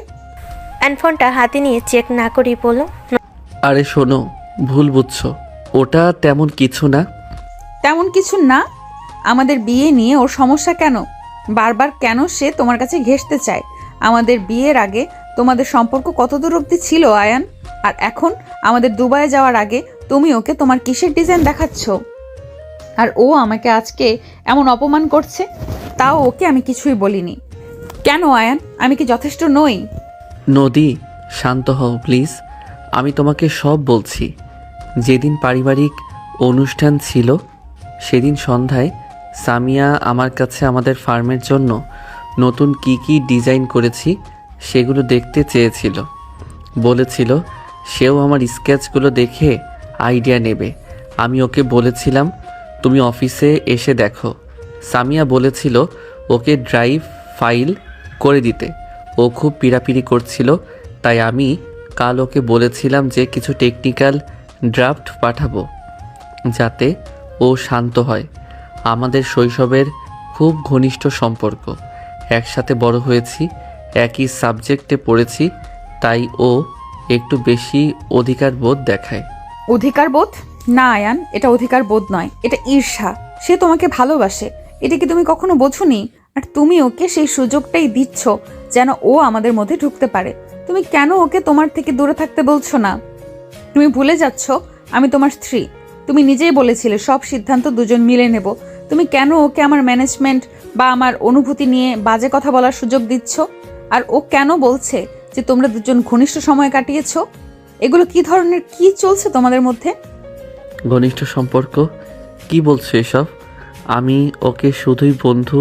[SPEAKER 3] আয়ন ফোনটা হাতে নিয়ে চেক না করেই বলল,
[SPEAKER 2] আরে শোনো, ভুল বুঝছো। ওটা তেমন কিছু না।
[SPEAKER 1] তেমন কিছু না? আমাদের বিয়ে নিয়ে ওর সমস্যা কেন? বারবার কেন সে তোমার কাছে ঘেঁষতে চায়? আমাদের বিয়ের আগে তোমাদের সম্পর্ক কত দূর অবধি ছিল আয়ান? আর এখন আমাদের দুবাই যাওয়ার আগে তুমি ওকে তোমার কিসের ডিজাইন দেখাচ্ছ? আর ও আমাকে আজকে এমন অপমান করছে। তাও ওকে আমি কিছুই বলিনি। কেন আয়ান, আমি কি যথেষ্ট নই?
[SPEAKER 2] নদী, শান্ত হও প্লিজ। আমি তোমাকে সব বলছি। যেদিন পারিবারিক অনুষ্ঠান ছিল সেদিন সন্ধ্যায় সামিয়া আমার কাছে আমাদের ফার্মের জন্য নতুন কি কি ডিজাইন করেছি সেগুলো দেখতে চেয়েছিল। বলেছিল সেও আমার স্কেচগুলো দেখে আইডিয়া নেবে। আমি ওকে বলেছিলাম তুমি অফিসে এসে দেখো। সামিয়া বলেছিল ওকে ড্রাইভ ফাইল করে দিতে। ও খুব পিড়াপিড়ি করছিল, তাই আমি কাল ওকে বলেছিলাম যে কিছু টেকনিক্যাল ড্রাফট পাঠাবো যাতে ও শান্ত হয়। আমাদের শৈশবের খুব ঘনিষ্ঠ সম্পর্ক, একসাথে বড় হয়েছি, একই সাবজেক্টে পড়েছি, তাই ও একটু বেশি অধিকার বোধ দেখায়।
[SPEAKER 1] অধিকার বোধ? না আয়ান, এটা অধিকার বোধ নয়, এটা ঈর্ষা। সে তোমাকে ভালোবাসে, এটা কি তুমি কখনো বোঝোনি? আর তুমি ওকে সেই সুযোগটাই দিচ্ছ যেন ও আমাদের মধ্যে ঢুকতে পারে। তুমি কেন ওকে তোমার থেকে দূরে থাকতে বলছো না? তুমি ভুলে যাচ্ছ আমি তোমার স্ত্রী। তুমি নিজেই বলেছিলে সব সিদ্ধান্ত দুজন মিলে নেব। তুমি কেন ওকে আমার ম্যানেজমেন্ট বা আমার অনুভূতি নিয়ে বাজে কথা বলার সুযোগ দিচ্ছ? আর ও কেন বলছে যে তোমরা দুজন ঘনিষ্ঠ সময় কাটিয়েছো? এগুলো কি ধরনের, কি চলছে তোমাদের মধ্যে?
[SPEAKER 2] ঘনিষ্ঠ সম্পর্ক? কি বলছো এসব? আমি ওকে শুধুই বন্ধু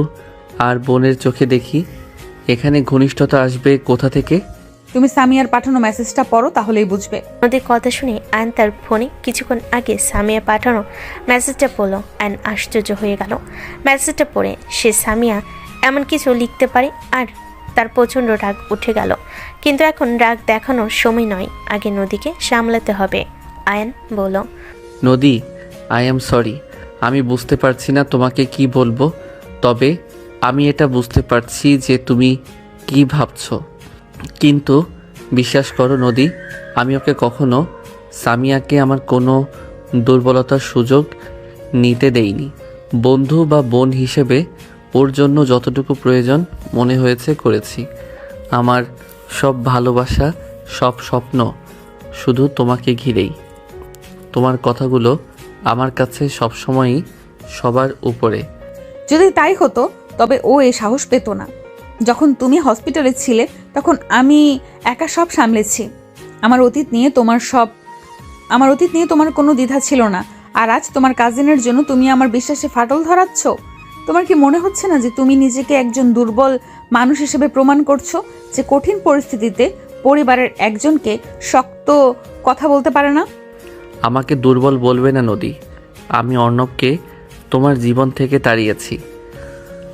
[SPEAKER 2] আর বোনের চোখে দেখি। এখানে ঘনিষ্ঠতা আসবে কোথা থেকে?
[SPEAKER 1] তুমি সামিয়ার পাঠানো মেসেজটা পড়ো, তাহলেই বুঝবে।
[SPEAKER 3] ওদের কথা শুনে আয়ন তার ফোনে কিছুক্ষণ আগে সামিয়া পাঠানো মেসেজটা পড়ল। আয়ন আশ্চর্য হয়ে গেল। মেসেজটা পড়ে সে সামিয়া এমন কিছু লিখতে পারে, আর তার প্রচণ্ড রাগ উঠে গেল। কিন্তু এখন রাগ দেখানোর সময় নয়, আগে নদীকে সামলাতে হবে। আয়ন বলল,
[SPEAKER 2] নদী, আই অ্যাম সরি। আমি বুঝতে পারছি না তোমাকে কি বলবো, তবে আমি এটা বুঝতে পারছি যে তুমি কি ভাবছো। কিন্তু বিশ্বাস করো নদী, আমি ওকে কখনো সামিয়াকে আমার কোনো দুর্বলতার সুযোগ নিতে দেইনি। বন্ধু বা বোন হিসেবে ওর জন্য যতটুকু প্রয়োজন মনে হয়েছে করেছি। আমার সব ভালোবাসা, সব স্বপ্ন শুধু তোমাকে ঘিরেই। তোমার কথাগুলো আমার কাছে সবসময়ই সবার উপরে।
[SPEAKER 1] যদি তাই হতো তবে ও এ সাহস পেত না। যখন তুমি হসপিটালে ছিলে তখন আমি একা সব সামলেছি। আমার অতীত নিয়ে তোমার কোনো দ্বিধা ছিল না। আর আজ তোমার কাজিনের জন্য তুমি আমার বিশ্বাসে ফাটল ধরাচ্ছ। তোমার কি মনে হচ্ছে না যে তুমি নিজেকে একজন দুর্বল মানুষ হিসেবে প্রমাণ করছো, যে কঠিন পরিস্থিতিতে পরিবারের একজনকে শক্ত কথা বলতে পারে না?
[SPEAKER 2] আমাকে দুর্বল বলবে না নদী। আমি অর্ণবকে তোমার জীবন থেকে তাড়িয়েছি।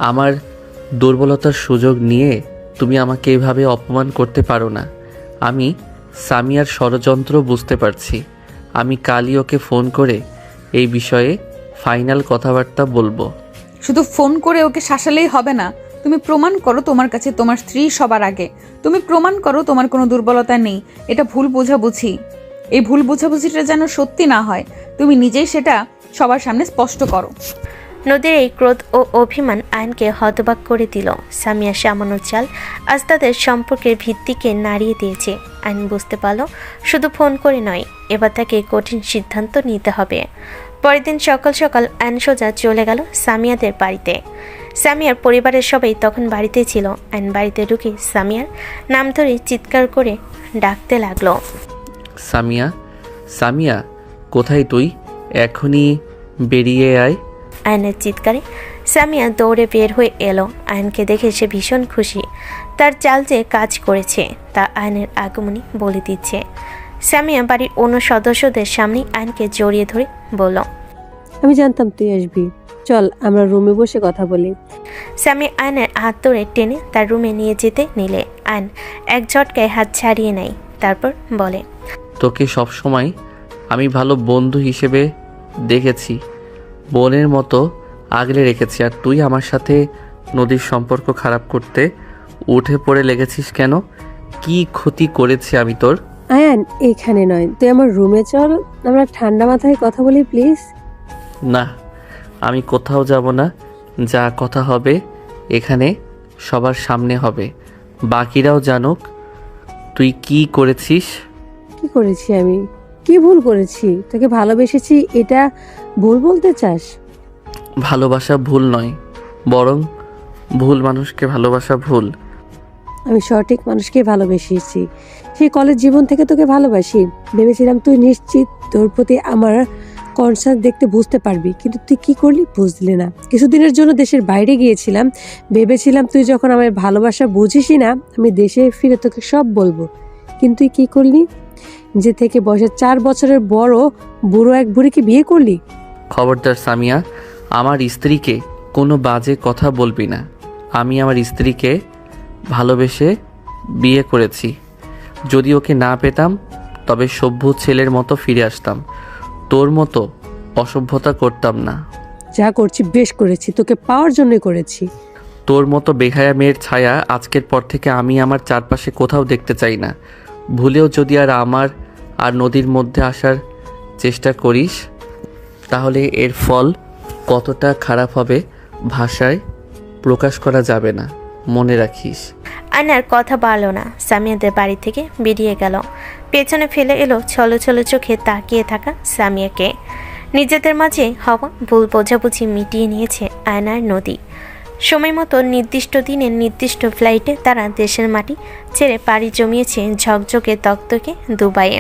[SPEAKER 2] আমার দুর্বলতার সুযোগ নিয়ে তুমি আমাকে এভাবে অপমান করতে পারো না। আমি সামিয়ার ষড়যন্ত্র বুঝতে পারছি। আমি কালই ওকে ফোন করে এই বিষয়ে ফাইনাল কথাবার্তা বলবো।
[SPEAKER 1] শুধু ফোন করে ওকে শাসালেই হবে না। তুমি প্রমাণ করো তোমার কাছে তোমার স্ত্রী সবার আগে। তুমি প্রমাণ করো তোমার কোনো দুর্বলতা নেই। এটা ভুল বোঝাবুঝি। এই ভুল বোঝাবুঝিটা যেন সত্যি না হয়, তুমি নিজেই সেটা সবার সামনে স্পষ্ট করো।
[SPEAKER 3] নদীর এই ক্রোধ ও অভিমান আয়নকে হতবাক করে দিল। সামিয়া সামান্য চাল আজ তাদের সম্পর্কের ভিত্তিকে নাড়িয়ে দিয়েছে। আয়ন বুঝতে পারল শুধু ফোন করে নয়, এবার তাকে কঠিন সিদ্ধান্ত নিতে হবে। পরের দিন সকাল সকাল আয়ন সোজা চলে গেল সামিয়াদের বাড়িতে। সামিয়ার পরিবারের সবাই তখন বাড়িতে ছিল। আয়ন বাড়িতে ঢুকে সামিয়ার নাম ধরে চিৎকার করে ডাকতে লাগলো,
[SPEAKER 2] সামিয়া, সামিয়া, কোথায় তুই? এখনই বেরিয়ে আয়।
[SPEAKER 3] আয়নের চিৎকারে সামিয়া দৌড়ে বের হয়ে এলো। আয়নকে দেখে সে ভীষণ খুশি। তার চাল যে কাজ করেছে তা আয়নের আগমনী বলে দিচ্ছে। সামিয়া বাড়ির অন্য সদস্যদের সামনে আয়নকে জড়িয়ে ধরে বলল,
[SPEAKER 13] আমি জানতাম তুই আসবি, চল আমরা রুমে বসে কথা বলি।
[SPEAKER 3] সামিয়া আয়নের হাত ধরে টেনে তার রুমে নিয়ে যেতে নিলে আয়ন এক ঝটকায় হাত ছাড়িয়ে নেয়। তারপর বলে,
[SPEAKER 2] তোকে সবসময় আমি ভালো বন্ধু হিসেবে দেখেছি, বোনের মতো আগলে রেখেছি। আর তুই আমার সাথে নদীর সম্পর্ক খারাপ করতে উঠে পড়ে লেগেছিস কেন? কি ক্ষতি করেছি আমি তোর?
[SPEAKER 13] আয়ান, এখানে নয়, তুই আমার রুমে চল, আমরা ঠান্ডা মাথায় কথা বলি প্লিজ।
[SPEAKER 2] না, আমি কোথাও যাব না। যা কথা হবে এখানে সবার সামনে হবে। বাকিরাও জানুক তুই কি করেছিস।
[SPEAKER 13] কি করেছি আমি? কি ভুল করেছি? তোকে ভালোবেসেছি এটা ভুল বলতে চাস?
[SPEAKER 2] ভালোবাসা ভুল নয়, বরং ভুল মানুষকে ভালোবাসা ভুল।
[SPEAKER 13] আমি সঠিক মানুষকে ভালোবেসেছি। সেই কলেজ জীবন থেকে তোকে ভালোবাসি। ভেবেছিলাম তুই নিশ্চিত তোর প্রতি আমার কনসার্ন দেখতে বুঝতে পারবি, কিন্তু তুই কি করলি বুঝলি না। কিছুদিনের জন্য দেশের বাইরে গিয়েছিলাম, ভেবেছিলাম তুই যখন আমার ভালোবাসা বুঝিসই না আমি দেশে ফিরে তোকে সব বলবো, কিন্তু তুই কি করলি? যে থেকে বয়সে 4 বছরের বড় বুড়ো এক বুড়িকে বিয়ে করলি।
[SPEAKER 2] খবরদার সামিয়া, আমার স্ত্রীকে কোনো বাজে কথা বলবি না। আমি আমার স্ত্রীকে ভালোবেসে বিয়ে করেছি। যদি ওকে না পেতাম তবে সভ্য ছেলের মতো ফিরে আসতাম, তোর মতো অসভ্যতা করতাম না।
[SPEAKER 13] যা করছি বেশ করেছি, তোকে পাওয়ার জন্যই করেছি।
[SPEAKER 2] তোর মতো বেহায়া মেয়ের ছায়া আজকের পর থেকে আমি আমার চারপাশে কোথাও দেখতে চাই না। ভুলেও যদি আমার আর নদীর মধ্যে আসার চেষ্টা করিস তাহলে এর ফল কতটা খারাপ হবে ভাষায় প্রকাশ করা যাবে না, মনে রাখিস।
[SPEAKER 3] আয়নার কথা বাড়ল না, সামিয়াদের বাড়ি থেকে বেরিয়ে গেল। পেছনে ফেলে এলো ছলো ছলো চোখে তাকিয়ে থাকা সামিয়াকে। নিজেদের মাঝে হওয়া ভুল বোঝাবুঝি মিটিয়ে নিয়েছে আয়নার নদী। সময় মতো নির্দিষ্ট দিনে নির্দিষ্ট ফ্লাইটে তারা দেশের মাটি ছেড়ে পাড়ি জমিয়েছে ঝকঝকে তকতকে দুবাইয়ে।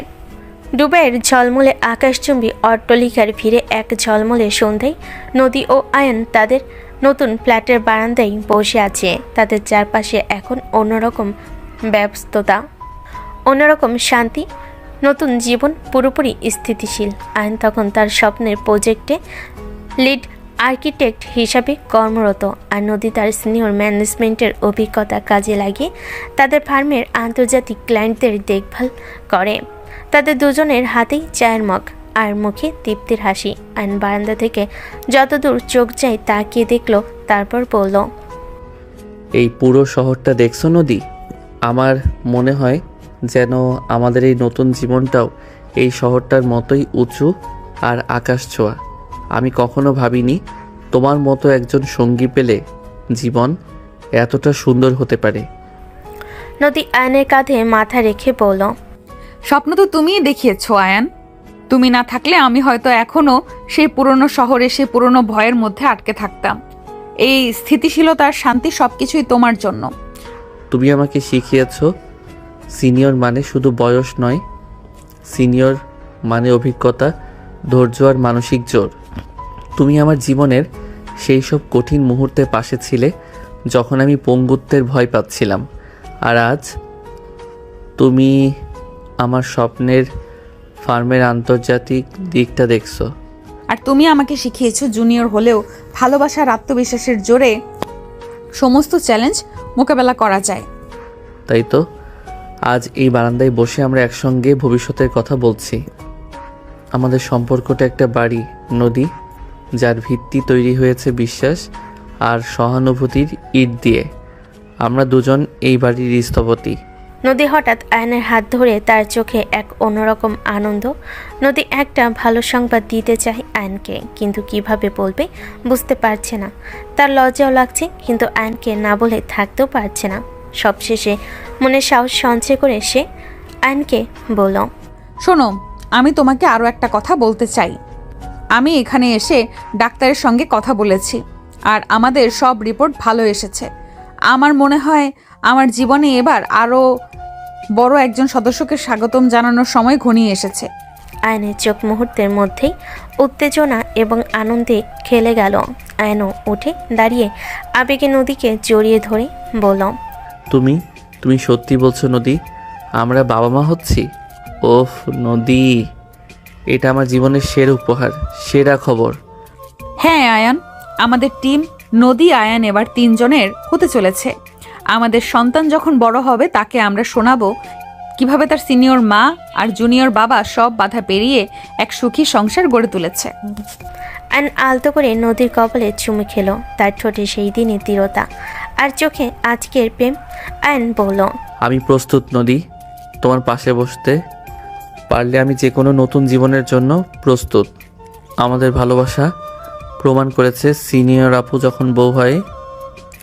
[SPEAKER 3] দুবাইয়ের ঝলমলে আকাশচুম্বী অট্টালিকার ভিড়ে এক ঝলমলে সন্ধ্যায় নদী ও আয়ন তাদের নতুন ফ্ল্যাটের বারান্দায় বসে আছে। তাদের চারপাশে এখন অন্যরকম ব্যস্ততা, অন্যরকম শান্তি, নতুন জীবন পুরোপুরি স্থিতিশীল। আয়ন তখন তার স্বপ্নের প্রজেক্টে লিড আর্কিটেক্ট হিসাবে কর্মরত, আর নদী তার সিনিয়র ম্যানেজমেন্টের অভিজ্ঞতা কাজে লাগিয়ে তাদের ফার্মের আন্তর্জাতিক ক্লায়েন্টদের দেখভাল করে। তাদের দুজনের হাতেই চায়ের মগ আর মুখে তৃপ্তির হাসি। আইন বারান্দা থেকে যতদূর চোখ যায় তাকিয়ে দেখলো, তারপর বলল,
[SPEAKER 2] এই পুরো শহরটা দেখছো নদী? আমার মনে হয় যেন আমাদের এই নতুন জীবনটাও এই শহরটার মতোই উঁচু আর আকাশ ছোঁয়া। আমি কখনো ভাবিনি তোমার মতো একজন সঙ্গী পেলে জীবন এতটা সুন্দর হতে পারে।
[SPEAKER 3] নদী আয়নের কাঁধে মাথা রেখে বলল,
[SPEAKER 1] স্বপ্ন তো তুমিই দেখিয়েছো আয়ান। তুমি না থাকলে আমি হয়তো এখনো সেই পুরনো শহরে সেই পুরনো ভয়ের মধ্যে আটকে থাকতাম। এই স্থিতিশীলতার শান্তি সবকিছুই তোমার জন্য।
[SPEAKER 2] তুমি আমাকে শিখিয়েছো সিনিয়র মানে শুধু বয়স নয়, সিনিয়র মানে অভিজ্ঞতা, ধৈর্য আর মানসিক জোর। তুমি আমার জীবনের সেই সব কঠিন মুহূর্তে পাশে ছিলে যখন আমি পঙ্গুত্বের ভয় পাচ্ছিলাম, আর আজ তুমি আমার স্বপ্নের ফার্মের আন্তর্জাতিক দিকটা দেখছো।
[SPEAKER 1] আর তুমি আমাকে শিখিয়েছো জুনিয়র হলেও ভালোবাসার আত্মবিশ্বাসের জোরে সমস্ত চ্যালেঞ্জ মোকাবেলা করা যায়।
[SPEAKER 2] তাই তো আজ এই বারান্দায় বসে আমরা একসঙ্গে ভবিষ্যতের কথা বলছি। আমাদের সম্পর্কটা একটা বাড়ি নদী, যার ভিত্তি তৈরি হয়েছে বিশ্বাস আর সহানুভূতির ইট দিয়ে। আমরা দুজন এই বাড়ির স্থপতি।
[SPEAKER 3] নদী হঠাৎ আয়নের হাত ধরে তার চোখে এক অন্যরকম আনন্দ। নদী একটা ভালো সংবাদ দিতে চায় আয়নকে, কিন্তু কিভাবে বলবে বুঝতে পারছে না। তার লজ্জাও লাগছে, কিন্তু আয়নকে না বলে থাকতেও পারছে না। সবশেষে মনে সাহস সঞ্চয় করে সে আয়নকে বলল,
[SPEAKER 1] শোনো, আমি তোমাকে আরও একটা কথা বলতে চাই। আমি এখানে এসে ডাক্তারের সঙ্গে কথা বলেছি, আর আমাদের সব রিপোর্ট ভালো এসেছে। আমার মনে হয় আমার জীবনে এবার আরও বড় একজন সদস্যকে স্বাগতম জানানোর সময় ঘনিয়ে এসেছে।
[SPEAKER 3] আয়নের চোখ মুহূর্তের মধ্যেই উত্তেজনা এবং আনন্দে খেলে গেল। আয়নও উঠে দাঁড়িয়ে আবেগে নদীকে জড়িয়ে ধরে বলল,
[SPEAKER 2] তুমি সত্যি বলছো নদী? আমরা বাবা মা হচ্ছি? ওফ নদী, এটা আমার জীবনের সেরা উপহার, সেরা খবর।
[SPEAKER 1] হ্যাঁ আয়ান, আমাদের টিম নদী আয়ান এবার 3 জনের হতে চলেছে। আমাদের সন্তান যখন বড় হবে তাকে আমরা শোনাবো কিভাবে তার সিনিয়র মা আর জুনিয়র বাবা সব বাধা পেরিয়ে এক সুখী সংসার গড়ে তুলেছে।
[SPEAKER 3] আয়ন আলতো করে নদীর কপালে চুমু খেলো, তার ঠোঁটে সেই দিনই দৃঢ়তা আর চোখে আজকের প্রেম। আয়ন বলল,
[SPEAKER 2] আমি প্রস্তুত নদী, তোমার পাশে বসতে পারলে আমি যে কোনো নতুন জীবনের জন্য প্রস্তুত। আমাদের ভালোবাসা প্রমাণ করেছে সিনিয়র আপু যখন বউ হয়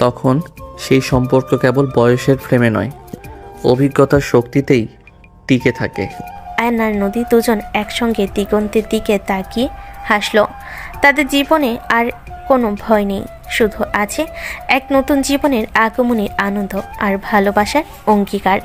[SPEAKER 2] তখন সেই সম্পর্ক কেবল বয়সের ফ্রেমে নয়, অভিজ্ঞতার শক্তিতেই টিকে থাকে।
[SPEAKER 3] আয়ন আর নদী দুজন একসঙ্গে দিগন্তের দিকে তাকিয়ে হাসলো। তাদের জীবনে আর কোনো ভয় নেই, শুধু আছে এক নতুন জীবনের আগমনের আনন্দ আর ভালোবাসার অঙ্গীকার।